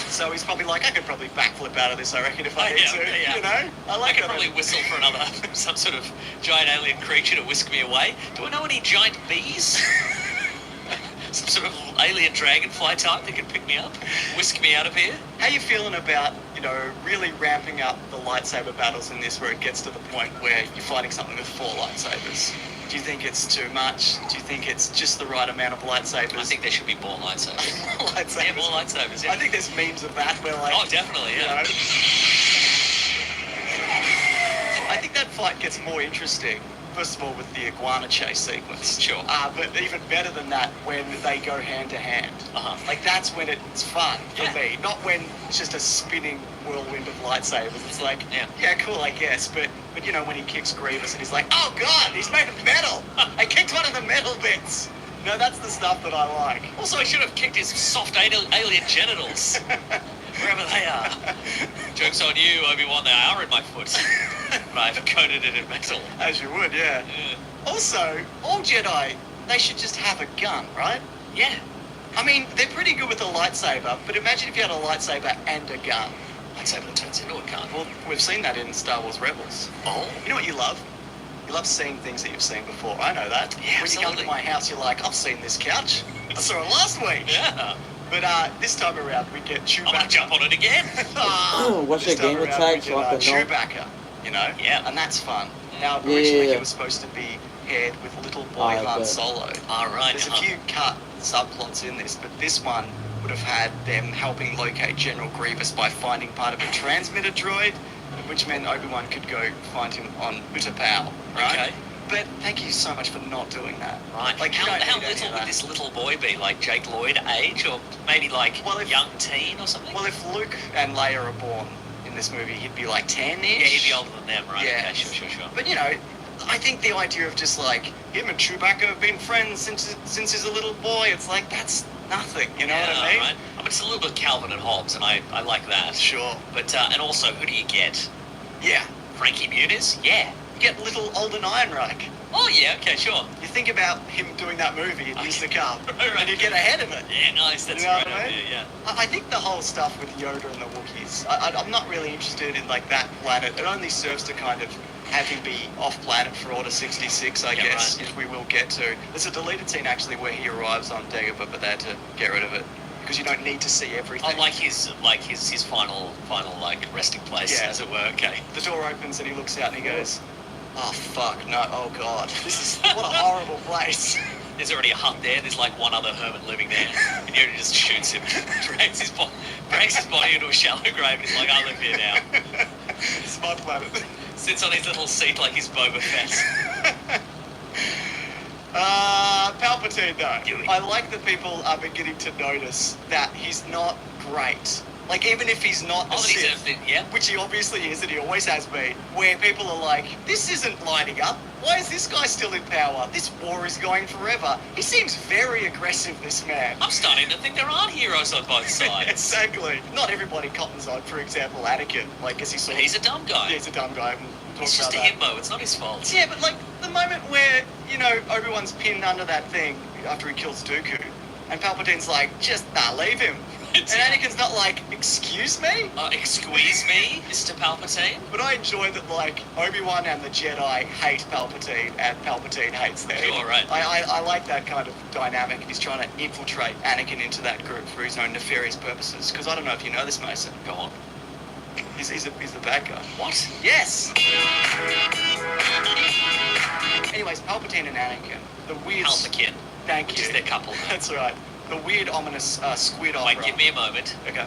So he's probably like, I could probably backflip out of this, I reckon, if I need to.
Yeah.
You know? I
I
like
could
that.
probably whistle for another, some sort of giant alien creature to whisk me away. Do I know any giant bees? Some sort of alien dragonfly type that can pick me up, whisk me out of here?
How you feeling about, you know, really ramping up the lightsaber battles in this, where it gets to the point where you're fighting something with 4 lightsabers? Do you think it's too much? Do you think it's just the right amount of lightsabers?
I think there should be more lightsabers.
lightsabers.
Yeah, more lightsabers, yeah.
I think there's memes of that where like...
Oh, definitely, yeah.
You know, I think that fight gets more interesting, first of all, with the iguana chase sequence.
Sure.
But even better than that, when they go hand to hand. Like, that's when it's fun for me. Not when it's just a spinning whirlwind of lightsabers. It's like, yeah, cool, I guess. But you know, when he kicks Grievous and he's like, oh God, he's made of metal. I kicked one of the metal bits. No, that's the stuff that I like.
Also, I should have kicked his soft alien genitals. Wherever they are. Joke's on you, Obi-Wan, they are in my foot. But I've coated it in metal.
As you would, yeah. Also, all Jedi, they should just have a gun, right?
Yeah.
I mean, they're pretty good with a lightsaber, but imagine if you had a lightsaber and a gun.
Lightsaber that turns into a gun.
Well, we've seen that in Star Wars Rebels.
Oh.
You know what you love? You love seeing things that you've seen before. I know that.
Yeah,
when you come to
absolutely.
my house, you're like, I've seen this couch. I saw it last week.
Yeah.
But this time around, we get Chewbacca.
I'm gonna jump on it again.
What's
This
your
time
gamer
around,
tag
we
so I
get,
can know?
Chewbacca, you know?
Yeah.
And that's fun. Now, originally
Yeah.
he was supposed to be paired with little boy
I
Han
bet.
Solo.
All right.
There's a few cut subplots in this, but this one would have had them helping locate General Grievous by finding part of a transmitter droid, which meant Obi-Wan could go find him on Utapau, right?
Okay.
But thank you so much for not doing that.
Right.
Like, you
how
don't need any
little
of
would
that.
this little boy be? Like Jake Lloyd age, or maybe like
Well, if-
young teen or something?
Well, if Luke and Leia are born in this movie, he'd be like 10-ish.
Yeah, he'd be older than them, right?
Yeah.
Okay, sure.
But you know, I think the idea of just like him and Chewbacca have been friends since he's a little boy, it's like that's nothing. You know
Yeah,
what I mean?
Right? I mean, it's a little bit Calvin and Hobbes, and I like that.
Sure.
But and also, who do you get?
Yeah.
Frankie Muniz? Yeah.
You get little Alden Ehrenreich.
Oh yeah. Okay, sure.
You think about him doing that movie in years to come,
Right.
and you get ahead of it.
Yeah, nice. That's
You know
a great
what I
idea.
mean?
Yeah.
I think the whole stuff with Yoda and the Wookiees, I'm not really interested in like that planet. It only serves to kind of have him be off planet for Order 66, I
Yeah,
guess,
right.
if we will get to. There's a deleted scene actually where he arrives on Dagobah, but they had to get rid of it because you don't need to see everything.
Oh, like his final like resting place,
Yeah.
as it were. Okay.
The door opens and he looks out and he goes, "Oh fuck, no! Oh god, this is what a horrible place."
There's already a hut there. There's like one other hermit living there, and Yoda just shoots him, drags his body into a shallow grave, and he's like, "I live here now."
It's my planet.
Sits on his little seat like he's Boba Fett.
Palpatine though. I like that people are beginning to notice that he's not great. Like, even if he's not a
Oh, that he's
Sith,
yeah.
which he obviously is and he always has been, where people are like, this isn't lining up. Why is this guy still in power? This war is going forever. He seems very aggressive, this man.
I'm starting to think there aren't heroes on both sides.
Exactly. Not everybody cottons on, for example, Anakin. Like, is he sort of...
He's a dumb guy.
Yeah, he's a dumb guy. We'll talk
It's just a
about that.
himbo. It's not his fault.
Yeah, but like the moment where, you know, Obi-Wan's pinned under that thing after he kills Dooku, and Palpatine's like, just leave him. And Anakin's not like, excuse me?
Excuse me, Mr. Palpatine?
But I enjoy that, like, Obi-Wan and the Jedi hate Palpatine, and Palpatine hates them.
Sure, right.
I like that kind of dynamic. He's trying to infiltrate Anakin into that group for his own nefarious purposes. Because I don't know if you know this, Mason.
Go on.
He's the bad guy.
What?
Yes! Anyways, Palpatine and Anakin, the weird...
Palpatine.
Thank
Which
you.
is their couple.
That's right. The weird, ominous squid opera.
Wait, give me a moment.
Okay.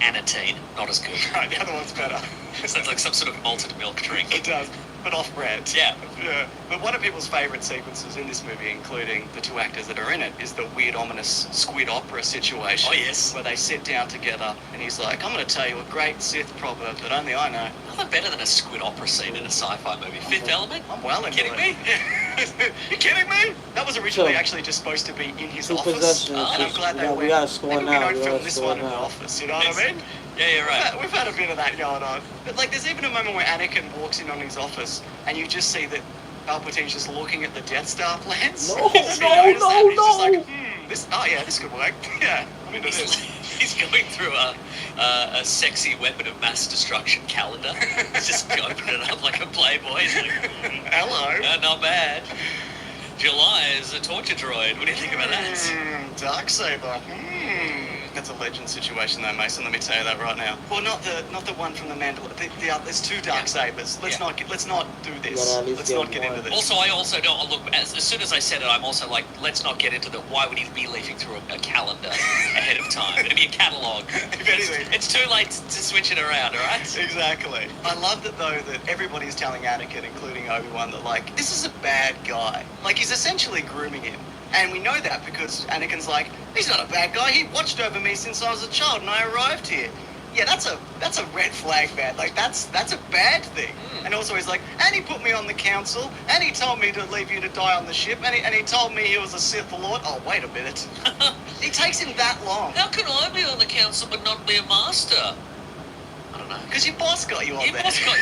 Anatine. Not as good.
Right, the other one's better.
Sounds like some sort of malted milk drink.
It does, but off-brand.
Yeah.
Yeah. But one of people's favourite sequences in this movie, including the two actors that are in it, is the weird, ominous squid opera situation.
Oh, yes.
Where they sit down together, and he's like, I'm going to tell you a great Sith proverb that only I know.
Nothing better than a squid opera scene in a sci-fi movie. Fifth Element?
I'm well into
Kidding
it.
me?
You kidding me? That was originally
So,
actually just supposed to be in his
two
office.
possessions.
And I'm glad they
we
went.
gotta score
Maybe
now.
we
We
don't
gotta
film this
score
one in the
now.
office. You know what I mean?
Yeah, you're right.
We've had a bit of that going on. But like, there's even a moment where Anakin walks in on his office, and you just see that Palpatine's just looking at the Death Star plans.
No,
He's just
no,
noticed that, and
no,
he's just like,
no.
this. Oh yeah, this could work. Yeah, I'm into this.
He's going through a sexy weapon of mass destruction calendar. He's just opening it up like a Playboy. He's like,
Hello.
not bad. July is a torture droid. What do you think about that?
Darksaber. That's a legend situation though, Mason. Let me tell you that right now. Well, not the one from the Mandalorian. There's two Darksabers. Let's not do this.
gotta at least
Let's
get
not get
one.
into this.
Also, I also don't look. As soon as I said it, I'm also like, let's not get into the. Why would he be leafing through a calendar ahead of time? It'd be a catalogue.
If anything.
It's too late to switch it around. All right.
Exactly. I love that though that everybody's telling Anakin, including Obi-Wan, that like this is a bad guy. Like he's essentially grooming him. And we know that because Anakin's like, he's not a bad guy. He watched over me since I was a child and I arrived here. Yeah, that's a red flag, man. Like that's a bad thing. And also he's like, and he put me on the council, and he told me to leave you to die on the ship, and he told me he was a Sith Lord. Oh, wait a minute. It takes him that long.
How can I be on the council but not be a master? I don't know.
Because your boss got you on
Your
there.
boss got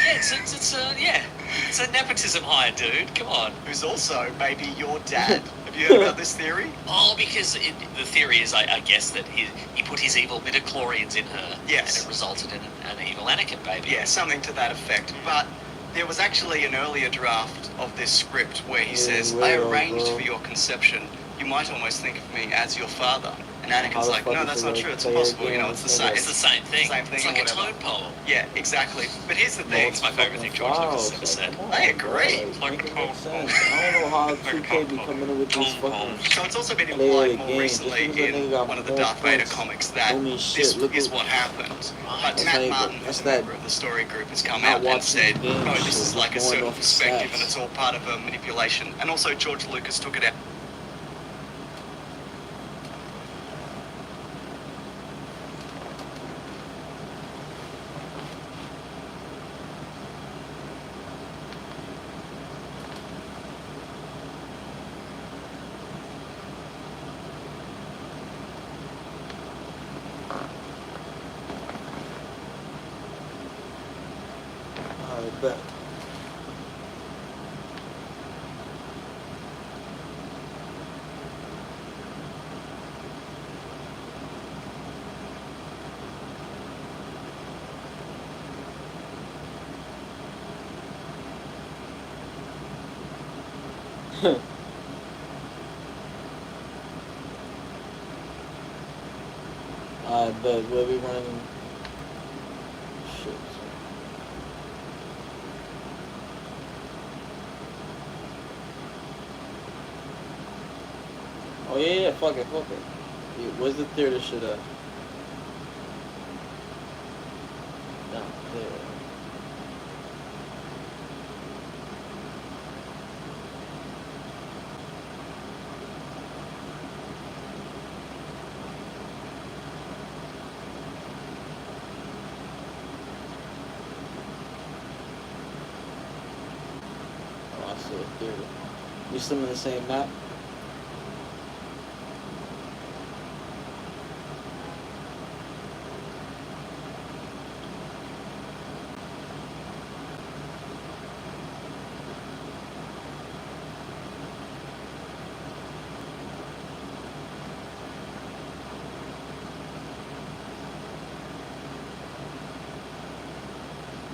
it's a nepotism hire, dude. Come on.
Who's also maybe your dad. Have you heard about this theory?
Oh, because the theory is, I guess, that he put his evil midichlorians in her.
Yes.
And it resulted in an evil Anakin baby.
Yeah, something to that effect. But there was actually an earlier draft of this script where he says, I arranged for your conception. You might almost think of me as your father. And Anakin's like, no, that's not true. It's impossible. You know, it's the same.
It's the same thing.
Same thing
It's like
or
a
whatever.
tone poem.
Yeah, exactly. But here's the thing.
It's my favourite thing George Lucas ever said.
I agree.
Like it makes sense. I don't know how 2K be coming in with these fucking.
So it's also been
Play
implied
the
more
game.
recently
Just because a nigga
in
got
one of the
more
Darth Vader
points
comics that
don't mean
this
shit. Look
is
at-
what happened. But
That's
Matt
like-
Martin,
that's
who's a
that-
member of the story group, has come
Not
out and
watching
said,
games,
no, this is
just
like a
going
certain
off the
perspective
stats.
and it's all part of a manipulation. And also George Lucas took it out.
I bet. I bet we'll be running. Shit. Oh yeah, fuck it. Yeah, where's the theater shit at? Down there. Oh, I see a theater. We still in the same map?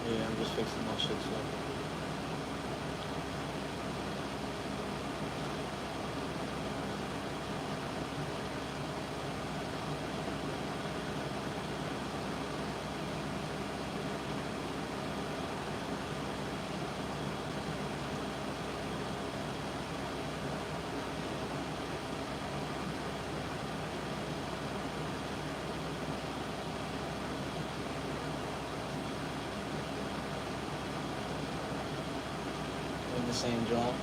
Yeah, I'm just fixing my shit, so. In the same job.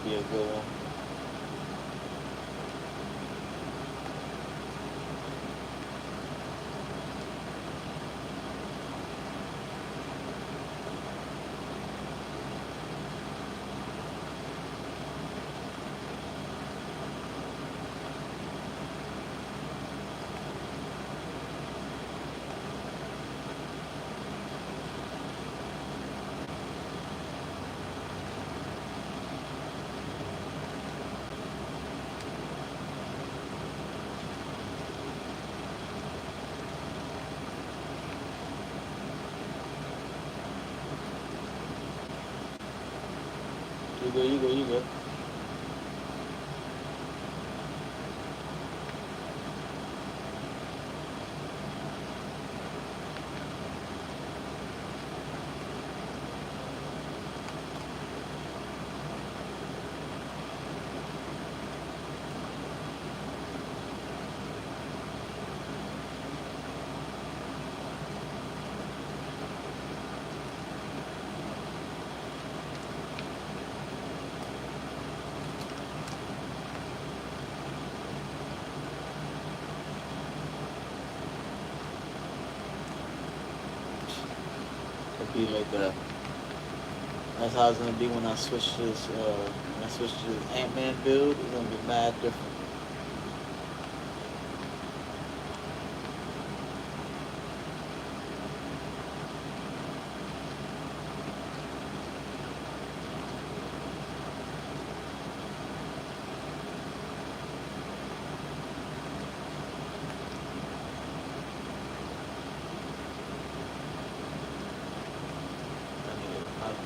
be a good one. You go. Be like that. That's how it's gonna be when I switch to this. When I switch to this Ant-Man build, it's gonna be mad different.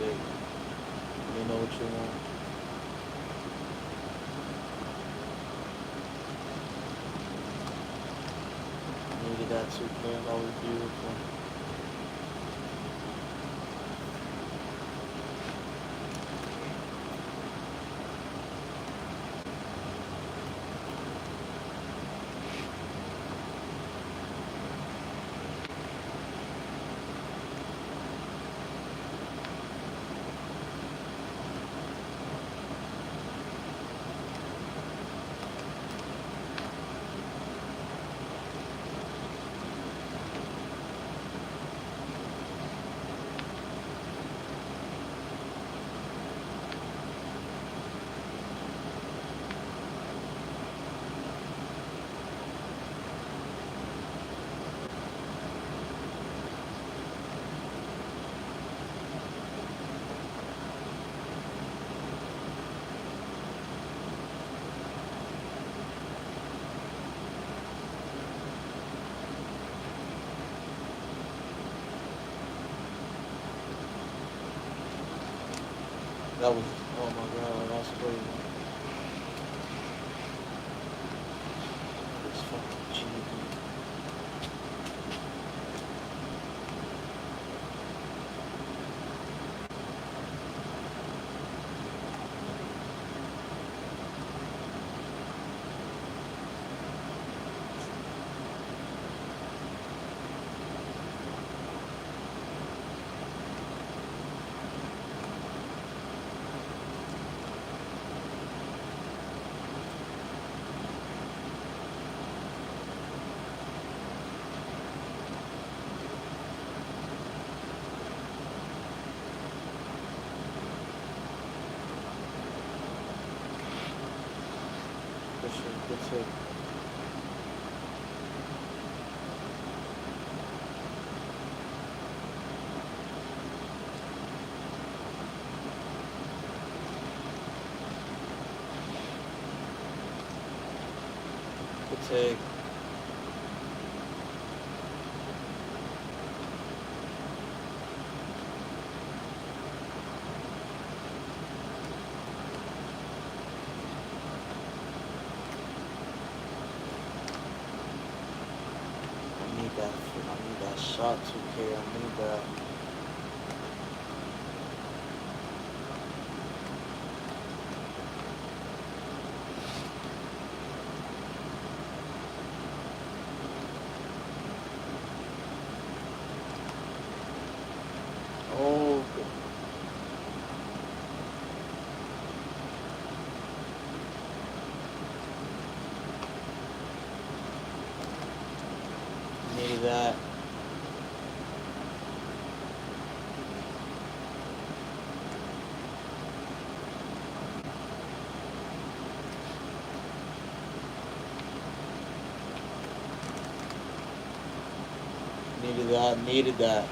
You know what you want. Needed that 2K, always beautiful. That was, oh my god, that's crazy. It's fucking cheesy. Good take. Good take. I need that shot 2K. I need that. Oh, Needed that. Needed that. Needed that.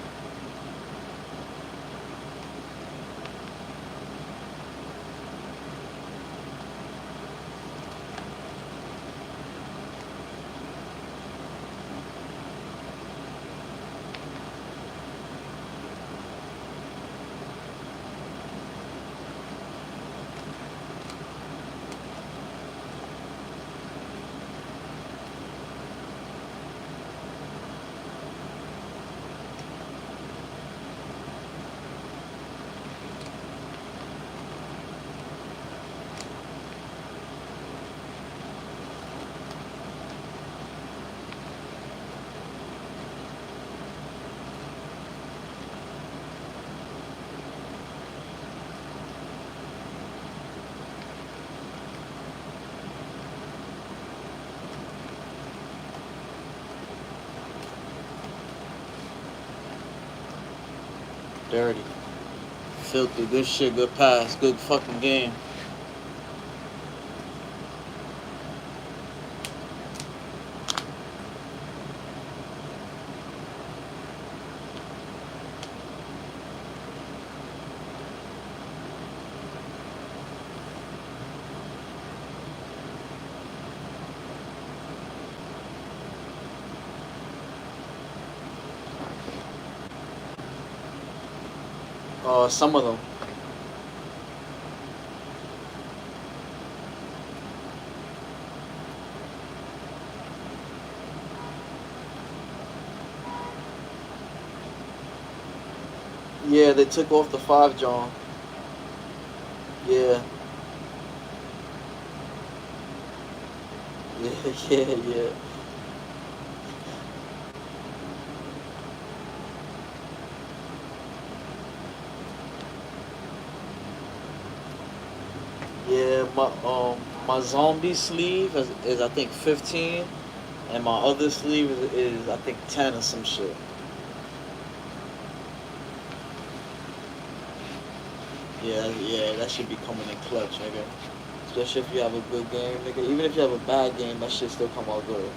Dirty. Filthy. Good shit. Good pass. Good fucking game. Some of them. Yeah, they took off the 5 John. Yeah. Yeah. Yeah, my zombie sleeve is I think 15, and my other sleeve is I think 10 or some shit. Yeah, that should be coming in clutch, nigga. Especially if you have a good game, nigga. Even if you have a bad game, that shit still come out good.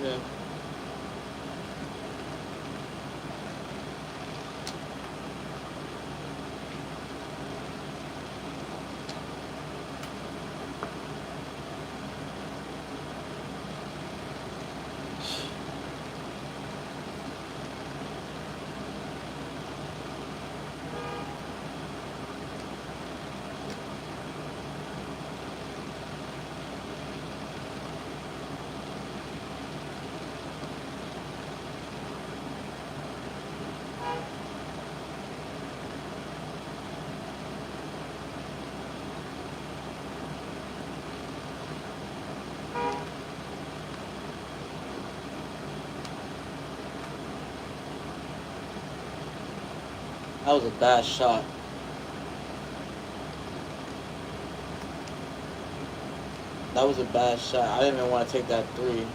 Yeah. That was a bad shot. That was a bad shot. I didn't even want to take that 3.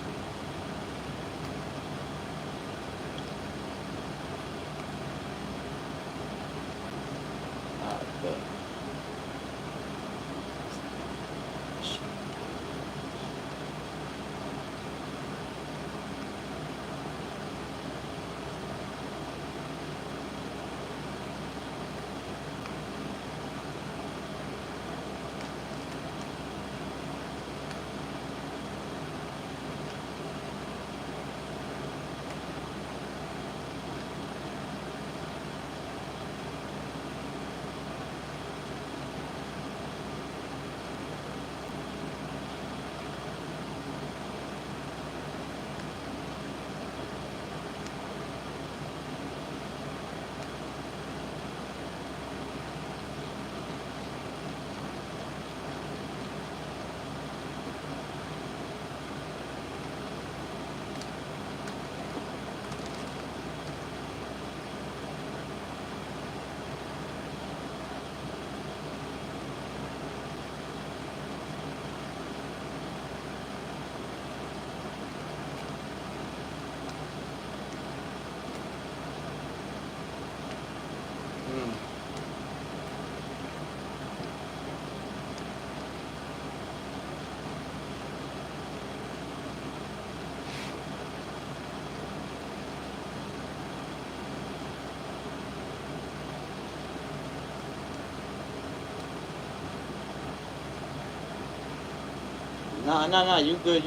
Nah. You good.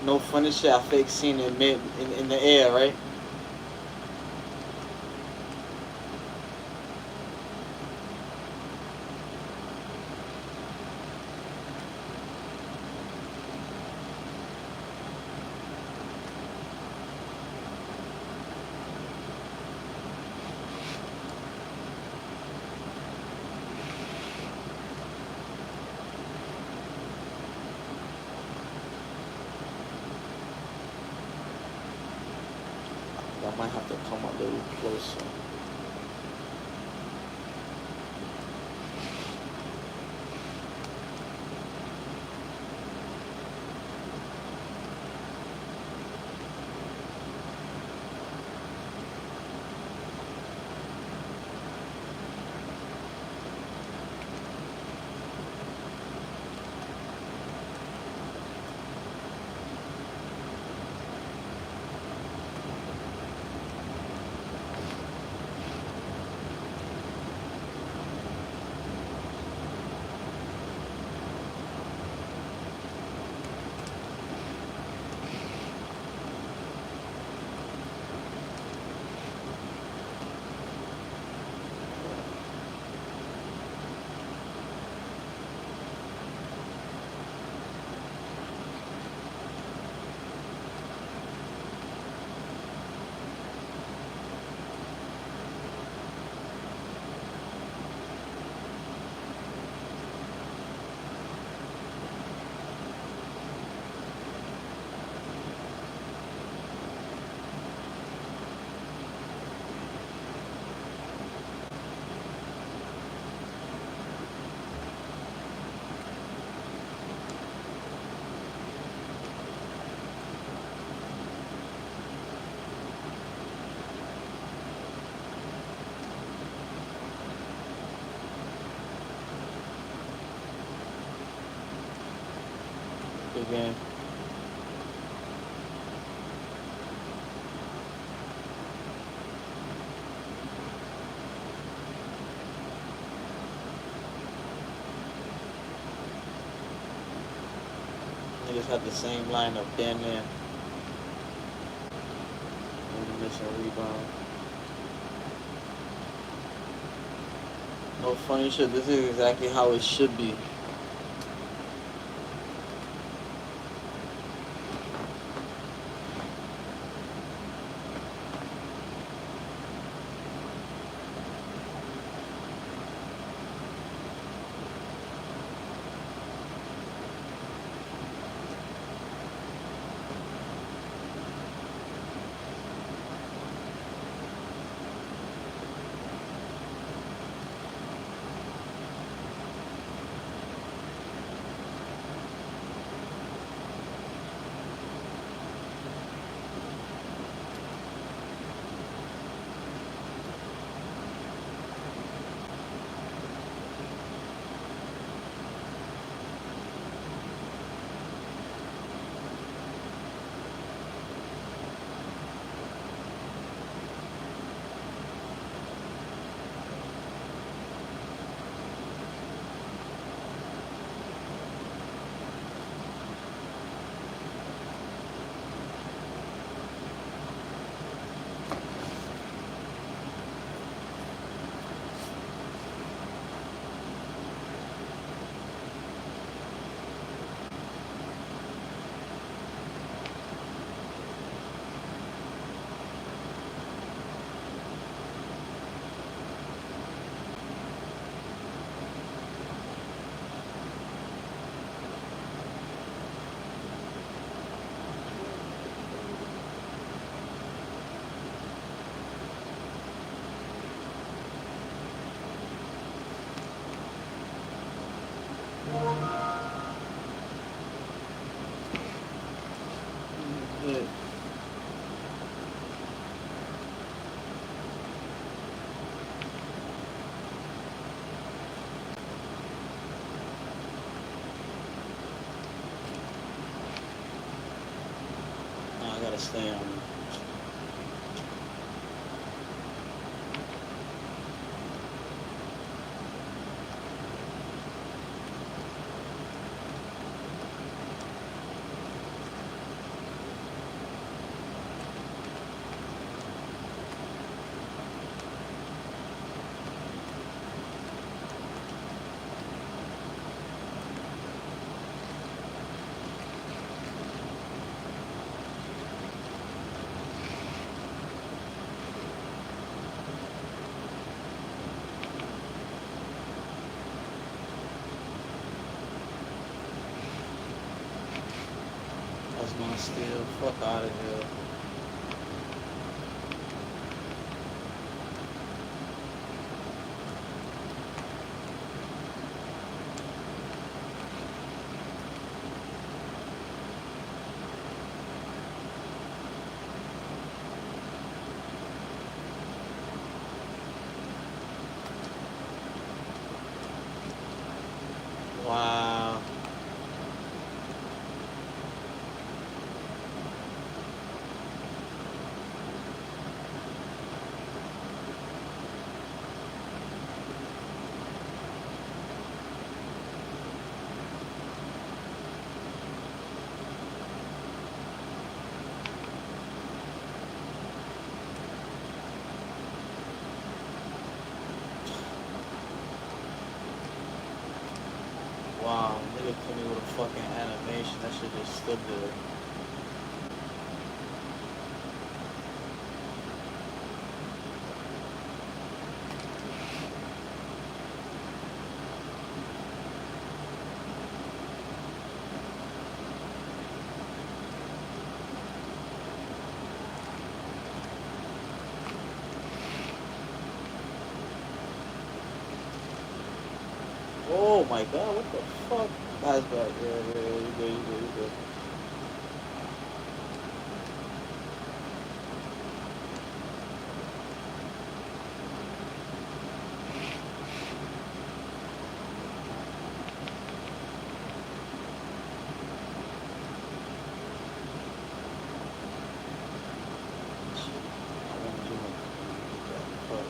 No funny shit. I fake seen it in the air, right? I might have to come a little closer. Again. Niggas had the same lineup, damn near. Missing rebound. No funny shit. This is exactly how it should be. stay on me. That's gonna steal. Fuck out of here. Wow. Wow, nigga put me with a fucking animation. That shit just stood there. Oh my god, what the fuck? That's bad. Yeah, you good, you good, you good. I wanna do it. Fuck.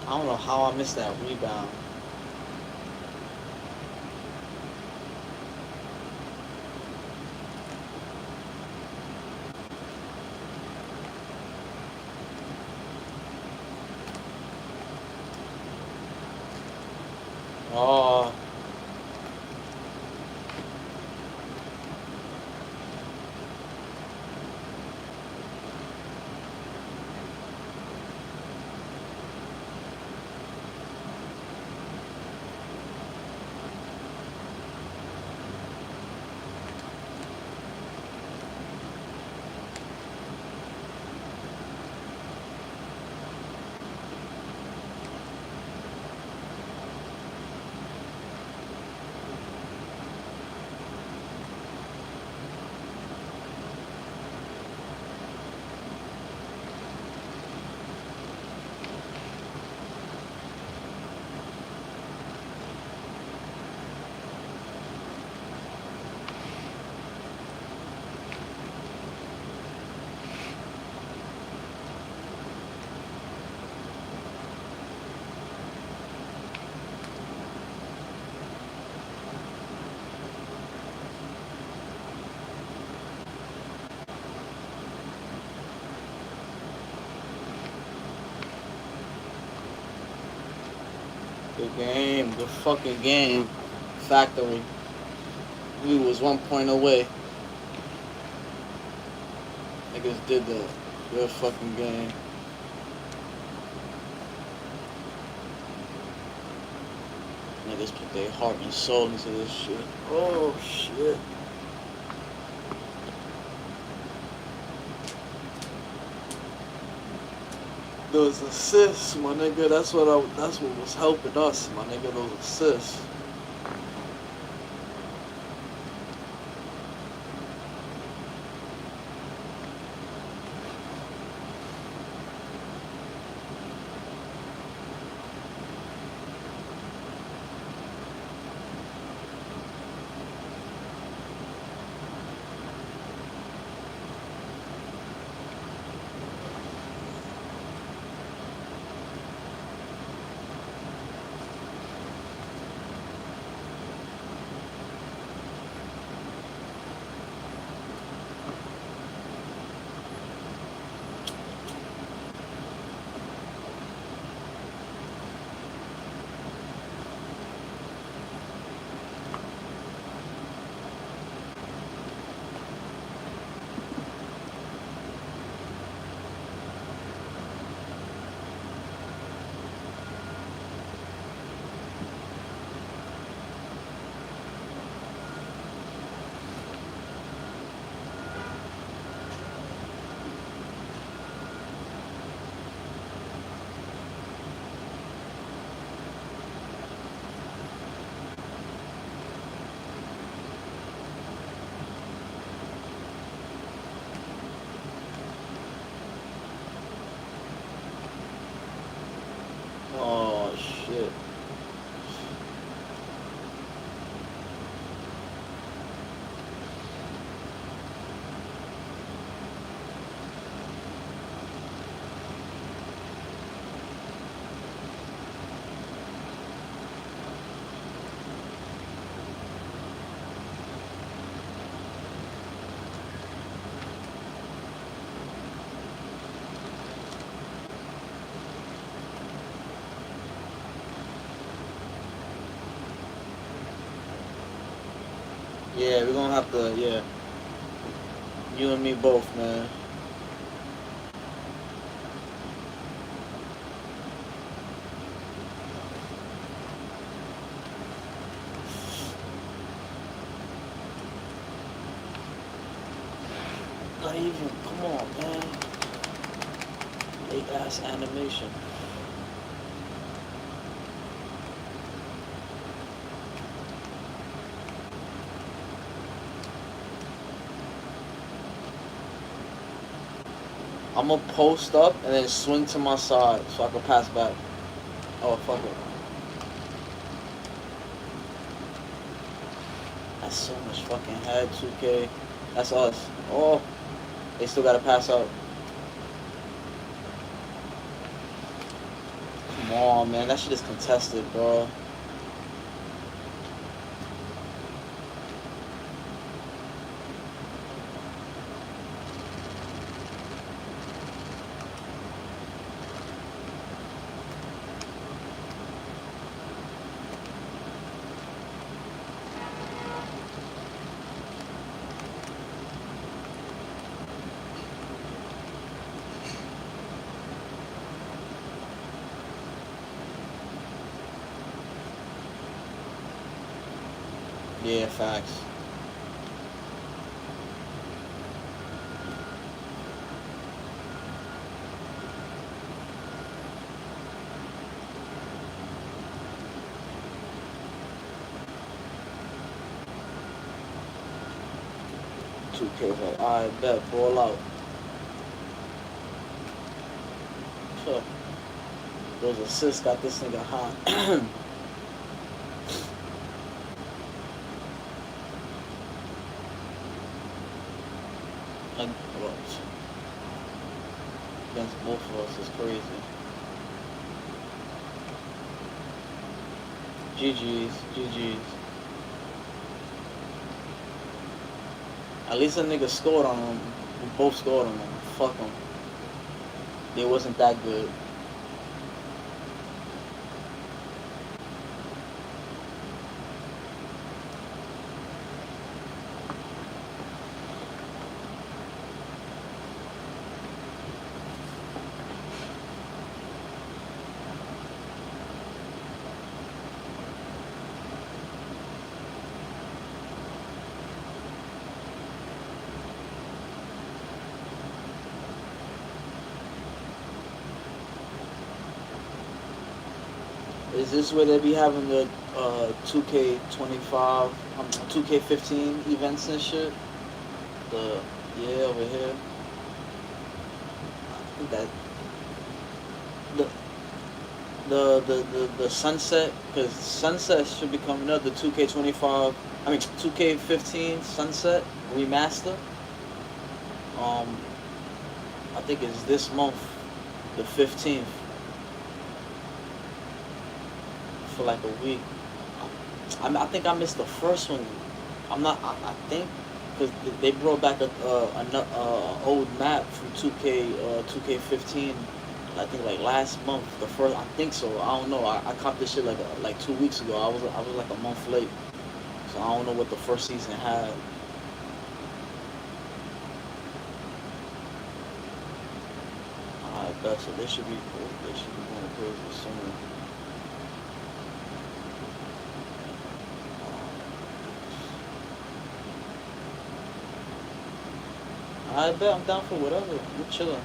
I don't know how I missed that rebound. Oh. Good game. Good fucking game. Factory. We was 1 point away. Niggas did that. Good fucking game. Niggas put their heart and soul into this shit. Oh shit. Those assists, my nigga. That's what was helping us, my nigga. Those assists. Oh shit. Yeah, we're gonna have to, yeah. You and me both, man. Not even, come on, man. Late ass animation. I'm gonna post up and then swing to my side so I can pass back. Oh, fuck it. That's so much fucking head, 2K. That's us. Oh, they still gotta pass out. Come on, man. That shit is contested, bro. Yeah, facts. Two K's like, I bet, ball out. Sure. Those assists got this nigga hot. Against both of us is crazy. GG's, GG's. At least a nigga scored on them. We both scored on them. Fuck them. They wasn't that good. Is this where they be having the 2K25, 2K15 events and shit? Over here. I think that the Sunset, because Sunset should be coming up. The 2K15 Sunset remaster. I think it's this month, the 15th. For like a week. I think I missed the first one. I think because they brought back a old map from 2K15. I think like last month. The first, I think so. I don't know. I copped this shit like 2 weeks ago. I was like a month late, so I don't know what the first season had. I bet so. They should be cool. They should be going crazy soon. I bet I'm down for whatever. I'm chilling.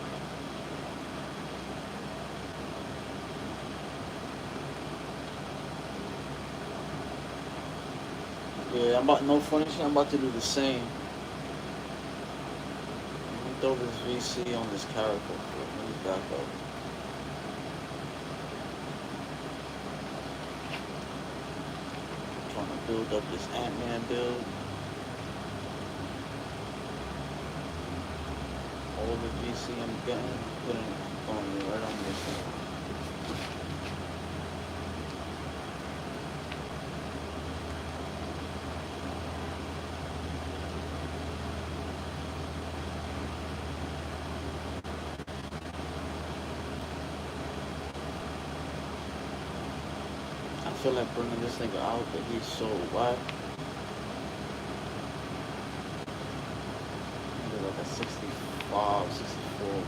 Yeah, no funny shit, I'm about to do the same. Let me throw this VC on this character. Let me back up. I'm trying to build up this Ant-Man build. All the VC I'm getting, putting on right on this thing. I feel like bringing this nigga out, but he's so whack. Maybe like a 65, 64.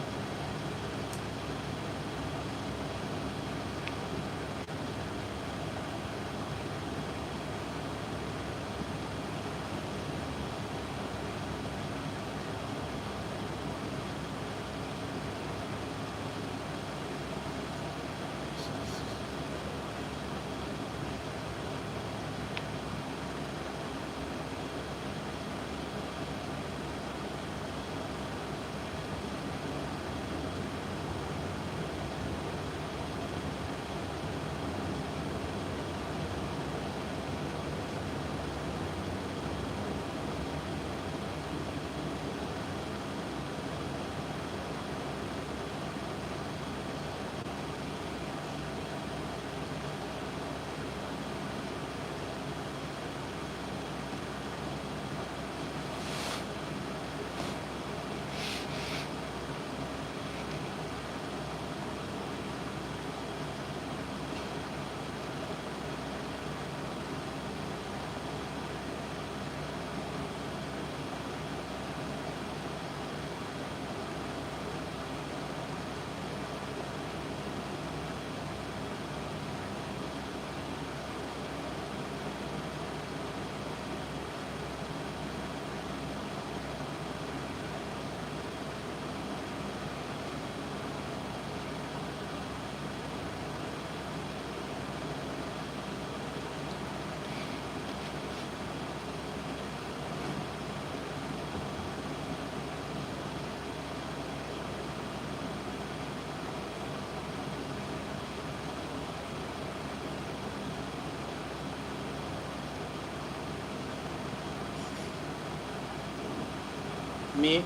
Me?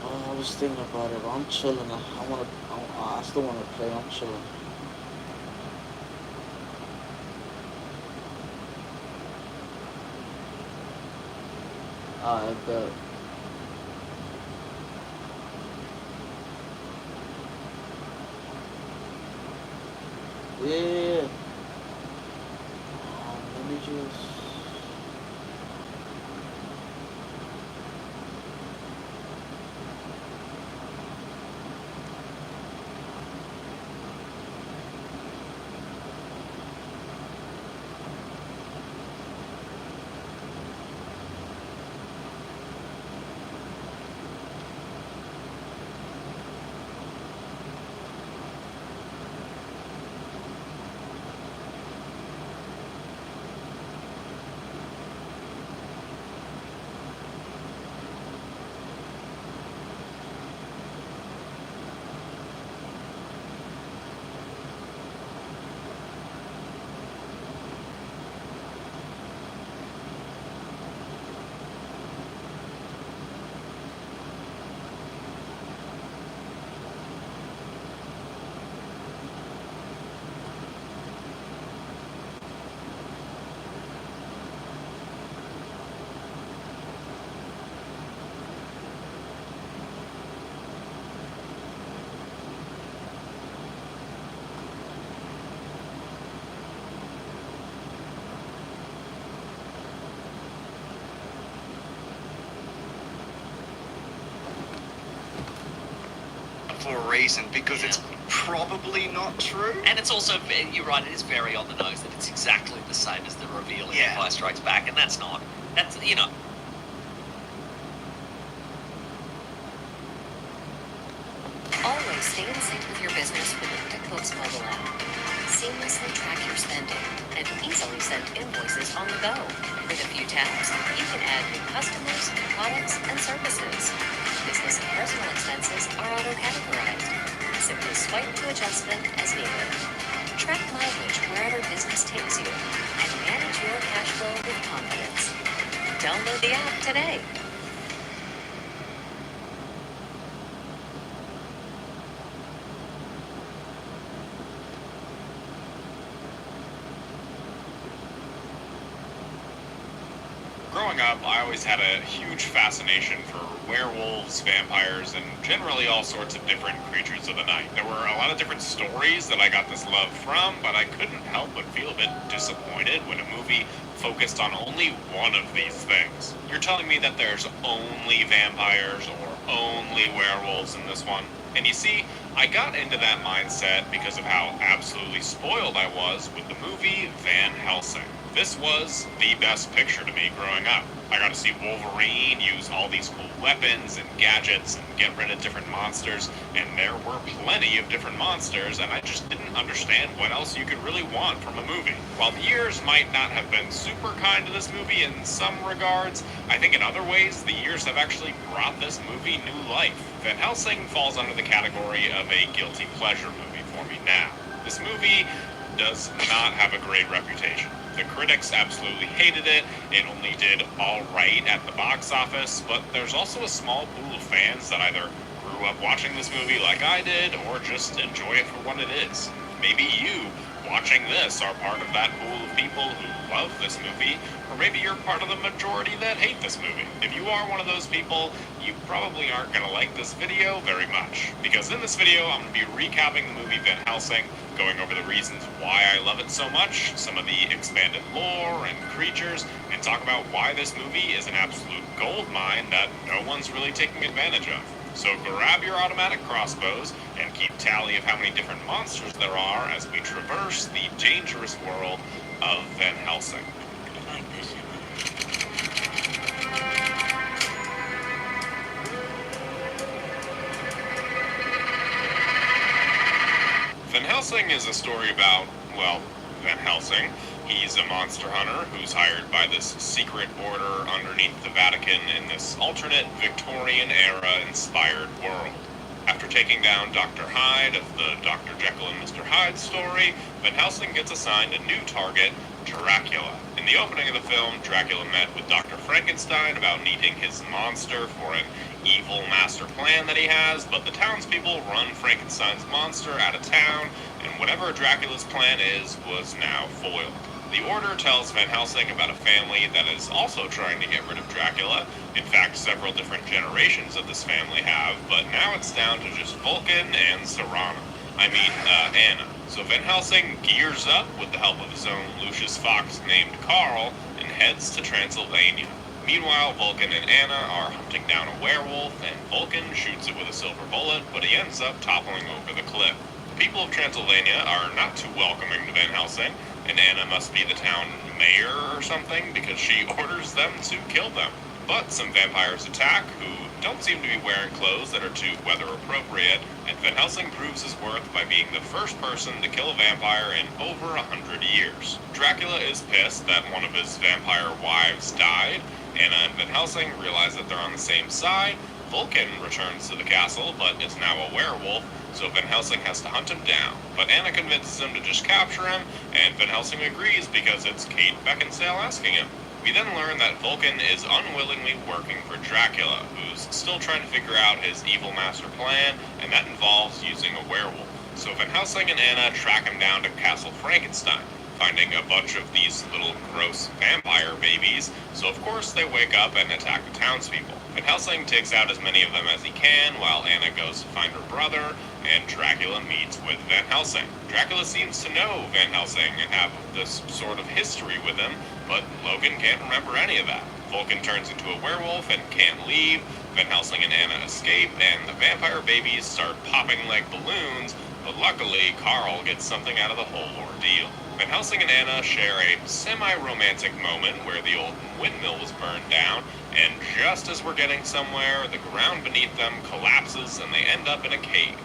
I was thinking about it, but I'm chilling. I still wanna play. I'm chilling. I bet. Yeah. Let me just.
for a reason, because it's probably not true.
And it's also, you're right, it is very on the nose that it's exactly the same as the reveal in
Yeah.
Empire Strikes Back, and that's not. That's, you know.
Always stay in sync with your business with the QuickBooks mobile app. Seamlessly track your spending and easily send invoices on the go. With a few taps, you can add new customers, products, and services. Business and personal expenses are auto-categorized. Simply swipe to adjust them as needed. Track mileage wherever business takes you and manage your cash flow with confidence. Download the app today.
Growing up, I always had a huge fascination for werewolves, vampires, and generally all sorts of different creatures of the night. There were a lot of different stories that I got this love from, but I couldn't help but feel a bit disappointed when a movie focused on only one of these things. You're telling me that there's only vampires or only werewolves in this one? And you see, I got into that mindset because of how absolutely spoiled I was with the movie Van Helsing. This was the best picture to me growing up. I got to see Wolverine use all these cool weapons and gadgets and get rid of different monsters, and there were plenty of different monsters, and I just didn't understand what else you could really want from a movie. While the years might not have been super kind to this movie in some regards, I think in other ways the years have actually brought this movie new life. Van Helsing falls under the category of a guilty pleasure movie for me now. This movie does not have a great reputation. The critics absolutely hated it. It only did all right at the box office, but there's also a small pool of fans that either grew up watching this movie like I did, or just enjoy it for what it is. Maybe you, watching this, are part of that pool of people who love this movie, or maybe you're part of the majority that hate this movie. If you are one of those people, you probably aren't going to like this video very much, because in this video I'm going to be recapping the movie Van Helsing, going over the reasons why I love it so much, some of the expanded lore and creatures, and talk about why this movie is an absolute gold mine that no one's really taking advantage of. So grab your automatic crossbows and keep tally of how many different monsters there are as we traverse the dangerous world of Van Helsing.
Like this.
Van Helsing is a story about, well, Van Helsing. He's a monster hunter who's hired by this secret order underneath the Vatican in this alternate Victorian-era inspired world. After taking down Dr. Hyde of the Dr. Jekyll and Mr. Hyde story, Van Helsing gets assigned a new target, Dracula. In the opening of the film, Dracula met with Dr. Frankenstein about needing his monster for an evil master plan that he has, but the townspeople run Frankenstein's monster out of town, and whatever Dracula's plan is was now foiled. The Order tells Van Helsing about a family that is also trying to get rid of Dracula. In fact, several different generations of this family have, but now it's down to just Vulcan and Serana. Anna. So Van Helsing gears up with the help of his own Lucius Fox named Carl and heads to Transylvania. Meanwhile, Vulcan and Anna are hunting down a werewolf, and Vulcan shoots it with a silver bullet, but he ends up toppling over the cliff. The people of Transylvania are not too welcoming to Van Helsing, and Anna must be the town mayor or something because she orders them to kill them. But some vampires attack who don't seem to be wearing clothes that are too weather appropriate, and Van Helsing proves his worth by being the first person to kill a vampire in over 100 years. Dracula is pissed that one of his vampire wives died. Anna and Van Helsing realize that they're on the same side. Vulcan returns to the castle, but is now a werewolf, so Van Helsing has to hunt him down. But Anna convinces him to just capture him, and Van Helsing agrees because it's Kate Beckinsale asking him. We then learn that Vulcan is unwillingly working for Dracula, who's still trying to figure out his evil master plan, and that involves using a werewolf. So Van Helsing and Anna track him down to Castle Frankenstein, finding a bunch of these little gross vampire babies, so of course they wake up and attack the townspeople. Van Helsing takes out as many of them as he can, while Anna goes to find her brother, and Dracula meets with Van Helsing. Dracula seems to know Van Helsing and have this sort of history with him, but Logan can't remember any of that. Vulcan turns into a werewolf and can't leave. Van Helsing and Anna escape, and the vampire babies start popping like balloons, but luckily Carl gets something out of the whole ordeal. Van Helsing and Anna share a semi-romantic moment where the old windmill was burned down, and just as we're getting somewhere, the ground beneath them collapses and they end up in a cave.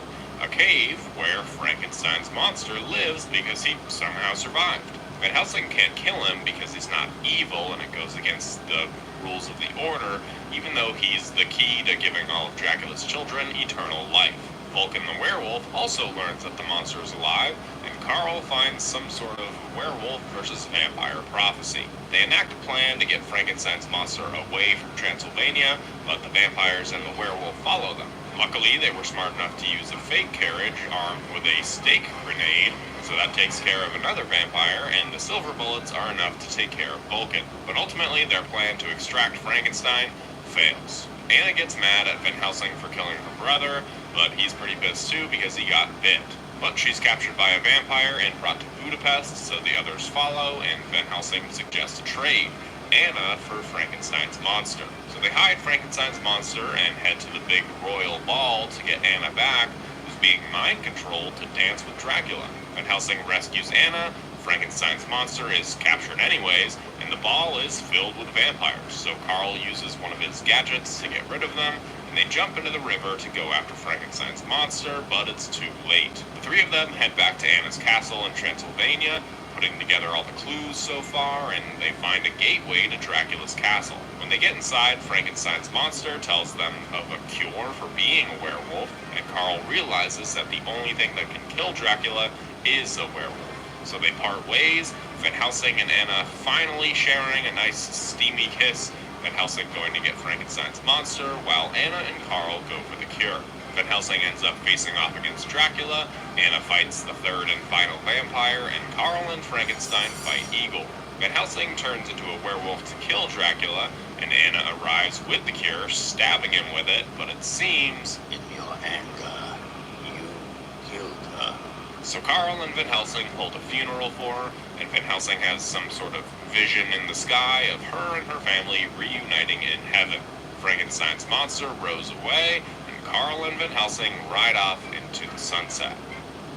A cave where Frankenstein's monster lives because he somehow survived. Van Helsing can't kill him because he's not evil and it goes against the rules of the Order, even though he's the key to giving all of Dracula's children eternal life. Vulcan the werewolf also learns that the monster is alive, and Carl finds some sort of werewolf versus vampire prophecy. They enact a plan to get Frankenstein's monster away from Transylvania, but the vampires and the werewolf follow them. Luckily, they were smart enough to use a fake carriage armed with a stake grenade, so that takes care of another vampire, and the silver bullets are enough to take care of Vulcan. But ultimately, their plan to extract Frankenstein fails. Anna gets mad at Van Helsing for killing her brother, but he's pretty pissed too because he got bit. But she's captured by a vampire and brought to Budapest, so the others follow, and Van Helsing suggests a trade. Anna for Frankenstein's monster. So they hide Frankenstein's monster and head to the big royal ball to get Anna back, who's being mind-controlled to dance with Dracula. Van Helsing rescues Anna, Frankenstein's monster is captured anyways, and the ball is filled with vampires, so Carl uses one of his gadgets to get rid of them, and they jump into the river to go after Frankenstein's monster, but it's too late. The three of them head back to Anna's castle in Transylvania, putting together all the clues so far, and they find a gateway to Dracula's castle. When they get inside, Frankenstein's monster tells them of a cure for being a werewolf, and Carl realizes that the only thing that can kill Dracula is a werewolf. So they part ways, Van Helsing and Anna finally sharing a nice steamy kiss, Van Helsing going to get Frankenstein's monster, while Anna and Carl go for the cure. Van Helsing ends up facing off against Dracula, Anna fights the third and final vampire, and Carl and Frankenstein fight Eagle. Van Helsing turns into a werewolf to kill Dracula, and Anna arrives with the cure, stabbing him with it, but it seems,
In your anger, you killed her.
So Carl and Van Helsing hold a funeral for her, and Van Helsing has some sort of vision in the sky of her and her family reuniting in heaven. Frankenstein's monster rows away, and Carl and Van Helsing ride off into the sunset.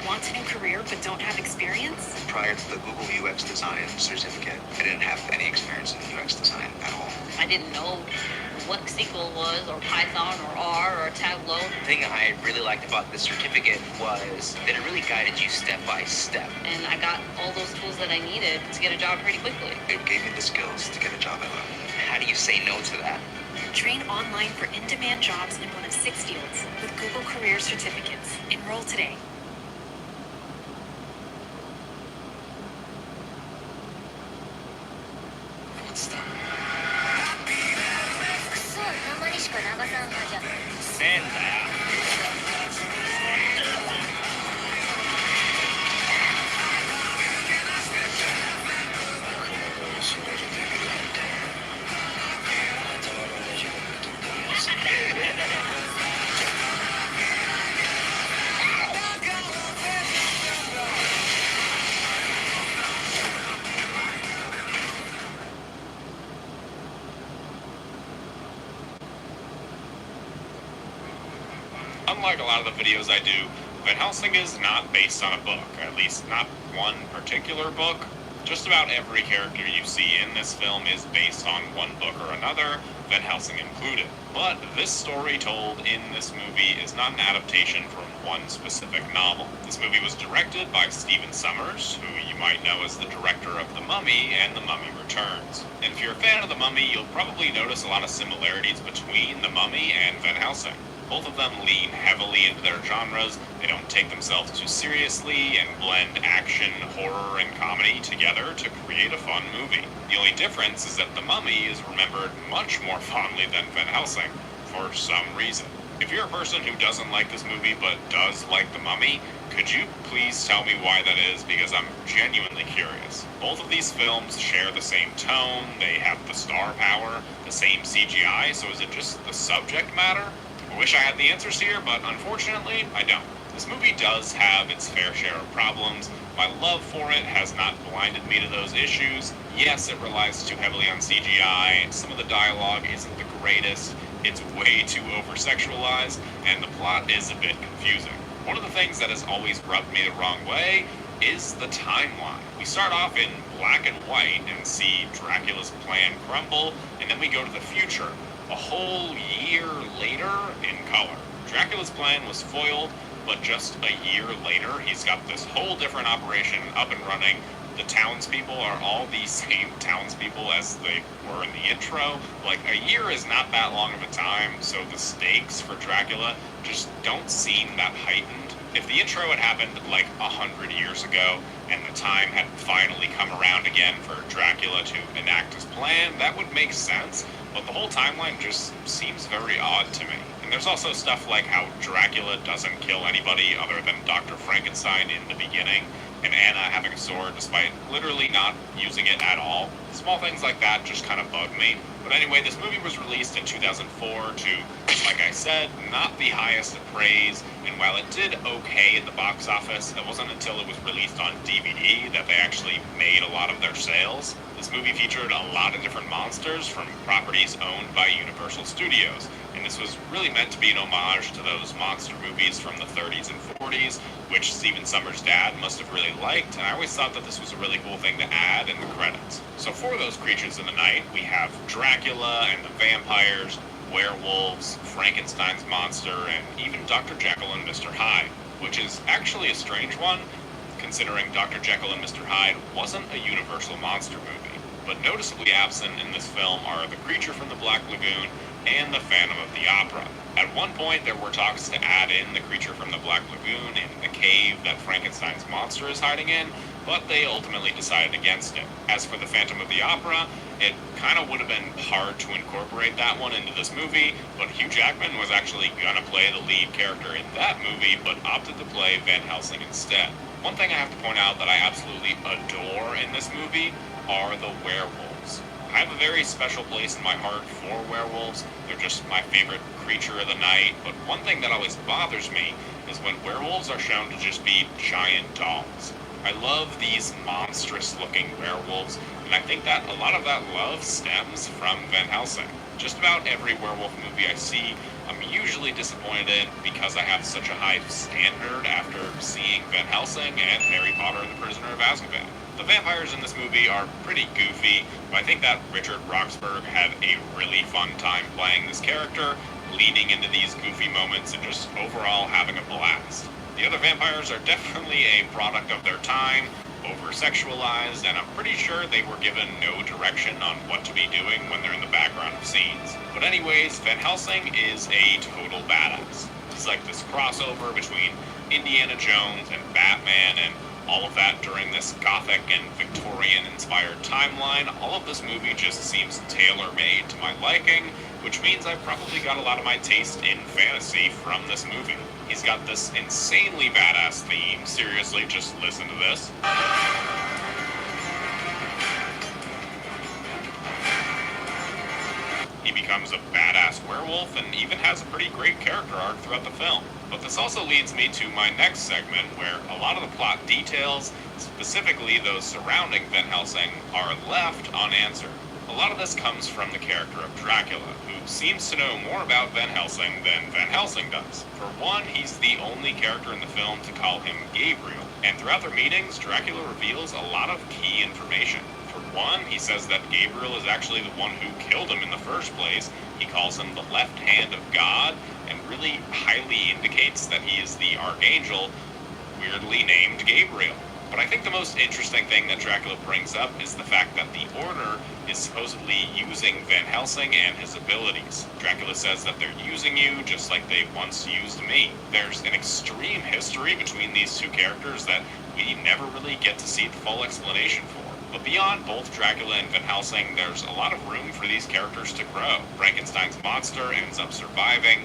Want a new career but don't have experience?
Prior to the Google UX design certificate, I didn't have any experience in UX design at all.
I didn't know what SQL was, or Python, or R, or Tableau.
The thing I really liked about this certificate was that it really guided you step by step.
And I got all those tools that I needed to get a job pretty quickly.
It gave me the skills to get a job I love.
How do you say no to that?
Train online for in-demand jobs in one of 6 fields with Google Career Certificates. Enroll today.
Unlike a lot of the videos I do, Van Helsing is not based on a book, at least not one particular book. Just about every character you see in this film is based on one book or another, Van Helsing included. But this story told in this movie is not an adaptation from one specific novel. This movie was directed by Stephen Sommers, who you might know as the director of The Mummy and The Mummy Returns. And if you're a fan of The Mummy, you'll probably notice a lot of similarities between The Mummy and Van Helsing. Both of them lean heavily into their genres, they don't take themselves too seriously, and blend action, horror, and comedy together to create a fun movie. The only difference is that The Mummy is remembered much more fondly than Van Helsing, for some reason. If you're a person who doesn't like this movie but does like The Mummy, could you please tell me why that is, because I'm genuinely curious. Both of these films share the same tone, they have the star power, the same CGI, so is it just the subject matter? I wish I had the answers here, but unfortunately, I don't. The This movie does have its fair share of problems. My love for it has not blinded me to those issues. Yes, it relies too heavily on CGI. Some of the dialogue isn't the greatest. It's way too over-sexualized, and the plot is a bit confusing. One of the things that has always rubbed me the wrong way is the timeline. We start off in black and white and see Dracula's plan crumble, and then we go to the future, a whole year later, in color. Dracula's plan was foiled, but just a year later, he's got this whole different operation up and running. The townspeople are all the same townspeople as they were in the intro. Like, a year is not that long of a time, so the stakes for Dracula just don't seem that heightened. If the intro had happened like 100 years ago, and the time had finally come around again for Dracula to enact his plan, that would make sense, but the whole timeline just seems very odd to me. And there's also stuff like how Dracula doesn't kill anybody other than Dr. Frankenstein in the beginning, and Anna having a sword despite literally not using it at all. Small things like that just kind of bug me. But anyway, this movie was released in 2004 to, like I said, not the highest of praise, and while it did okay at the box office, it wasn't until it was released on DVD that they actually made a lot of their sales. This movie featured a lot of different monsters from properties owned by Universal Studios, and this was really meant to be an homage to those monster movies from the 30s and 40s, which Stephen Sommers' dad must have really liked, and I always thought that this was a really cool thing to add in the credits. So for those creatures in the night, we have Dracula and the vampires, werewolves, Frankenstein's monster, and even Dr. Jekyll and Mr. Hyde, which is actually a strange one, considering Dr. Jekyll and Mr. Hyde wasn't a Universal monster movie. But noticeably absent in this film are the Creature from the Black Lagoon and the Phantom of the Opera. At one point, there were talks to add in the Creature from the Black Lagoon in the cave that Frankenstein's monster is hiding in, but they ultimately decided against it. As for the Phantom of the Opera, it kind of would have been hard to incorporate that one into this movie, but Hugh Jackman was actually gonna play the lead character in that movie, but opted to play Van Helsing instead. One thing I have to point out that I absolutely adore in this movie are the werewolves. I have a very special place in my heart for werewolves. They're just my favorite creature of the night, but one thing that always bothers me is when werewolves are shown to just be giant dolls. I love these monstrous looking werewolves, and I think that a lot of that love stems from Van Helsing. Just about every werewolf movie I see, I'm usually disappointed because I have such a high standard after seeing Van Helsing and Harry Potter and the Prisoner of Azkaban. The vampires in this movie are pretty goofy, but I think that Richard Roxburgh had a really fun time playing this character, leading into these goofy moments and just overall having a blast. The other vampires are definitely a product of their time, over-sexualized, and I'm pretty sure they were given no direction on what to be doing when they're in the background of scenes. But anyways, Van Helsing is a total badass. He's like this crossover between Indiana Jones and Batman and all of that during this gothic and Victorian-inspired timeline. All of this movie just seems tailor-made to my liking, which means I've probably got a lot of my taste in fantasy from this movie. He's got this insanely badass theme. Seriously, just listen to this. He becomes a badass werewolf and even has a pretty great character arc throughout the film. But this also leads me to my next segment, where a lot of the plot details, specifically those surrounding Van Helsing, are left unanswered. A lot of this comes from the character of Dracula, who seems to know more about Van Helsing than Van Helsing does. For one, he's the only character in the film to call him Gabriel, and throughout their meetings, Dracula reveals a lot of key information. For one, he says that Gabriel is actually the one who killed him in the first place. He calls him the left hand of God, and really highly indicates that he is the archangel, weirdly named Gabriel. But I think the most interesting thing that Dracula brings up is the fact that the Order is supposedly using Van Helsing and his abilities. Dracula says that they're using you just like they once used me. There's an extreme history between these two characters that we never really get to see the full explanation for. But beyond both Dracula and Van Helsing, there's a lot of room for these characters to grow. Frankenstein's monster ends up surviving,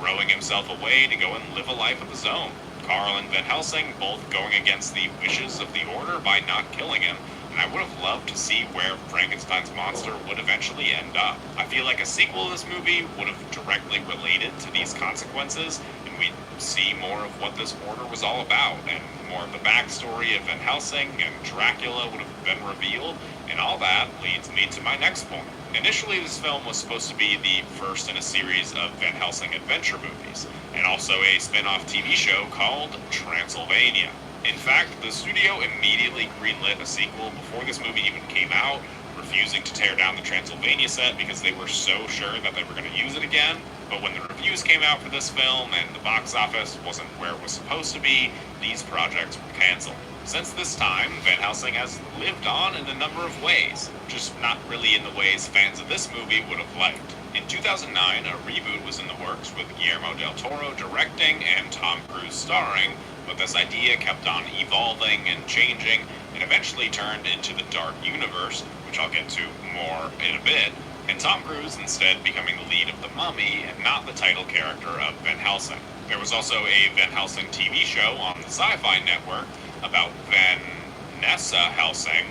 growing himself away to go and live a life of his own. Carl and Van Helsing both going against the wishes of the Order by not killing him, and I would have loved to see where Frankenstein's monster would eventually end up. I feel like a sequel to this movie would have directly related to these consequences, and we'd see more of what this order was all about, and more of the backstory of Van Helsing and Dracula would have been revealed, and all that leads me to my next point. Initially, this film was supposed to be the first in a series of Van Helsing adventure movies, and also a spin-off TV show called Transylvania. In fact, the studio immediately greenlit a sequel before this movie even came out, refusing to tear down the Transylvania set because they were so sure that they were going to use it again. But when the reviews came out for this film and the box office wasn't where it was supposed to be, these projects were canceled. Since this time, Van Helsing has lived on in a number of ways, just not really in the ways fans of this movie would have liked. In 2009, a reboot was in the works with Guillermo del Toro directing and Tom Cruise starring, but this idea kept on evolving and changing and eventually turned into the Dark Universe, which I'll get to more in a bit, and Tom Cruise instead becoming the lead of the Mummy and not the title character of Van Helsing. There was also a Van Helsing TV show on the Sci-Fi Network about Vanessa Helsing.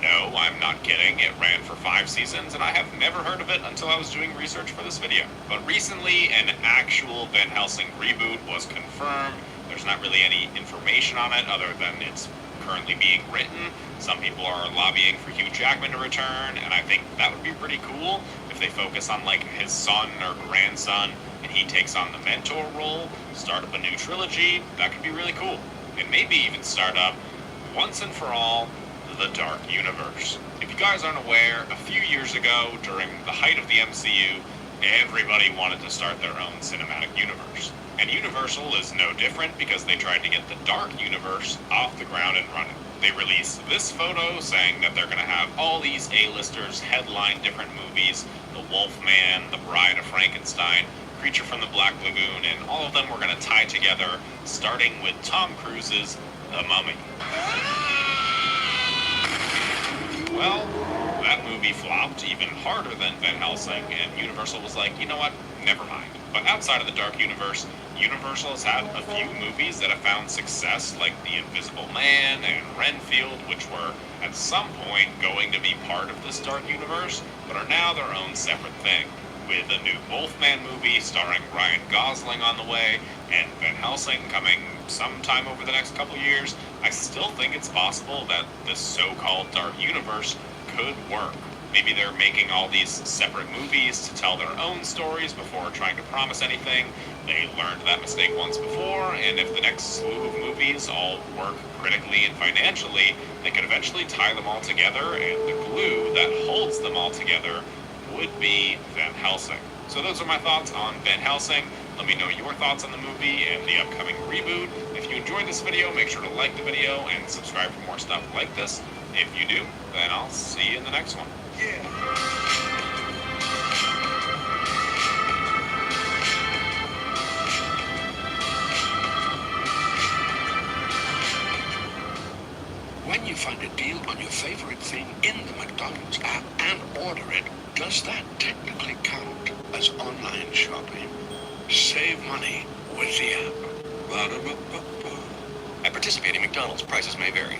No, I'm not kidding. It ran for 5 seasons, and I have never heard of it until I was doing research for this video. But recently, an actual Van Helsing reboot was confirmed. There's not really any information on it other than it's currently being written. Some people are lobbying for Hugh Jackman to return, and I think that would be pretty cool if they focus on like his son or grandson and he takes on the mentor role, start up a new trilogy. That could be really cool. And maybe even start up, once and for all, the Dark Universe. If you guys aren't aware, a few years ago, during the height of the MCU, everybody wanted to start their own cinematic universe. And Universal is no different because they tried to get the Dark Universe off the ground and running. They released this photo saying that they're going to have all these A-listers headline different movies, The Wolfman, The Bride of Frankenstein, Creature from the Black Lagoon, and all of them were going to tie together, starting with Tom Cruise's The Mummy. Well, that movie flopped even harder than Van Helsing, and Universal was like, you know what, never mind. But outside of the Dark Universe, Universal has had a few movies that have found success, like The Invisible Man and Renfield, which were at some point going to be part of this Dark Universe, but are now their own separate thing. With a new Wolfman movie starring Ryan Gosling on the way, and Van Helsing coming sometime over the next couple years, I still think it's possible that this so-called Dark Universe could work. Maybe they're making all these separate movies to tell their own stories before trying to promise anything. They learned that mistake once before, and if the next slew of movies all work critically and financially, they could eventually tie them all together, and the glue that holds them all together would be Van Helsing. So those are my thoughts on Van Helsing. Let me know your thoughts on the movie and the upcoming reboot. If you enjoyed this video, make sure to like the video and subscribe for more stuff like this. If you do, then I'll see you in the next one.
When you find a deal on your favorite thing in the McDonald's app and order it, does that technically count as online shopping? Save money with the app. Ba-da-ba-ba-ba.
At participating McDonald's, prices may vary.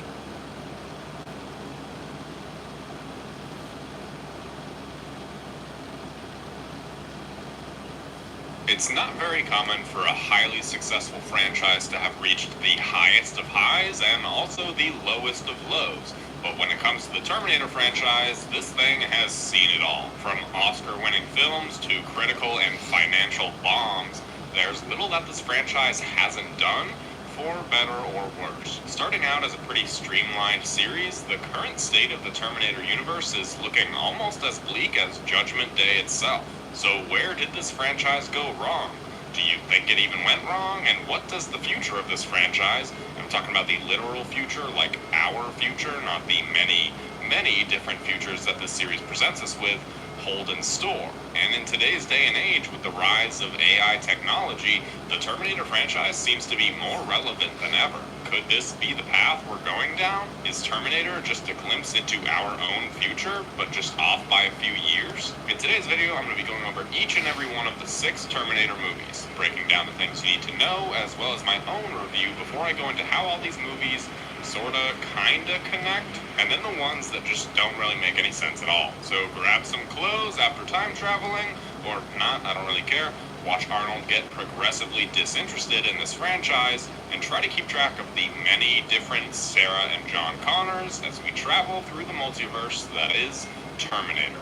It's not very common for a highly successful franchise to have reached the highest of highs and also the lowest of lows. But when it comes to the Terminator franchise, this thing has seen it all. From Oscar-winning films to critical and financial bombs, there's little that this franchise hasn't done, for better or worse. Starting out as a pretty streamlined series, the current state of the Terminator universe is looking almost as bleak as Judgment Day itself. So where did this franchise go wrong? Do you think it even went wrong? And what does the future of this franchise, I'm talking about the literal future, like our future, not the many, many different futures that this series presents us with, hold in store? And in today's day and age, with the rise of AI technology, the Terminator franchise seems to be more relevant than ever. Could this be the path we're going down? Is Terminator just a glimpse into our own future, but just off by a few years? In today's video, I'm going to be going over each and every one of the 6 Terminator movies, breaking down the things you need to know, as well as my own review before I go into how all these movies sorta, kinda connect, and then the ones that just don't really make any sense at all. So grab some clothes after time traveling, or not, I don't really care. Watch Arnold get progressively disinterested in this franchise, and try to keep track of the many different Sarah and John Connors as we travel through the multiverse that is Terminator.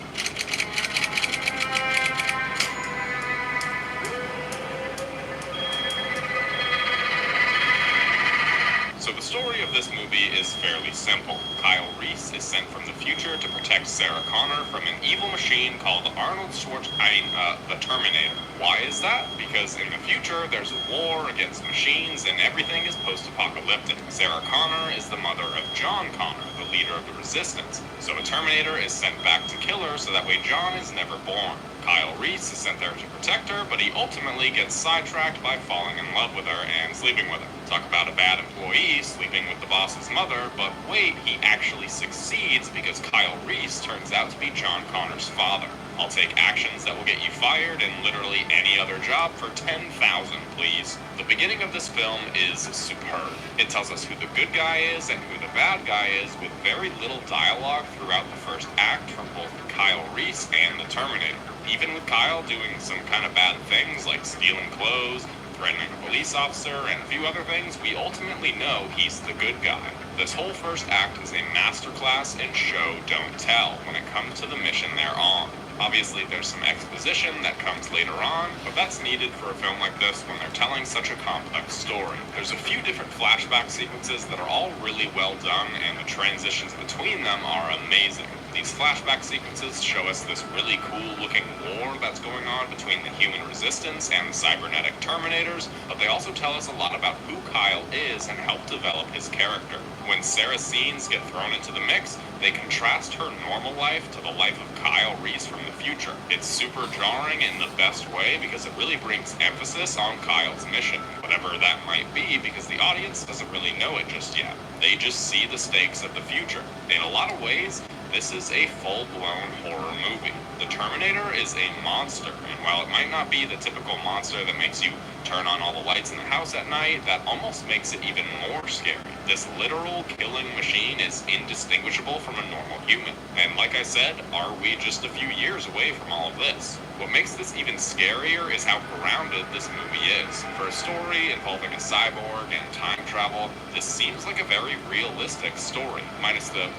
So the story of this movie is fairly simple. Kyle Reese is sent from the future to protect Sarah Connor from an evil machine called Arnold Schwarzenegger, the Terminator. Why is that? Because in the future, there's a war against machines and everything is post-apocalyptic. Sarah Connor is the mother of John Connor, the leader of the Resistance. So a Terminator is sent back to kill her so that way John is never born. Kyle Reese is sent there to protect her, but he ultimately gets sidetracked by falling in love with her and sleeping with her. Talk about a bad employee sleeping with the boss's mother, but wait, he actually succeeds because Kyle Reese turns out to be John Connor's father. I'll take actions that will get you fired in literally any other job for 10,000, please. The beginning of this film is superb. It tells us who the good guy is and who the bad guy is with very little dialogue throughout the first act from both Kyle Reese and the Terminator. Even with Kyle doing some kind of bad things like stealing clothes, threatening a police officer, and a few other things, we ultimately know he's the good guy. This whole first act is a masterclass in show, don't tell when it comes to the mission they're on. Obviously, there's some exposition that comes later on, but that's needed for a film like this when they're telling such a complex story. There's a few different flashback sequences that are all really well done, and the transitions between them are amazing. These flashback sequences show us this really cool-looking war that's going on between the human resistance and the cybernetic Terminators, but they also tell us a lot about who Kyle is and help develop his character. When Sarah's scenes get thrown into the mix, they contrast her normal life to the life of Kyle Reese from the future. It's super jarring in the best way because it really brings emphasis on Kyle's mission, whatever that might be, because the audience doesn't really know it just yet. They just see the stakes of the future. In a lot of ways, this is a full-blown horror movie. The Terminator is a monster, and while it might not be the typical monster that makes you turn on all the lights in the house at night, that almost makes it even more scary. This literal killing machine is indistinguishable from a normal human. And like I said, are we just a few years away from all of this? What makes this even scarier is how grounded this movie is. For a story involving a cyborg and time travel, this seems like a very realistic story, minus the,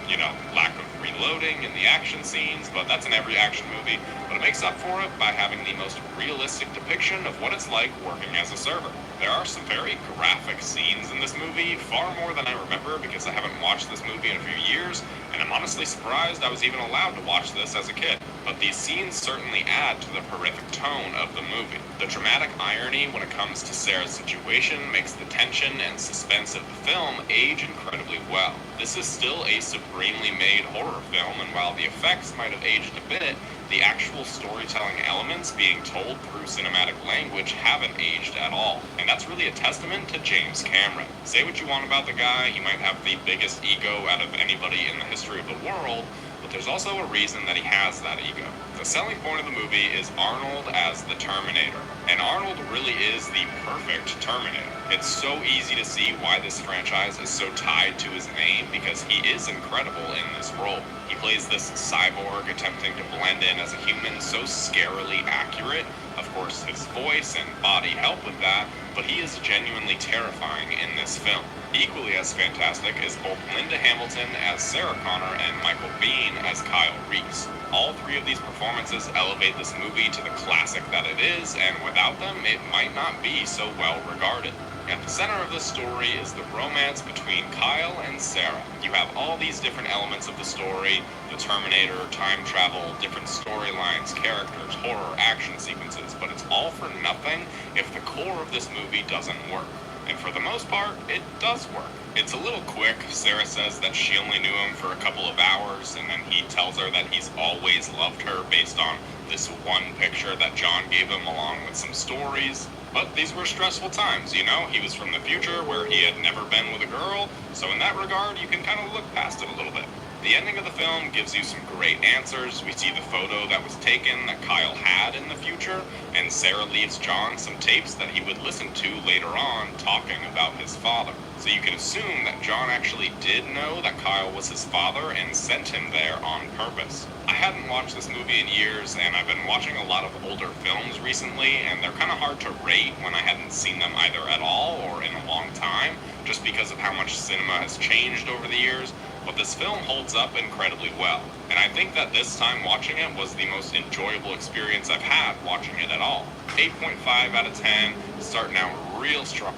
lack of reloading in the action scenes, but that's in every action movie. But it makes up for it by having the most realistic depiction of what it's like working as a server. There are some very graphic scenes in this movie, far more than I remember because I haven't watched this movie in a few years, and I'm honestly surprised I was even allowed to watch this as a kid. But these scenes certainly add to the horrific tone of the movie. The dramatic irony when it comes to Sarah's situation makes the tension and suspense of the film age incredibly well. This is still a supremely made horror film, and while the effects might have aged a bit, the actual storytelling elements being told through cinematic language haven't aged at all. And that's really a testament to James Cameron. Say what you want about the guy, he might have the biggest ego out of anybody in the history of the world, but there's also a reason that he has that ego. The selling point of the movie is Arnold as the Terminator, and Arnold really is the perfect Terminator. It's so easy to see why this franchise is so tied to his name because he is incredible in this role. He plays this cyborg attempting to blend in as a human, so scarily accurate. Of course, his voice and body help with that, but he is genuinely terrifying in this film. Equally as fantastic is both Linda Hamilton as Sarah Connor and Michael Biehn as Kyle Reese. All three of these performances elevate this movie to the classic that it is, and without them, it might not be so well regarded. At the center of this story is the romance between Kyle and Sarah. You have all these different elements of the story, the Terminator, time travel, different storylines, characters, horror, action sequences, but it's all for nothing if the core of this movie doesn't work. And for the most part, it does work. It's a little quick. Sarah says that she only knew him for a couple of hours, and then he tells her that he's always loved her based on this one picture that John gave him along with some stories. But these were stressful times, you know? He was from the future where he had never been with a girl, so in that regard, you can kind of look past it a little bit. The ending of the film gives you some great answers. We see the photo that was taken that Kyle had in the future, and Sarah leaves John some tapes that he would listen to later on talking about his father. So you can assume that John actually did know that Kyle was his father and sent him there on purpose. I hadn't watched this movie in years, and I've been watching a lot of older films recently, and they're kind of hard to rate when I hadn't seen them either at all or in a long time, just because of how much cinema has changed over the years. But this film holds up incredibly well, and I think that this time watching it was the most enjoyable experience I've had watching it at all. 8.5 out of 10, starting out real strong.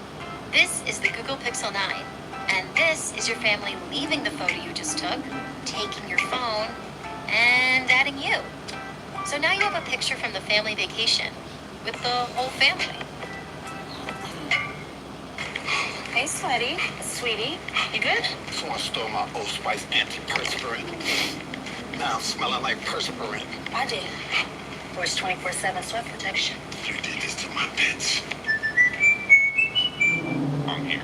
This is the Google Pixel 9, and this is your family leaving the photo you just took, taking your phone, and adding you. So now you have a picture from the family vacation with the whole family.
Hey, sweaty. Sweetie, you good?
Someone stole my Old Spice antiperspirant. Now I'm smelling like perspirant.
I did. For its 24/7 sweat protection.
You did this to my pets.
I'm here.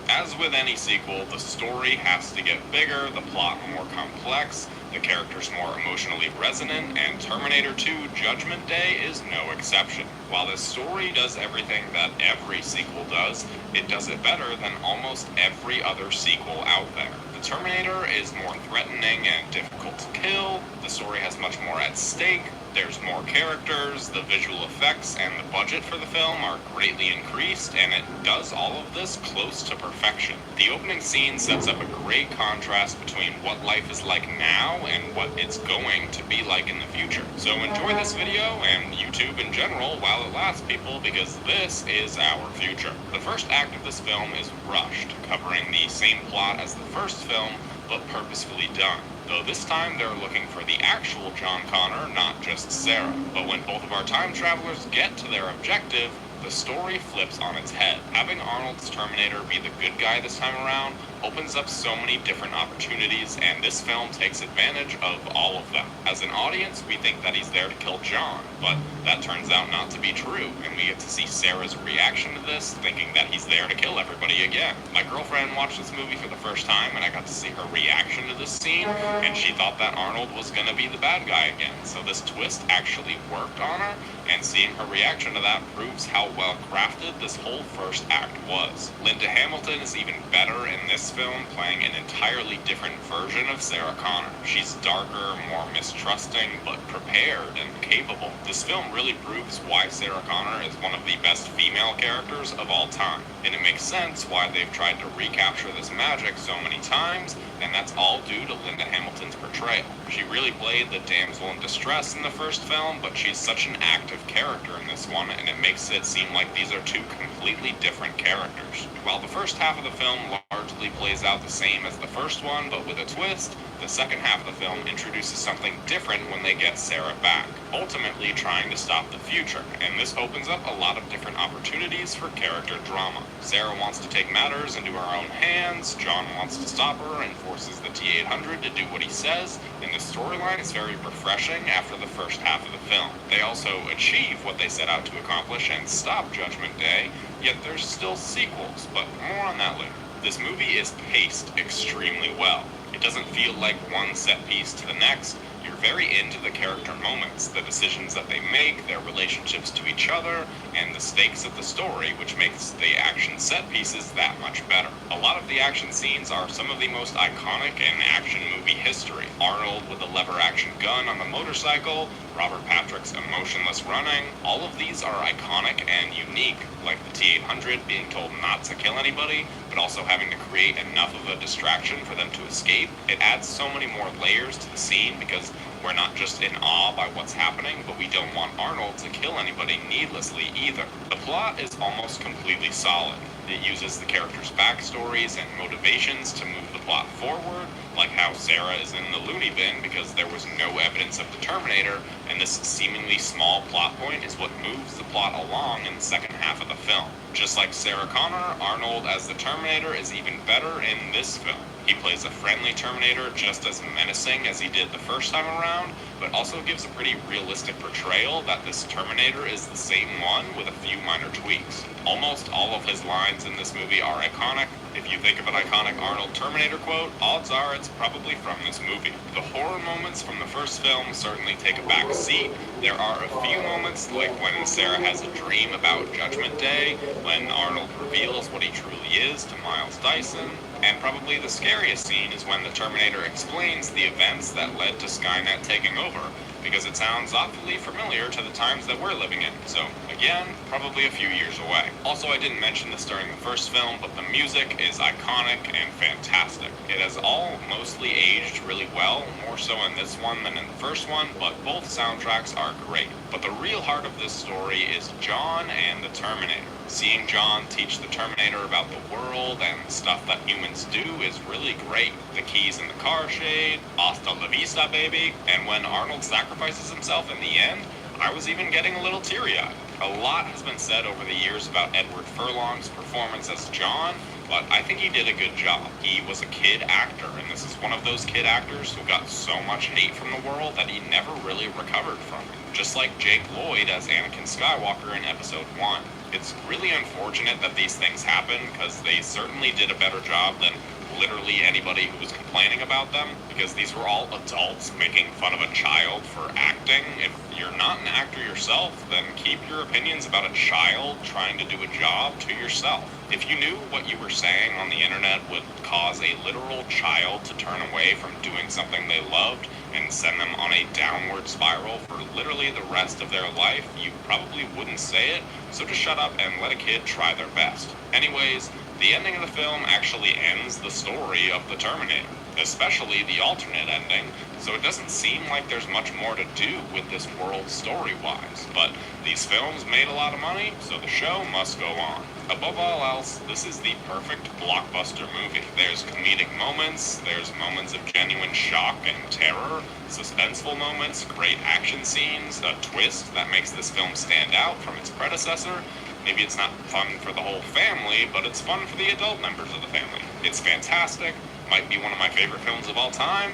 As with any sequel, the story has to get bigger, the plot more complex, the characters more emotionally resonant, and Terminator 2 Judgment Day is no exception. While this story does everything that every sequel does, it does it better than almost every other sequel out there. The Terminator is more threatening and difficult to kill, the story has much more at stake, there's more characters, the visual effects and the budget for the film are greatly increased, and it does all of this close to perfection. The opening scene sets up a great contrast between what life is like now and what it's going to be like in the future. So enjoy this video and YouTube in general while it lasts, people, because this is our future. The first act of this film is rushed, covering the same plot as the first film, but purposefully done. Though this time they're looking for the actual John Connor, not just Sarah. But when both of our time travelers get to their objective, the story flips on its head. Having Arnold's Terminator be the good guy this time around opens up so many different opportunities, and this film takes advantage of all of them. As an audience, we think that he's there to kill John, but that turns out not to be true, and we get to see Sarah's reaction to this, thinking that he's there to kill everybody again. My girlfriend watched this movie for the first time, and I got to see her reaction to this scene, and she thought that Arnold was gonna be the bad guy again. So this twist actually worked on her, and seeing her reaction to that proves how well crafted this whole first act was. Linda Hamilton is even better in this film, playing an entirely different version of Sarah Connor. She's darker, more mistrusting, but prepared and capable. This film really proves why Sarah Connor is one of the best female characters of all time. And it makes sense why they've tried to recapture this magic so many times, and that's all due to Linda Hamilton's portrayal. She really played the damsel in distress in the first film, but she's such an active character in this one, and it makes it seem like these are two completely different characters. While the first half of the film largely plays out the same as the first one, but with a twist, the second half of the film introduces something different when they get Sarah back, ultimately trying to stop the future, and this opens up a lot of different opportunities for character drama. Sarah wants to take matters into her own hands, John wants to stop her and forces the T-800 to do what he says, and the storyline is very refreshing after the first half of the film. They also achieve what they set out to accomplish and stop Judgment Day, yet there's still sequels, but more on that later. This movie is paced extremely well. It doesn't feel like one set piece to the next. You're very into the character moments, the decisions that they make, their relationships to each other, and the stakes of the story, which makes the action set pieces that much better. A lot of the action scenes are some of the most iconic in action movie history. Arnold with the lever action gun on the motorcycle, Robert Patrick's emotionless running, all of these are iconic and unique, like the T-800 being told not to kill anybody, but also having to create enough of a distraction for them to escape. It adds so many more layers to the scene because we're not just in awe by what's happening, but we don't want Arnold to kill anybody needlessly either. The plot is almost completely solid. It uses the characters' backstories and motivations to move the plot forward. like how Sarah is in the loony bin because there was no evidence of the Terminator, and this seemingly small plot point is what moves the plot along in the second half of the film. Just like Sarah Connor, Arnold as the Terminator is even better in this film. He plays a friendly Terminator just as menacing as he did the first time around, but also gives a pretty realistic portrayal that this Terminator is the same one with a few minor tweaks. Almost all of his lines in this movie are iconic. If you think of an iconic Arnold Terminator quote, odds are it's probably from this movie. The horror moments from the first film certainly take a back seat. There are a few moments, like when Sarah has a dream about Judgment Day, when Arnold reveals what he truly is to Miles Dyson, and probably the scariest scene is when the Terminator explains the events that led to Skynet taking over, because it sounds awfully familiar to the times that we're living in. So, again, probably a few years away. Also, I didn't mention this during the first film, but the music is iconic and fantastic. It has all mostly aged really well, more so in this one than in the first one, but both soundtracks are great. But the real heart of this story is John and the Terminator. Seeing John teach the Terminator about the world and stuff that humans do is really great. The keys in the car shade, hasta la vista, baby, and when Arnold sacrifices himself in the end, I was even getting a little teary-eyed. A lot has been said over the years about Edward Furlong's performance as John, but I think he did a good job. He was a kid actor, and this is one of those kid actors who got so much hate from the world that he never really recovered from it. Just like Jake Lloyd as Anakin Skywalker in Episode 1. It's really unfortunate that these things happen, because they certainly did a better job than literally anybody who was complaining about them, because these were all adults making fun of a child for acting. If you're not an actor yourself, then keep your opinions about a child trying to do a job to yourself. If you knew what you were saying on the internet would cause a literal child to turn away from doing something they loved and send them on a downward spiral for literally the rest of their life, you probably wouldn't say it, so just shut up and let a kid try their best. Anyways, the ending of the film actually ends the story of the Terminator, especially the alternate ending, so it doesn't seem like there's much more to do with this world story-wise. But these films made a lot of money, so the show must go on. Above all else, this is the perfect blockbuster movie. There's comedic moments, there's moments of genuine shock and terror, suspenseful moments, great action scenes, a twist that makes this film stand out from its predecessor. Maybe it's not fun for the whole family, but it's fun for the adult members of the family. It's fantastic, might be one of my favorite films of all time.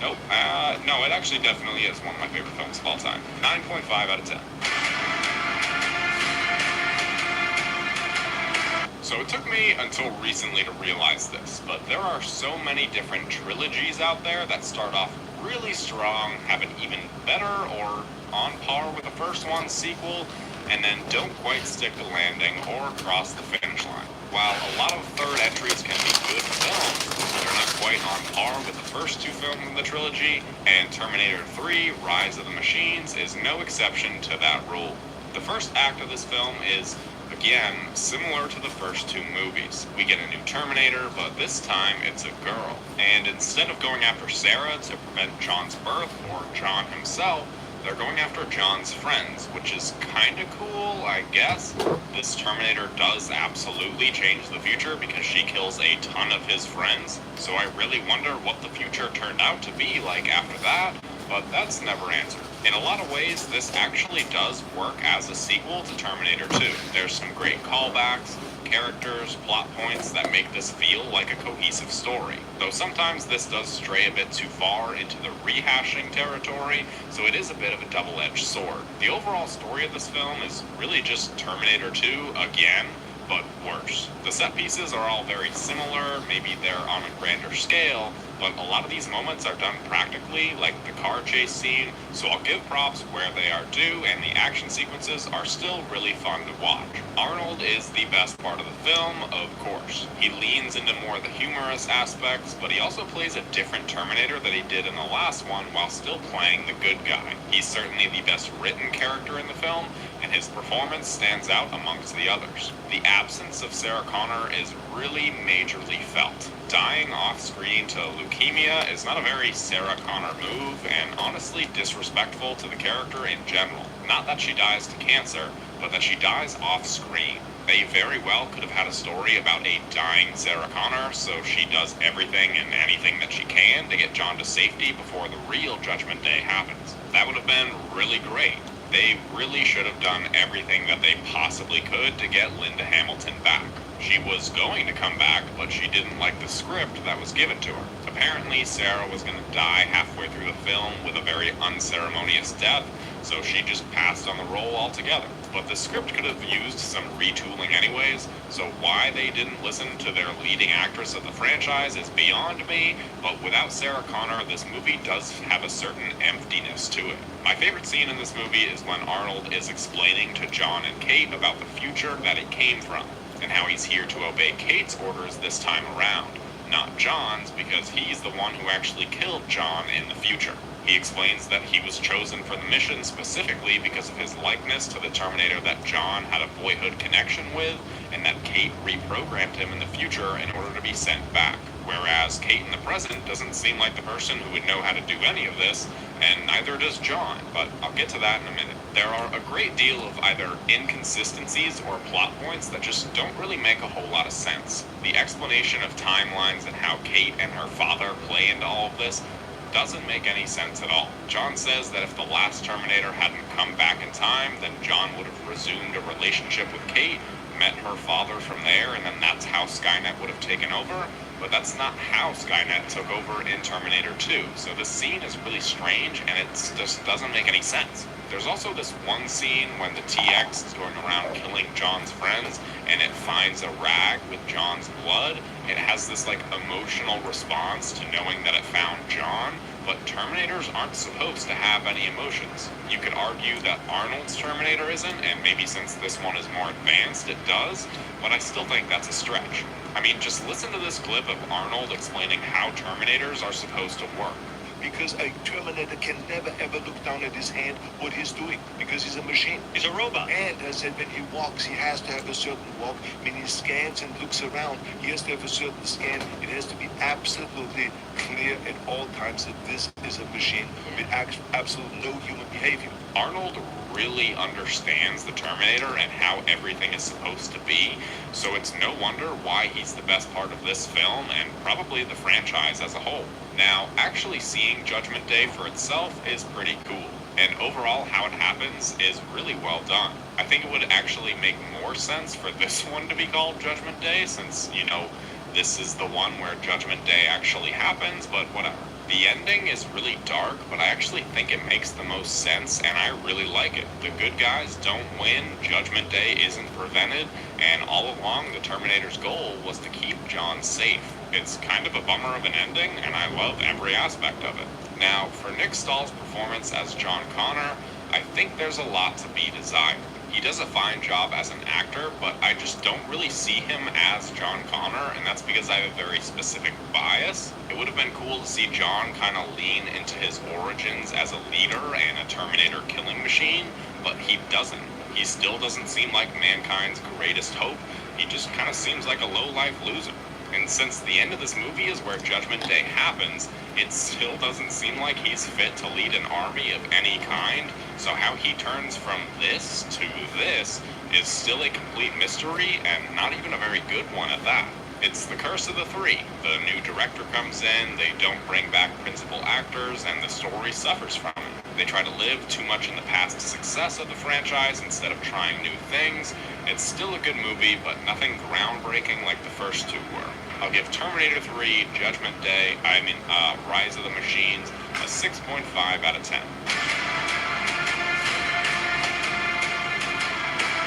Nope, no, it actually definitely is one of my favorite films of all time. 9.5 out of 10. So it took me until recently to realize this, but there are so many different trilogies out there that start off really strong, have an even better or on par with the first one's sequel, and then don't quite stick the landing or cross the finish line. While a lot of third entries can be good films, they're not quite on par with the first two films in the trilogy, and Terminator 3: Rise of the Machines is no exception to that rule. The first act of this film is, again, similar to the first two movies. We get a new Terminator, but this time it's a girl. And instead of going after Sarah to prevent John's birth, or John himself, they're going after John's friends, which is kinda cool, I guess. This Terminator does absolutely change the future because she kills a ton of his friends, so I really wonder what the future turned out to be like after that, but that's never answered. In a lot of ways, this actually does work as a sequel to Terminator 2. There's some great callbacks, characters, plot points that make this feel like a cohesive story. Though sometimes this does stray a bit too far into the rehashing territory, so it is a bit of a double-edged sword. The overall story of this film is really just Terminator 2 again, but worse. The set pieces are all very similar, maybe they're on a grander scale, but a lot of these moments are done practically, like the car chase scene, so I'll give props where they are due, and the action sequences are still really fun to watch. Arnold is the best part of the film, of course. He leans into more of the humorous aspects, but he also plays a different Terminator than he did in the last one while still playing the good guy. He's certainly the best written character in the film, and his performance stands out amongst the others. The absence of Sarah Connor is really majorly felt. Dying off-screen to leukemia is not a very Sarah Connor move, and honestly disrespectful to the character in general. Not that she dies to cancer, but that she dies off-screen. They very well could have had a story about a dying Sarah Connor, so she does everything and anything that she can to get John to safety before the real Judgment Day happens. That would have been really great. They really should have done everything that they possibly could to get Linda Hamilton back. She was going to come back, but she didn't like the script that was given to her. Apparently, Sarah was going to die halfway through the film with a very unceremonious death, so she just passed on the role altogether. But the script could have used some retooling anyways, so why they didn't listen to their leading actress of the franchise is beyond me, but without Sarah Connor, this movie does have a certain emptiness to it. My favorite scene in this movie is when Arnold is explaining to John and Kate about the future that it came from, and how he's here to obey Kate's orders this time around, not John's, because he's the one who actually killed John in the future. He explains that he was chosen for the mission specifically because of his likeness to the Terminator that John had a boyhood connection with, and that Kate reprogrammed him in the future in order to be sent back. Whereas Kate in the present doesn't seem like the person who would know how to do any of this, and neither does John, but I'll get to that in a minute. There are a great deal of either inconsistencies or plot points that just don't really make a whole lot of sense. The explanation of timelines and how Kate and her father play into all of this doesn't make any sense at all. John says that if the last Terminator hadn't come back in time, then John would have resumed a relationship with Kate, met her father from there, and then that's how Skynet would have taken over. But that's not how Skynet took over in Terminator 2. So this scene is really strange, and it just doesn't make any sense. There's also this one scene when the TX is going around killing John's friends, and it finds a rag with John's blood. It has this like emotional response to knowing that it found John, but Terminators aren't supposed to have any emotions. You could argue that Arnold's Terminator isn't, and maybe since this one is more advanced, it does, but I still think that's a stretch. I mean, just listen to this clip of Arnold explaining how Terminators are supposed to work.
Because a Terminator can never ever look down at his hand what he's doing, because he's a machine. He's a robot. And as I said, when he walks, he has to have a certain walk. When he scans and looks around, he has to have a certain scan. It has to be absolutely clear at all times that this is a machine with absolutely no human behavior.
Arnold really understands the Terminator and how everything is supposed to be, so it's no wonder why he's the best part of this film and probably the franchise as a whole. Now, actually seeing Judgment Day for itself is pretty cool, and overall how it happens is really well done. I think it would actually make more sense for this one to be called Judgment Day, since, you know, this is the one where Judgment Day actually happens, but whatever. The ending is really dark, but I actually think it makes the most sense, and I really like it. The good guys don't win, Judgment Day isn't prevented, and all along the Terminator's goal was to keep John safe. It's kind of a bummer of an ending, and I love every aspect of it. Now, for Nick Stahl's performance as John Connor, I think there's a lot to be desired. He does a fine job as an actor, but I just don't really see him as John Connor, and that's because I have a very specific bias. It would have been cool to see John kind of lean into his origins as a leader and a Terminator killing machine, but he doesn't. He still doesn't seem like mankind's greatest hope. He just kind of seems like a low-life loser. And since the end of this movie is where Judgment Day happens, it still doesn't seem like he's fit to lead an army of any kind, so how he turns from this to this is still a complete mystery, and not even a very good one at that. It's the curse of the three. The new director comes in, they don't bring back principal actors, and the story suffers from it. They try to live too much in the past success of the franchise instead of trying new things. It's still a good movie, but nothing groundbreaking like the first two were. I'll give Terminator 3, Judgment Day, Rise of the Machines, a 6.5 out of 10.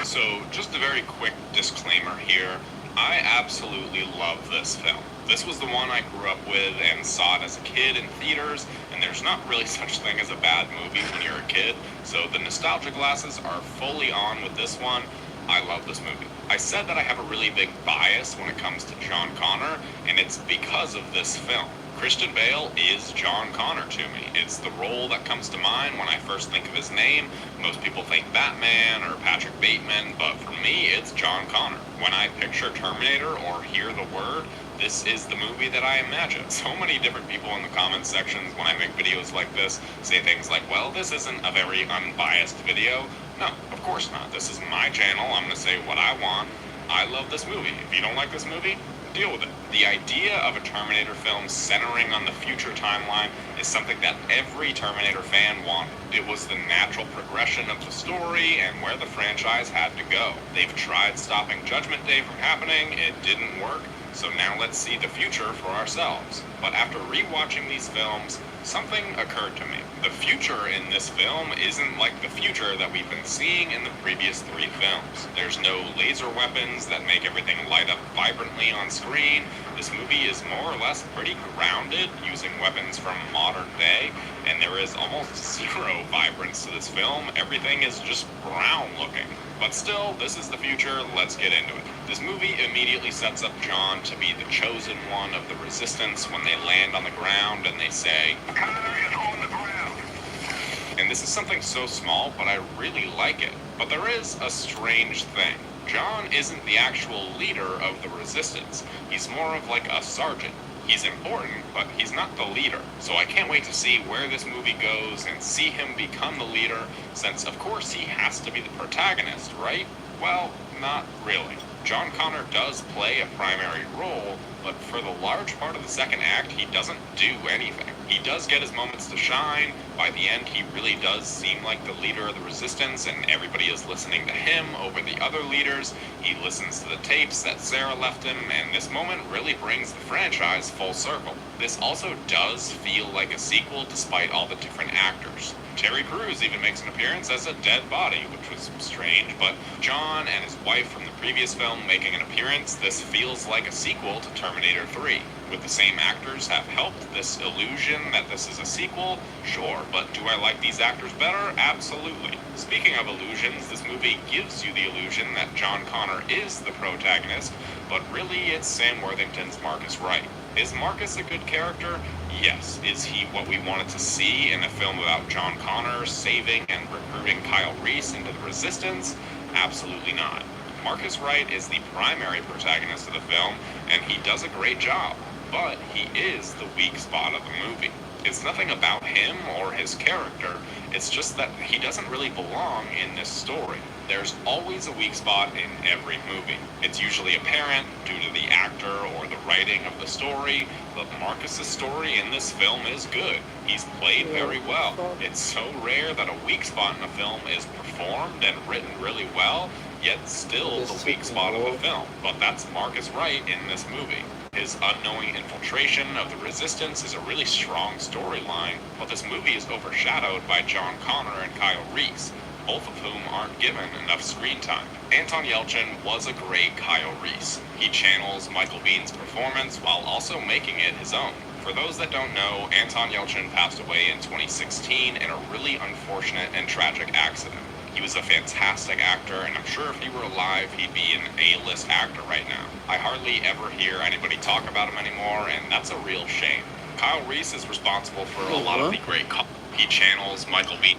So, just a very quick disclaimer here. I absolutely love this film. This was the one I grew up with and saw it as a kid in theaters, and there's not really such thing as a bad movie when you're a kid, so the nostalgia glasses are fully on with this one. I love this movie. I said that I have a really big bias when it comes to John Connor, and it's because of this film. Christian Bale is John Connor to me. It's the role that comes to mind when I first think of his name. Most people think Batman or Patrick Bateman, but for me, it's John Connor. When I picture Terminator or hear the word, this is the movie that I imagine. So many different people in the comment sections when I make videos like this say things like, well, this isn't a very unbiased video. No, of course not. This is my channel. I'm going to say what I want. I love this movie. If you don't like this movie, deal with it. The idea of a Terminator film centering on the future timeline is something that every Terminator fan wanted. It was the natural progression of the story and where the franchise had to go. They've tried stopping Judgment Day from happening. It didn't work. So now let's see the future for ourselves. But after rewatching these films, something occurred to me. The future in this film isn't like the future that we've been seeing in the previous 3 films. There's no laser weapons that make everything light up vibrantly on screen. This movie is more or less pretty grounded, using weapons from modern day, and there is almost zero vibrance to this film. Everything is just brown looking. But still, this is the future. Let's get into it. This movie immediately sets up John to be the chosen one of the Resistance when they land on the ground and they say, and this is something so small, but I really like it. But there is a strange thing. John isn't the actual leader of the Resistance. He's more of like a sergeant. He's important, but he's not the leader. So I can't wait to see where this movie goes and see him become the leader, since of course he has to be the protagonist, right? Well, not really. John Connor does play a primary role, but for the large part of the second act, he doesn't do anything. He does get his moments to shine. By the end, he really does seem like the leader of the Resistance, and everybody is listening to him over the other leaders. He listens to the tapes that Sarah left him, and this moment really brings the franchise full circle. This also does feel like a sequel despite all the different actors. Terry Crews even makes an appearance as a dead body, which was strange, but John and his wife from the previous film making an appearance, this feels like a sequel to Terminator 3. Would the same actors have helped this illusion that this is a sequel? Sure, but do I like these actors better? Absolutely. Speaking of illusions, this movie gives you the illusion that John Connor is the protagonist, but really it's Sam Worthington's Marcus Wright. Is Marcus a good character? Yes. Is he what we wanted to see in a film about John Connor saving and recruiting Kyle Reese into the Resistance? Absolutely not. Marcus Wright is the primary protagonist of the film, and he does a great job, but he is the weak spot of the movie. It's nothing about him or his character, it's just that he doesn't really belong in this story. There's always a weak spot in every movie. It's usually apparent due to the actor or the writing of the story, but Marcus's story in this film is good. He's played very well. It's so rare that a weak spot in a film is performed and written really well, yet still the weak spot of a film. But that's Marcus Wright in this movie. His unknowing infiltration of the Resistance is a really strong storyline, but this movie is overshadowed by John Connor and Kyle Reese, both of whom aren't given enough screen time. Anton Yelchin was a great Kyle Reese. He channels Michael Biehn's performance while also making it his own. For those that don't know, Anton Yelchin passed away in 2016 in a really unfortunate and tragic accident. He was a fantastic actor, and I'm sure if he were alive, he'd be an A-list actor right now. I hardly ever hear anybody talk about him anymore, and that's a real shame. Kyle Reese is responsible for a lot of the great he channels Michael Biehn.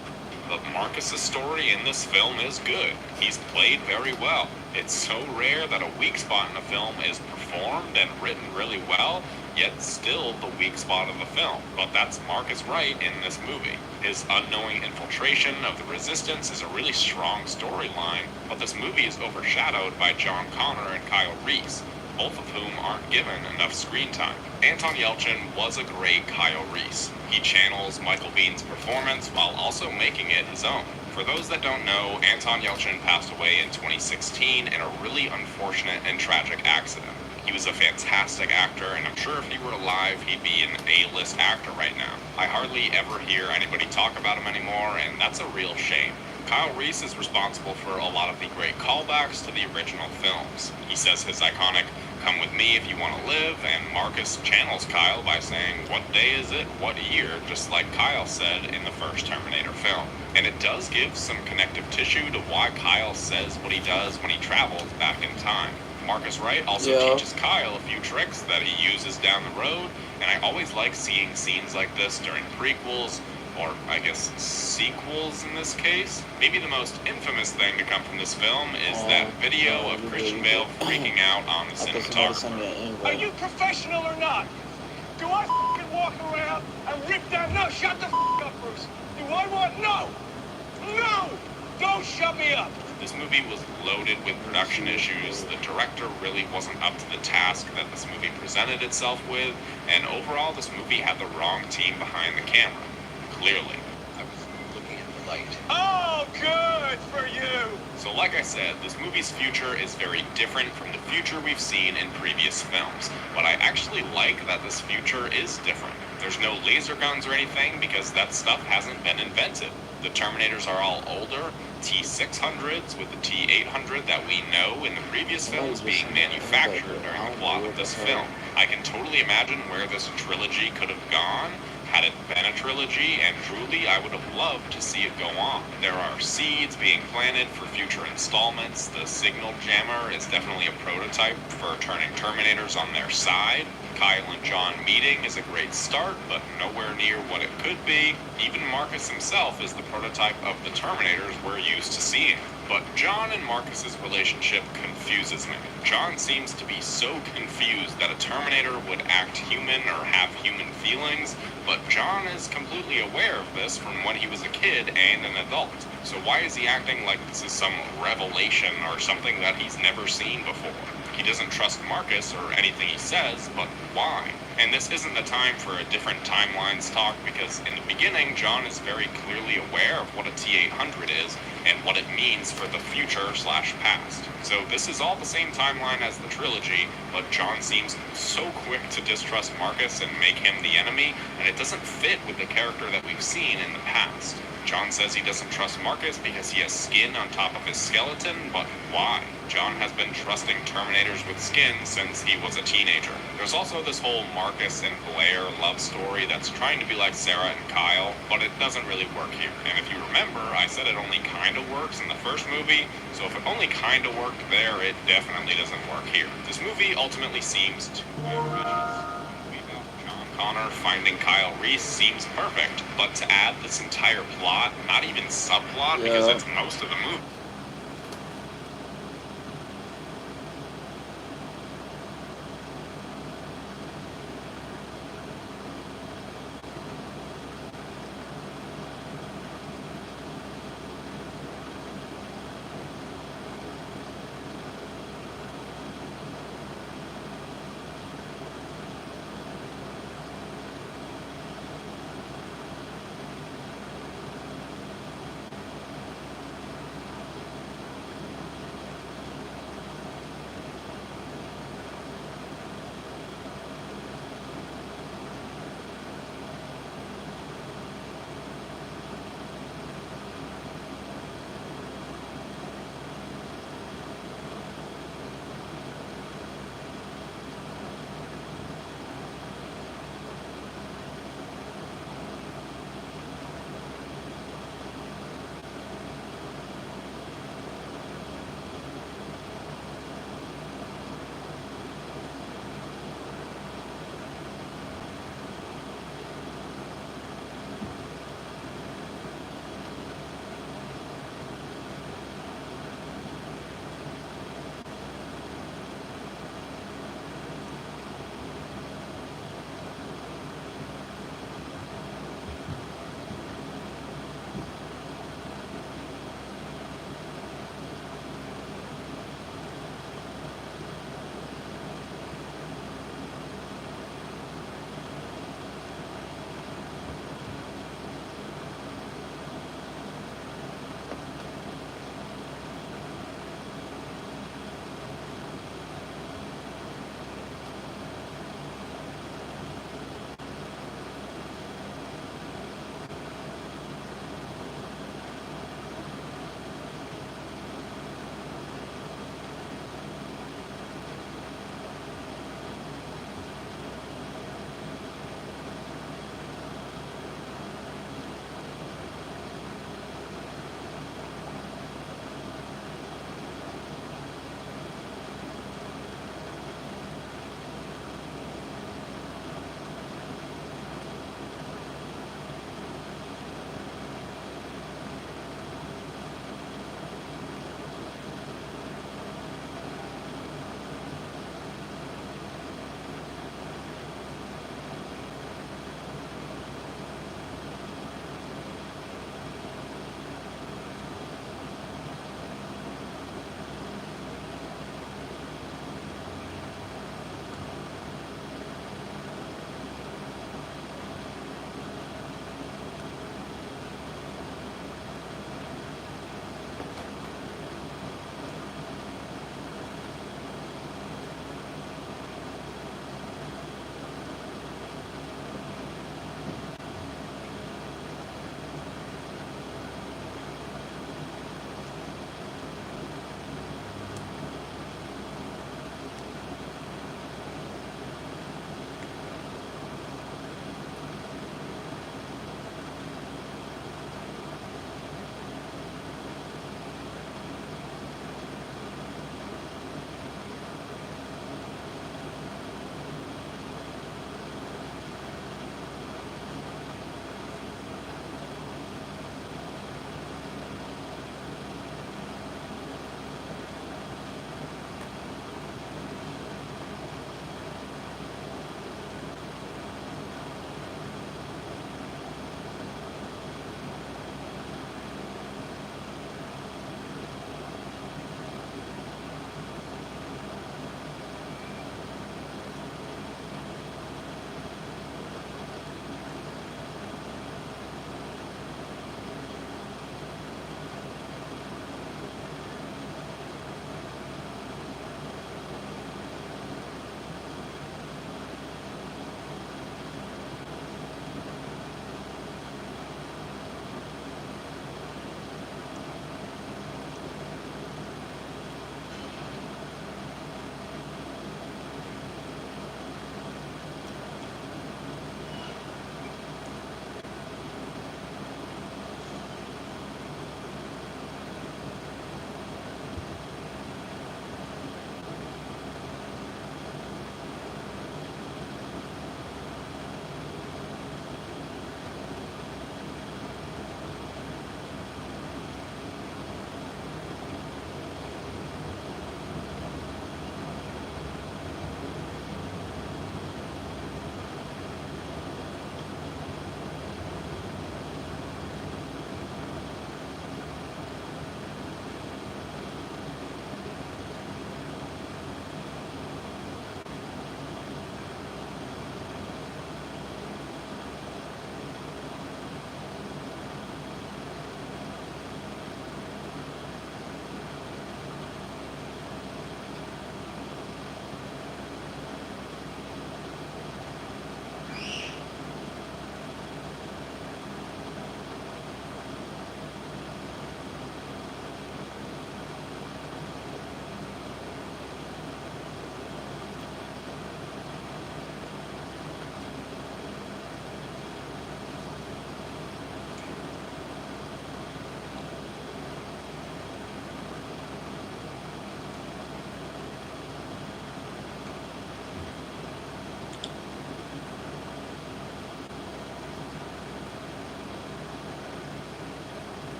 But Marcus's story in this film is good. He's played very well. It's so rare that a weak spot in a film is performed and written really well, yet still the weak spot of the film. But that's Marcus Wright in this movie. His unknowing infiltration of the Resistance is a really strong storyline, but this movie is overshadowed by John Connor and Kyle Reese, both of whom aren't given enough screen time. Anton Yelchin was a great Kyle Reese. He channels Michael Biehn's performance while also making it his own. For those that don't know, Anton Yelchin passed away in 2016 in a really unfortunate and tragic accident. He was a fantastic actor, and I'm sure if he were alive, he'd be an A-list actor right now. I hardly ever hear anybody talk about him anymore, and that's a real shame. Kyle Reese is responsible for a lot of the great callbacks to the original films. He says his iconic, "Come with me if you want to live," and Marcus channels Kyle by saying, "What day is it? What year?" just like Kyle said in the first Terminator film. And it does give some connective tissue to why Kyle says what he does when he travels back in time. Marcus Wright also teaches Kyle a few tricks that he uses down the road, and I always like seeing scenes like this during prequels or I guess sequels in this case. Maybe the most infamous thing to come from this film is that video of Christian Bale freaking out on the cinematographer.
Are you professional or not? Do I f***ing walk around and rip down? No, shut the f*** up, Bruce. Do I want? No! No! Don't shut me up!
This movie was loaded with production issues. The director really wasn't up to the task that this movie presented itself with, and overall this movie had the wrong team behind the camera. Clearly.
I was looking at the light.
Oh, good for you!
So like I said, this movie's future is very different from the future we've seen in previous films. But I actually like that this future is different. There's no laser guns or anything because that stuff hasn't been invented. The Terminators are all older, T-600s with the T-800 that we know in the previous films being manufactured during the plot of this film. I can totally imagine where this trilogy could have gone. Had it been a trilogy, and truly I would have loved to see it go on. There are seeds being planted for future installments. The Signal Jammer is definitely a prototype for turning Terminators on their side. Kyle and John meeting is a great start, but nowhere near what it could be. Even Marcus himself is the prototype of the Terminators we're used to seeing. But John and Marcus's relationship confuses me. John seems to be so confused that a Terminator would act human or have human feelings, but John is completely aware of this from when he was a kid and an adult. So why is he acting like this is some revelation or something that he's never seen before? He doesn't trust Marcus or anything he says, but why? And this isn't the time for a different timelines talk because in the beginning, John is very clearly aware of what a T-800 is and what it means for the future/past. So this is all the same timeline as the trilogy, but John seems so quick to distrust Marcus and make him the enemy, and it doesn't fit with the character that we've seen in the past. John says he doesn't trust Marcus because he has skin on top of his skeleton, but why? John has been trusting Terminators with skin since he was a teenager. There's also this whole Marcus and Blair love story that's trying to be like Sarah and Kyle, but it doesn't really work here. And if you remember, I said it only kinda works in the first movie, so if it only kinda worked there, it definitely doesn't work here. This movie ultimately seems too ambitious. Connor finding Kyle Reese seems perfect, but to add this entire plot, not even subplot, because it's most of the movie.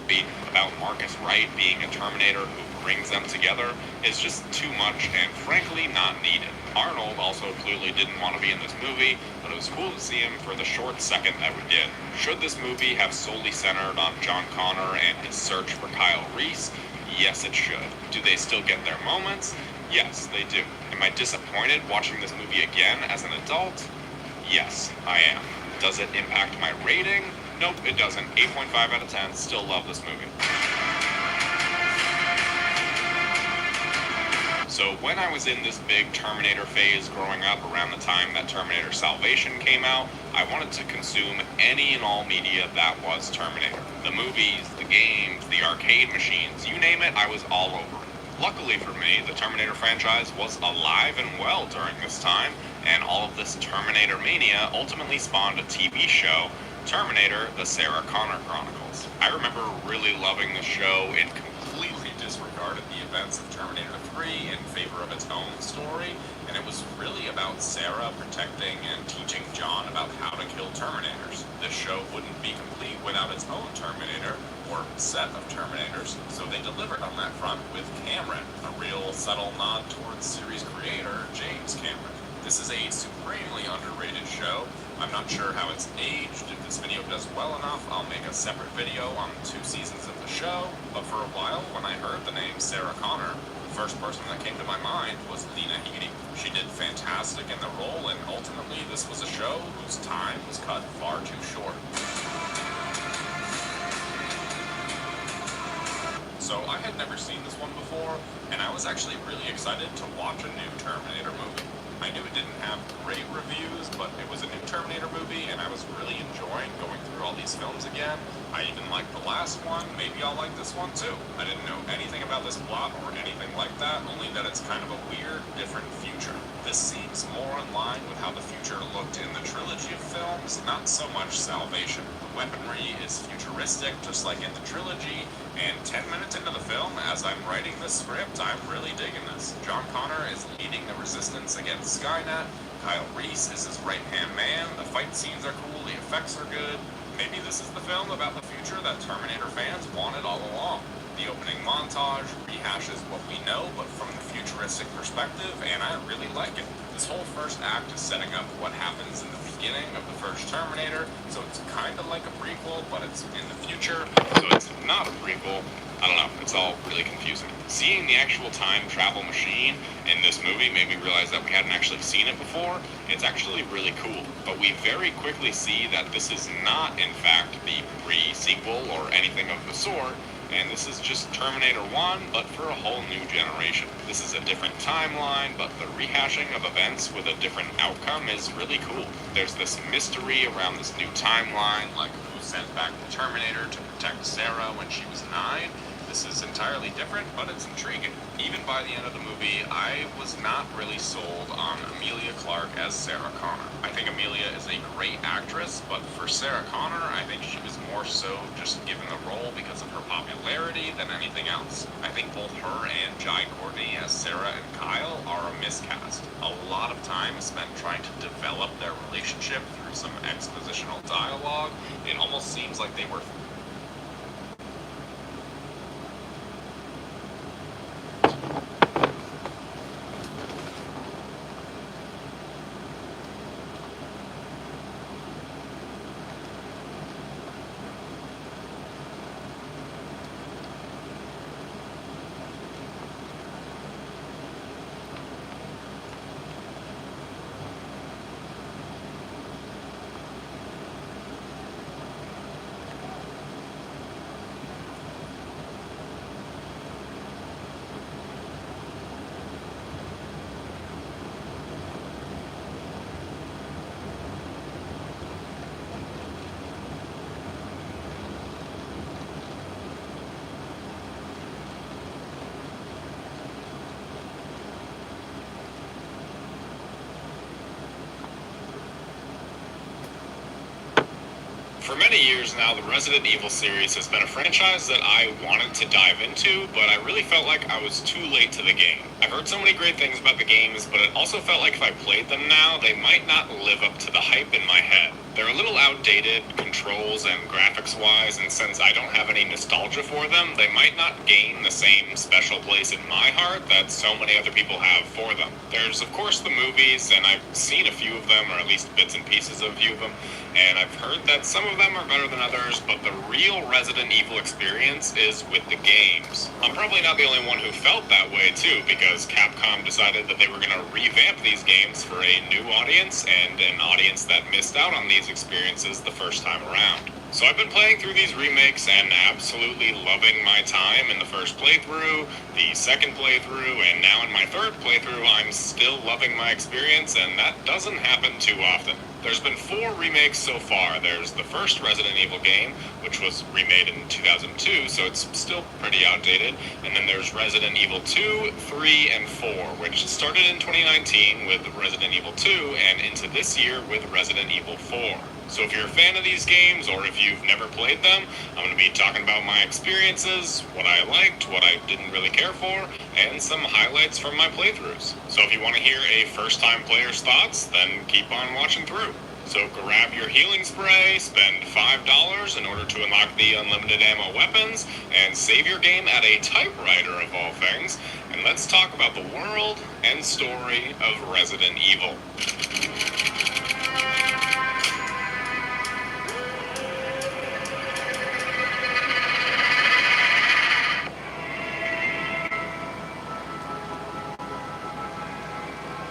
movie about Marcus Wright being a Terminator who brings them together is just too much and frankly not needed. Arnold also clearly didn't want to be in this movie, but it was cool to see him for the short second that we did. Should this movie have solely centered on John Connor and his search for Kyle Reese? Yes, it should. Do they still get their moments? Yes, they do. Am I disappointed watching this movie again as an adult? Yes, I am. Does it impact my rating? Nope, it doesn't. 8.5 out of 10. Still love this movie. So when I was in this big Terminator phase growing up around the time that Terminator Salvation came out, I wanted to consume any and all media that was Terminator. The movies, the games, the arcade machines, you name it, I was all over it. Luckily for me, the Terminator franchise was alive and well during this time, and all of this Terminator mania ultimately spawned a TV show, Terminator: The Sarah Connor Chronicles. I remember really loving the show. It completely disregarded the events of Terminator 3 in favor of its own story, and it was really about Sarah protecting and teaching John about how to kill Terminators. This show wouldn't be complete without its own Terminator, or set of Terminators, so they delivered on that front with Cameron, a real subtle nod towards series creator James Cameron. This is a supremely underrated show. I'm not sure how it's aged. If this video does well enough, I'll make a separate video on 2 seasons of the show, but for a while, when I heard the name Sarah Connor, the first person that came to my mind was Lena Headey. She did fantastic in the role, and ultimately this was a show whose time was cut far too short. So I had never seen this one before, and I was actually really excited to watch a new Terminator movie. I knew it didn't have great reviews, but it was a new Terminator movie, and I was really enjoying going through all these films again. I even liked the last one. Maybe I'll like this one too. I didn't know anything about this plot or anything like that, only that it's kind of a weird, different future. This seems more in line with how the future looked in the trilogy of films, not so much Salvation. The weaponry is futuristic, just like in the trilogy, and 10 minutes into the film, as I'm writing this script, I'm really digging this. John Connor is leading the resistance against Skynet. Kyle Reese is his right-hand man. The fight scenes are cool, the effects are good. Maybe this is the film about the future that Terminator fans wanted all along. The opening montage rehashes what we know, but from the futuristic perspective, and I really like it. This whole first act is setting up what happens in the beginning of the first Terminator, so it's kind of like a prequel, but it's in the future, so it's not a prequel. I don't know, it's all really confusing. Seeing the actual time travel machine in this movie made me realize that we hadn't actually seen it before. It's actually really cool, but we very quickly see that this is not, in fact, the pre-sequel or anything of the sort, and this is just Terminator 1, but for a whole new generation. This is a different timeline, but the rehashing of events with a different outcome is really cool. There's this mystery around this new timeline, like who sent back the Terminator to protect Sarah when she was 9. This is entirely different, but it's intriguing. Even by the end of the movie, I was not really sold on Emilia Clarke as Sarah Connor. I think Emilia is a great actress, but for Sarah Connor, I think she was more so just given the role because of her popularity than anything else. I think both her and Jai Courtney as Sarah and Kyle are a miscast. A lot of time spent trying to develop their relationship through some expositional dialogue. It almost seems like they were For many years now, the Resident Evil series has been a franchise that I wanted to dive into, but I really felt like I was too late to the game. I've heard so many great things about the games, but it also felt like if I played them now, they might not live up to the hype in my head. They're a little outdated controls and graphics wise, and since I don't have any nostalgia for them, they might not gain the same special place in my heart that so many other people have for them. There's of course the movies, and I've seen a few of them, or at least bits and pieces of a few of them, and I've heard that some of them are better than others, but the real Resident Evil experience is with the games. I'm probably not the only one who felt that way too, because Capcom decided that they were going to revamp these games for a new audience, and an audience that missed out on these experiences the first time around. So I've been playing through these remakes and absolutely loving my time in the first playthrough, the second playthrough, and now in my third playthrough I'm still loving my experience, and that doesn't happen too often. There's been 4 remakes so far. There's the first Resident Evil game, which was remade in 2002, so it's still pretty outdated. And then there's Resident Evil 2, 3, and 4, which started in 2019 with Resident Evil 2 and into this year with Resident Evil 4. So if you're a fan of these games, or if you've never played them, I'm going to be talking about my experiences, what I liked, what I didn't really care for, and some highlights from my playthroughs. So if you want to hear a first-time player's thoughts, then keep on watching through. So grab your healing spray, spend $5 in order to unlock the unlimited ammo weapons, and save your game at a typewriter of all things, and let's talk about the world and story of Resident Evil.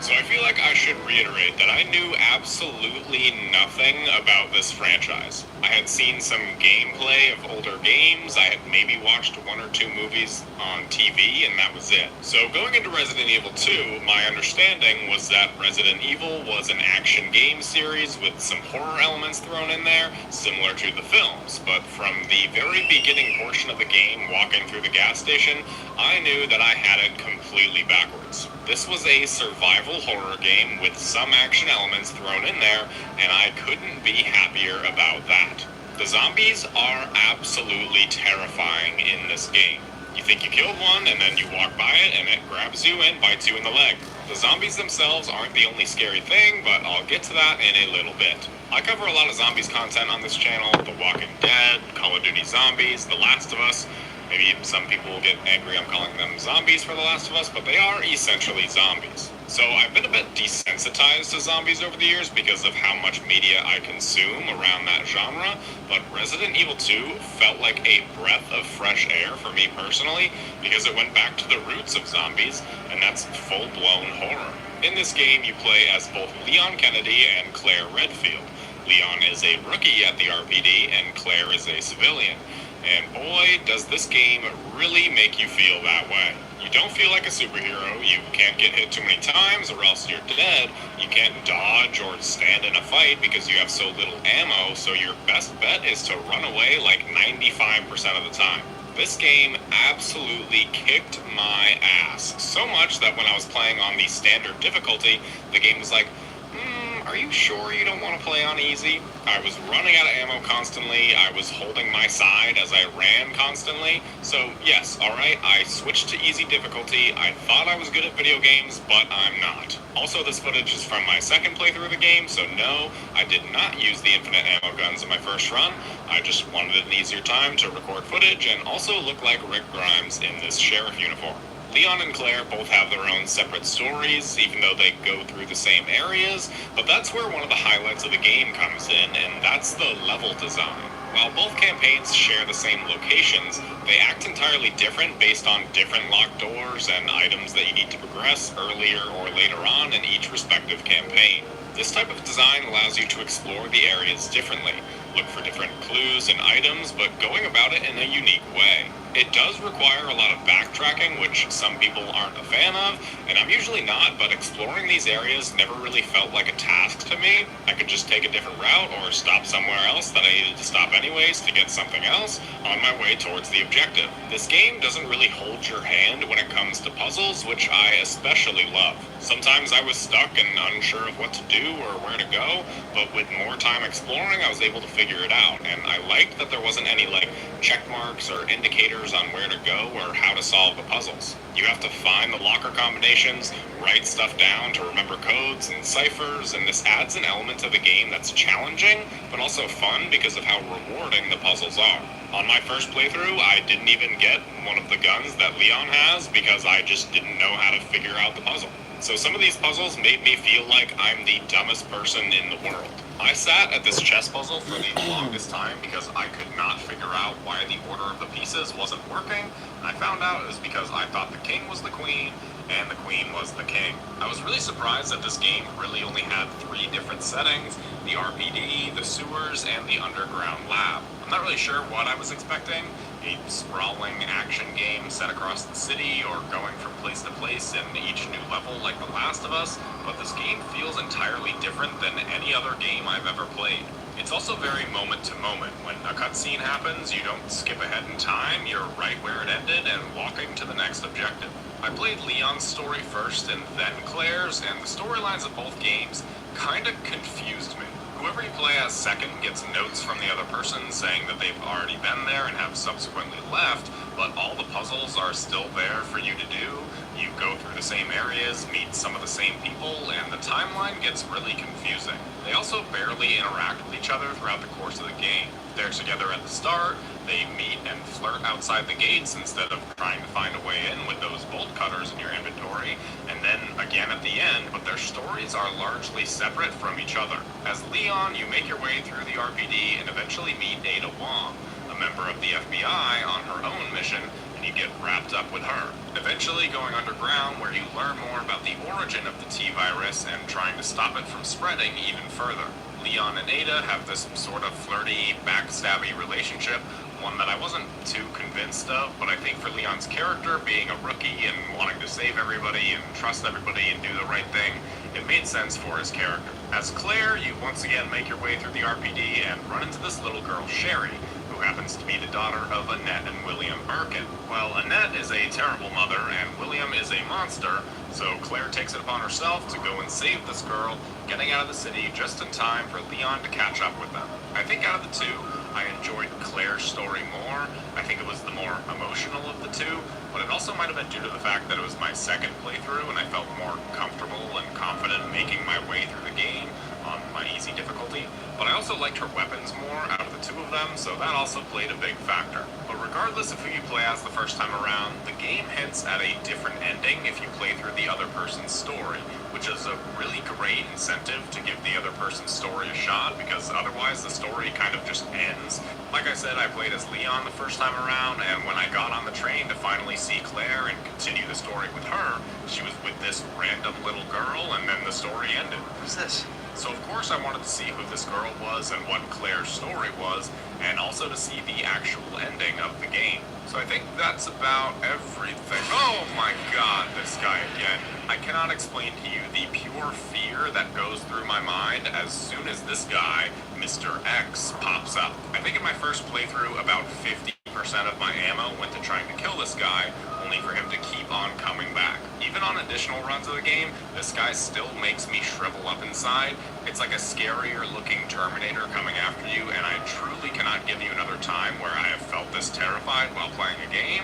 So I feel like I should reiterate that I knew absolutely nothing about this franchise. I had seen some gameplay of older games, I had maybe watched 1 or 2 movies on TV, and that was it. So going into Resident Evil 2, my understanding was that Resident Evil was an action game series with some horror elements thrown in there, similar to the films. But from the very beginning portion of the game, walking through the gas station, I knew that I had it completely backwards. This was a survival horror game with some action elements thrown in there, and I couldn't be happier about that. The zombies are absolutely terrifying in this game. You think you killed one, and then you walk by it, and it grabs you and bites you in the leg. The zombies themselves aren't the only scary thing, but I'll get to that in a little bit. I cover a lot of zombies content on this channel: The Walking Dead, Call of Duty Zombies, The Last of Us. Maybe some people will get angry I'm calling them zombies for The Last of Us, but they are essentially zombies. So I've been a bit desensitized to zombies over the years because of how much media I consume around that genre, but Resident Evil 2 felt like a breath of fresh air for me personally, because it went back to the roots of zombies, and that's full-blown horror. In this game, you play as both Leon Kennedy and Claire Redfield. Leon is a rookie at the RPD, and Claire is a civilian. And boy, does this game really make you feel that way. You don't feel like a superhero, you can't get hit too many times or else you're dead, you can't dodge or stand in a fight because you have so little ammo, so your best bet is to run away like 95% of the time. This game absolutely kicked my ass, so much that when I was playing on the standard difficulty, the game was like, are you sure you don't want to play on easy? I was running out of ammo constantly, I was holding my side as I ran constantly, so yes, alright, I switched to easy difficulty. I thought I was good at video games, but I'm not. Also, this footage is from my second playthrough of the game, so no, I did not use the infinite ammo guns in my first run. I just wanted an easier time to record footage and also look like Rick Grimes in this sheriff uniform. Leon and Claire both have their own separate stories, even though they go through the same areas, but that's where one of the highlights of the game comes in, and that's the level design. While both campaigns share the same locations, they act entirely different based on different locked doors and items that you need to progress earlier or later on in each respective campaign. This type of design allows you to explore the areas differently, look for different clues and items, but going about it in a unique way. It does require a lot of backtracking, which some people aren't a fan of, and I'm usually not, but exploring these areas never really felt like a task to me. I could just take a different route or stop somewhere else that I needed to stop anyways to get something else on my way towards the objective. This game doesn't really hold your hand when it comes to puzzles, which I especially love. Sometimes I was stuck and unsure of what to do or where to go, but with more time exploring, I was able to figure it out, and I liked that there wasn't any check marks or indicators answers on where to go or how to solve the puzzles. You have to find the locker combinations, write stuff down to remember codes and ciphers, and this adds an element to the game that's challenging, but also fun because of how rewarding the puzzles are. On my first playthrough, I didn't even get one of the guns that Leon has because I just didn't know how to figure out the puzzle. So some of these puzzles made me feel like I'm the dumbest person in the world. I sat at this chess puzzle for the longest time because I could not figure out why the order of the pieces wasn't working, and I found out it was because I thought the king was the queen and the queen was the king. I was really surprised that this game really only had 3 different settings: the RPD, the sewers, and the underground lab. I'm not really sure what I was expecting, a sprawling action game set across the city or going from place to place in each new level like The Last of Us, but this game feels entirely different than any other game I've ever played. It's also very moment to moment. When a cutscene happens, you don't skip ahead in time, you're right where it ended and walking to the next objective. I played Leon's story first and then Claire's, and the storylines of both games kinda confused me. Whoever you play as second gets notes from the other person saying that they've already been there and have subsequently left, but all the puzzles are still there for you to do. You go through the same areas, meet some of the same people, and the timeline gets really confusing. They also barely interact with each other throughout the course of the game. They're together at the start, they meet and flirt outside the gates instead of trying to find a way in with those bolt cutters in your inventory, and then again at the end, but their stories are largely separate from each other. As Leon, you make your way through the RPD and eventually meet Ada Wong, a member of the FBI on her own mission, and you get wrapped up with her. Eventually going underground, where you learn more about the origin of the T-virus and trying to stop it from spreading even further. Leon and Ada have this sort of flirty, backstabby relationship, one that I wasn't too convinced of, but I think for Leon's character, being a rookie and wanting to save everybody and trust everybody and do the right thing, it made sense for his character. As Claire, you once again make your way through the RPD and run into this little girl, Sherry, who happens to be the daughter of Annette and William Birkin. Well, Annette is a terrible mother and William is a monster, so Claire takes it upon herself to go and save this girl, getting out of the city just in time for Leon to catch up with them. I think out of the two, I enjoyed Claire's story more. I think it was the more emotional of the two, but it also might have been due to the fact that it was my second playthrough and I felt more comfortable and confident making my way through the game on my easy difficulty. But I also liked her weapons more out of the two of them, so that also played a big factor. But regardless of who you play as the first time around, the game hints at a different ending if you play through the other person's story, which is a really great incentive to give the other person's story a shot, because otherwise the story kind of just ends. Like I said, I played as Leon the first time around, and when I got on the train to finally see Claire and continue the story with her, she was with this random little girl, and then the story ended.
Who's this?
So of course I wanted to see who this girl was and what Claire's story was, and also to see the actual ending of the game. So I think that's about everything. Oh my god, this guy again. I cannot explain to you the pure fear that goes through my mind as soon as this guy, Mr. X, pops up. I think in my first playthrough about 50% of my ammo went to trying to kill this guy, only for him to keep on coming back. Even on additional runs of the game, this guy still makes me shrivel up inside. It's like a scarier looking Terminator coming after you, and I truly cannot give you another time where I have felt this terrified while playing a game.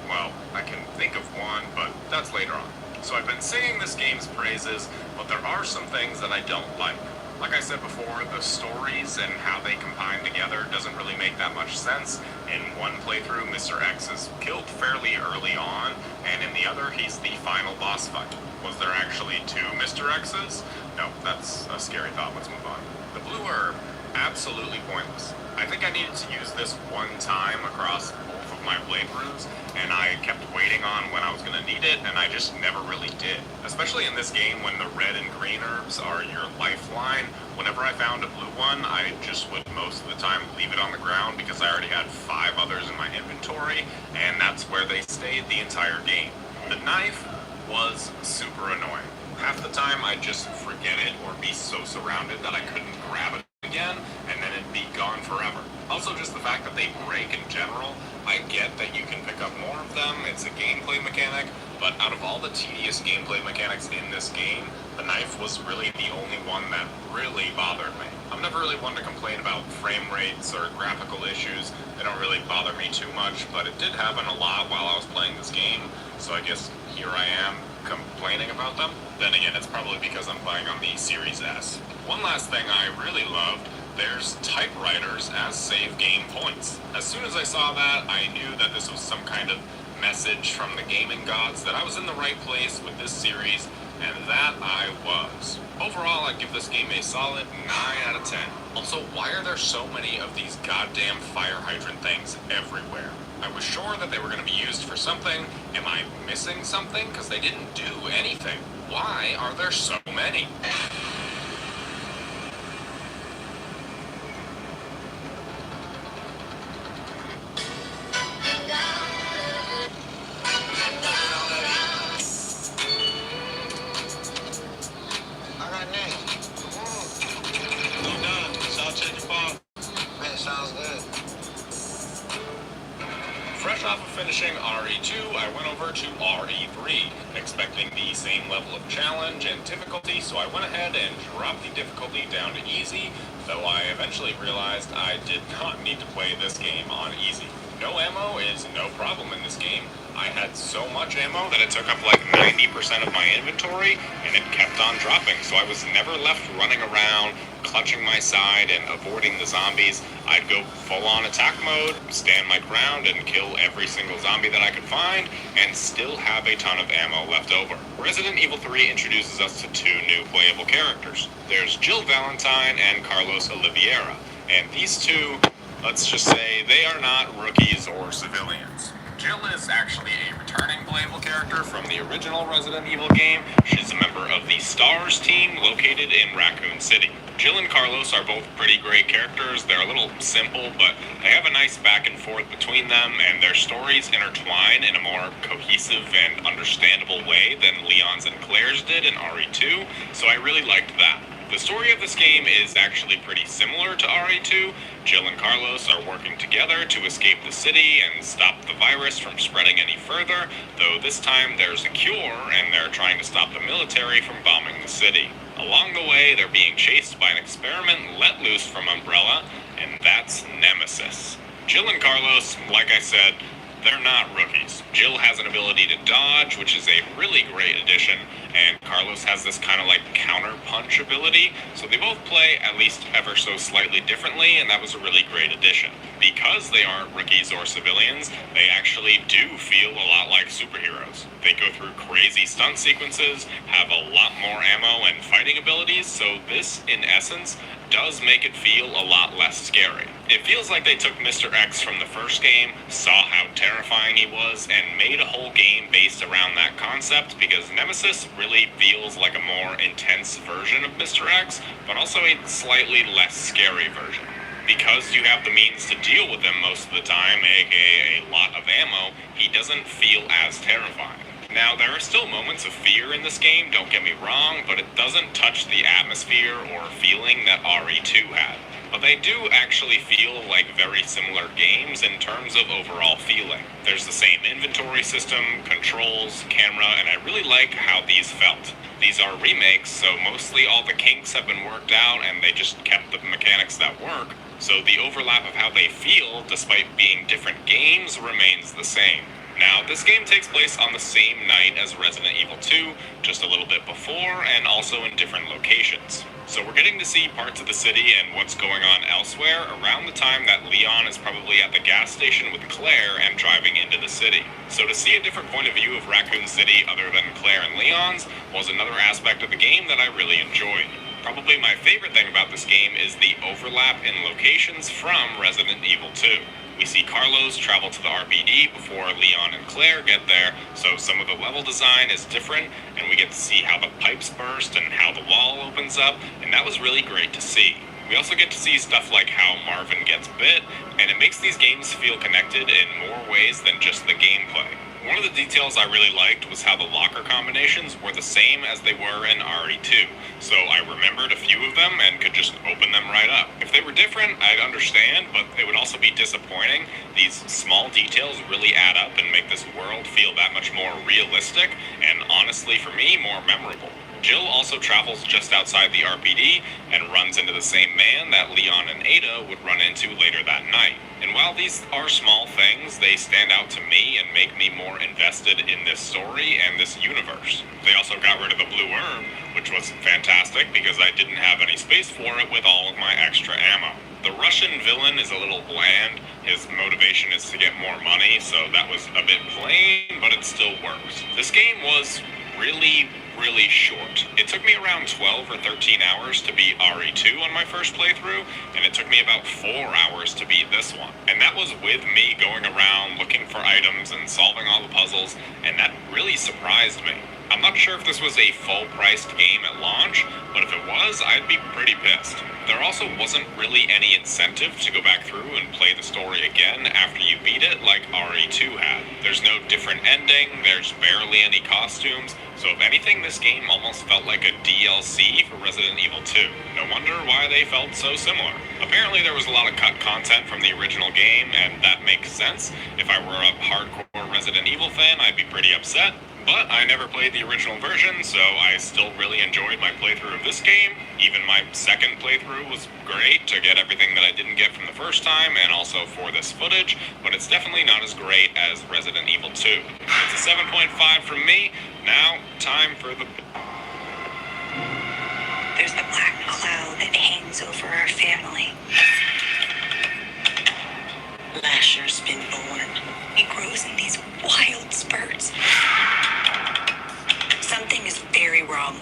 Well, I can think of one, but that's later on. So I've been singing this game's praises, but there are some things that I don't like. Like I said before, the stories and how they combine together doesn't really make that much sense. In one playthrough, Mr. X is killed fairly early on, and in the other, he's the final boss fight. Was there actually 2 Mr. X's? No, that's a scary thought. Let's move on. The blue herb, absolutely pointless. I think I needed to use this one time across both of my playthroughs, and I kept waiting on when I was going to need it, and I just never really did. Especially in this game when the red and green herbs are your lifeline. Whenever I found a blue one, I just would most of the time leave it on the ground because I already had 5 others in my inventory, and that's where they stayed the entire game. The knife was super annoying. Half the time I'd just forget it or be so surrounded that I couldn't grab it again, and then it'd be gone forever. Also just the fact that they break in general. I get that you can pick up more of them, it's a gameplay mechanic, but out of all the tedious gameplay mechanics in this game, the knife was really the only one that really bothered me. I'm never really one to complain about frame rates or graphical issues. They don't really bother me too much, but it did happen a lot while I was playing this game, so I guess here I am complaining about them. Then again, it's probably because I'm playing on the Series S. One last thing I really loved, there's typewriters as save game points. As soon as I saw that, I knew that this was some kind of message from the gaming gods that I was in the right place with this series, and that I was. Overall, I'd give this game a solid 9 out of 10. Also, why are there so many of these goddamn fire hydrant things everywhere? I was sure that they were going to be used for something. Am I missing something? Because they didn't do anything. Why are there so many? Fresh off of finishing RE2, I went over to RE3, expecting the same level of challenge and difficulty, so I went ahead and dropped the difficulty down to easy, though I eventually realized I did not need to play this game on easy. No ammo is no problem in this game. I had so much ammo that it took up like 90% of my inventory, and it kept on dropping, so I was never left running around, clutching my side and avoiding the zombies. I'd go full-on attack mode, stand my ground, and kill every single zombie that I could find, and still have a ton of ammo left over. Resident Evil 3 introduces us to 2 new playable characters. There's Jill Valentine and Carlos Oliveira, and these two, let's just say, they are not rookies or civilians. Jill is actually a returning playable character from the original Resident Evil game. She's a member of the STARS team located in Raccoon City. Jill and Carlos are both pretty great characters. They're a little simple, but they have a nice back and forth between them, and their stories intertwine in a more cohesive and understandable way than Leon's and Claire's did in RE2, so I really liked that. The story of this game is actually pretty similar to RE2. Jill and Carlos are working together to escape the city and stop the virus from spreading any further, though this time there's a cure and they're trying to stop the military from bombing the city. Along the way, they're being chased by an experiment let loose from Umbrella, and that's Nemesis. Jill and Carlos, like I said, they're not rookies. Jill has an ability to dodge, which is a really great addition, and Carlos has this kind of like counter-punch ability, so they both play at least ever so slightly differently, and that was a really great addition. Because they aren't rookies or civilians, they actually do feel a lot like superheroes. They go through crazy stunt sequences, have a lot more ammo and fighting abilities, so this, in essence, does make it feel a lot less scary. It feels like they took Mr. X from the first game, saw how terrifying he was, and made a whole game based around that concept, because Nemesis really feels like a more intense version of Mr. X, but also a slightly less scary version. Because you have the means to deal with him most of the time, aka a lot of ammo, he doesn't feel as terrifying. Now, there are still moments of fear in this game, don't get me wrong, but it doesn't touch the atmosphere or feeling that RE2 had. But they do actually feel like very similar games in terms of overall feeling. There's the same inventory system, controls, camera, and I really like how these felt. These are remakes, so mostly all the kinks have been worked out and they just kept the mechanics that work, so the overlap of how they feel, despite being different games, remains the same. Now, this game takes place on the same night as Resident Evil 2, just a little bit before, and also in different locations. So we're getting to see parts of the city and what's going on elsewhere around the time that Leon is probably at the gas station with Claire and driving into the city. So to see a different point of view of Raccoon City other than Claire and Leon's was another aspect of the game that I really enjoyed. Probably my favorite thing about this game is the overlap in locations from Resident Evil 2. We see Carlos travel to the RPD before Leon and Claire get there, so some of the level design is different, and we get to see how the pipes burst and how the wall opens up, and that was really great to see. We also get to see stuff like how Marvin gets bit, and it makes these games feel connected in more ways than just the gameplay. One of the details I really liked was how the locker combinations were the same as they were in RE2, so I remembered a few of them and could just open them right up. If they were different, I'd understand, but it would also be disappointing. These small details really add up and make this world feel that much more realistic, and honestly for me, more memorable. Jill also travels just outside the RPD and runs into the same man that Leon and Ada would run into later that night. And while these are small things, they stand out to me and make me more invested in this story and this universe. They also got rid of the blue herb, which was fantastic because I didn't have any space for it with all of my extra ammo. The Russian villain is a little bland. His motivation is to get more money, so that was a bit plain, but it still works. This game was really short. It took me around 12 or 13 hours to beat RE2 on my first playthrough, and it took me about 4 hours to beat this one. And that was with me going around looking for items and solving all the puzzles, and that really surprised me. I'm not sure if this was a full-priced game at launch, but if it was, I'd be pretty pissed. There also wasn't really any incentive to go back through and play the story again after you beat it like RE2 had. There's no different ending, there's barely any costumes, so if anything, this game almost felt like a DLC for Resident Evil 2. No wonder why they felt so similar. Apparently there was a lot of cut content from the original game, and that makes sense. If I were a hardcore Resident Evil fan, I'd be pretty upset. But I never played the original version, so I still really enjoyed my playthrough of this game. Even my second playthrough was great to get everything that I didn't get from the first time, and also for this footage, but it's definitely not as great as Resident Evil 2. It's a 7.5 from me. Now, time for the...
There's a black cloud that hangs over our family. Lasher's been born. He grows in these wild spurts. Something is very wrong.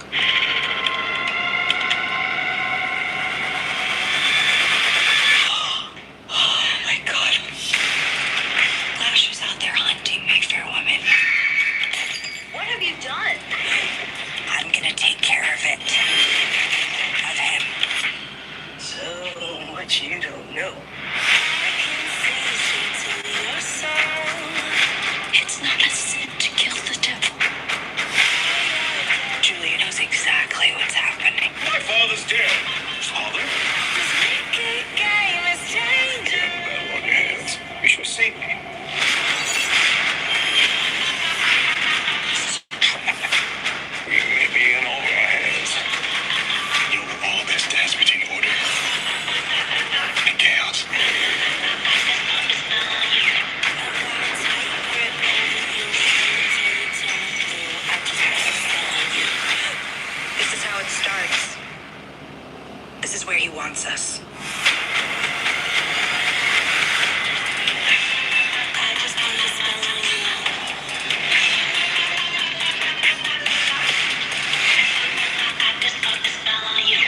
Oh my God. Lasher's out there hunting my fair woman.
What have you done?
I'm gonna take care of it. Of him. So much you don't know. It's not a sin to kill the devil. Julia knows exactly what's happening.
My father's dead. Father? Get the battle on your hands. You shall see me. We may be in over our heads. You know all that stands between order and chaos.
This is how it starts. This is where he wants us. I just put a spell on you. I just put a spell on you.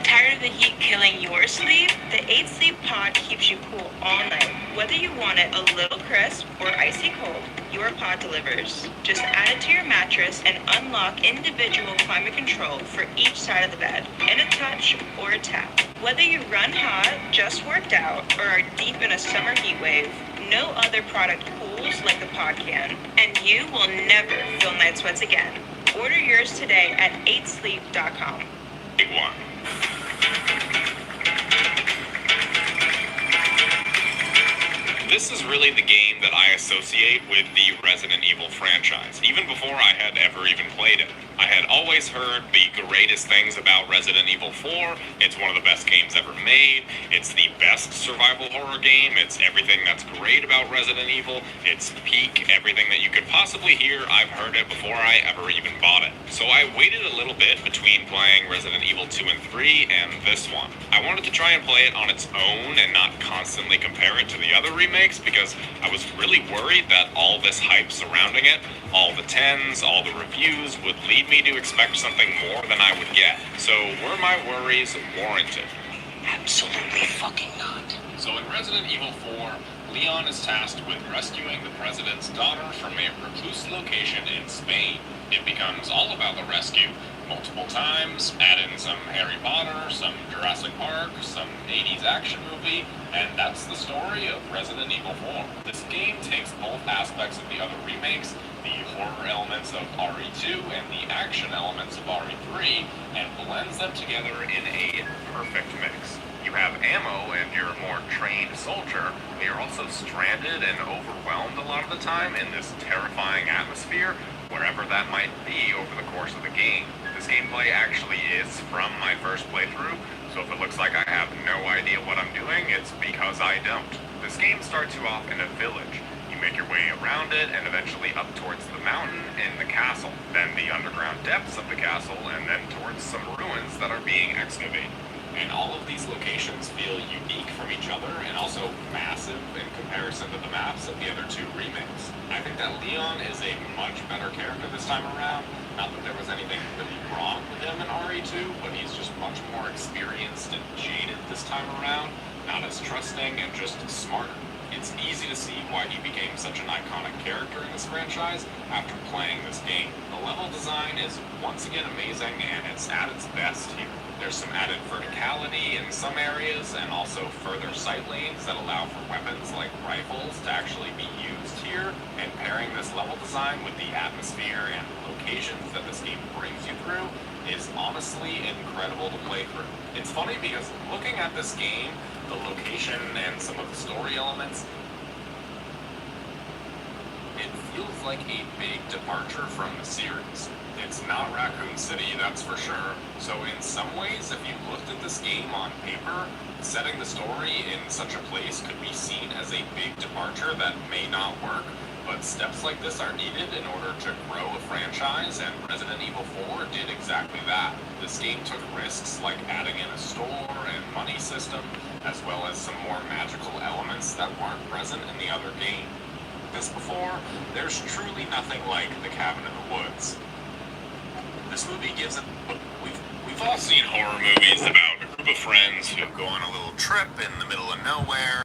Tired of the heat killing your sleep? The 8 Sleep Pod keeps you cool all night. Whether you want it a little crisp or icy cold, your pod delivers. Just add it to your mattress and unlock individual climate control for each side of the bed, in a touch or a tap. Whether you run hot, just worked out, or are deep in a summer heat wave, no other product cools like the pod can, and you will never feel night sweats again. Order yours today at 8sleep.com.
Big one. This is really the game that I associate with the Resident Evil franchise, even before I had ever even played it. I had always heard the greatest things about Resident Evil 4. It's one of the best games ever made. It's the best survival horror game. It's everything that's great about Resident Evil. It's peak everything that you could possibly hear. I've heard it before I ever even bought it. So I waited a little bit between playing Resident Evil 2 and 3 and this one. I wanted to try and play it on its own and not constantly compare it to the other remakes because I was really worried that all this hype surrounding it, all the 10s, all the reviews would lead me to expect something more than I would get. So were my worries warranted?
Absolutely
fucking not.
So in Resident Evil 4, Leon is tasked with rescuing the president's daughter from a recluse location in Spain. It becomes all about the rescue. Multiple times, add in some Harry Potter, some Jurassic Park, some 80s action movie, and that's the story of Resident Evil 4. This game takes both aspects of the other remakes, the horror elements of RE2 and the action elements of RE3, and blends them together in a perfect mix. You have ammo and you're a more trained soldier, but you're also stranded and overwhelmed a lot of the time in this terrifying atmosphere, wherever that might be over the course of the game. This gameplay actually is from my first playthrough, so if it looks like I have no idea what I'm doing, it's because I don't. This game starts you off in a village. You make your way around it and eventually up towards the mountain and the castle, then the underground depths of the castle, and then towards some ruins that are being excavated. And all of these locations feel unique from each other and also massive in comparison to the maps of the other two remakes. I think that Leon is a much better character this time around. Not that there was anything really wrong with him in RE2, but he's just much more experienced and jaded this time around, not as trusting and just smarter. It's easy to see why he became such an iconic character in this franchise after playing this game. The level design is once again amazing and it's at its best here. There's some added verticality in some areas and also further sight lanes that allow for weapons like rifles to actually be used here, and pairing this level design with the atmosphere and locations that this game brings you through is honestly incredible to play through. It's funny because looking at this game, the location and some of the story elements, it feels like a big departure from the series. It's not Raccoon City, that's for sure. So in some ways, if you looked at this game on paper, setting the story in such a place could be seen as a big departure that may not work. But steps like this are needed in order to grow a franchise, and Resident Evil 4 did exactly that. This game took risks like adding in a store and money system, as well as some more magical elements that weren't present in the other game. This before, there's truly nothing like The Cabin in the Woods. This movie gives it. We've all seen horror movies about a group of friends who go on a little trip in the middle of nowhere.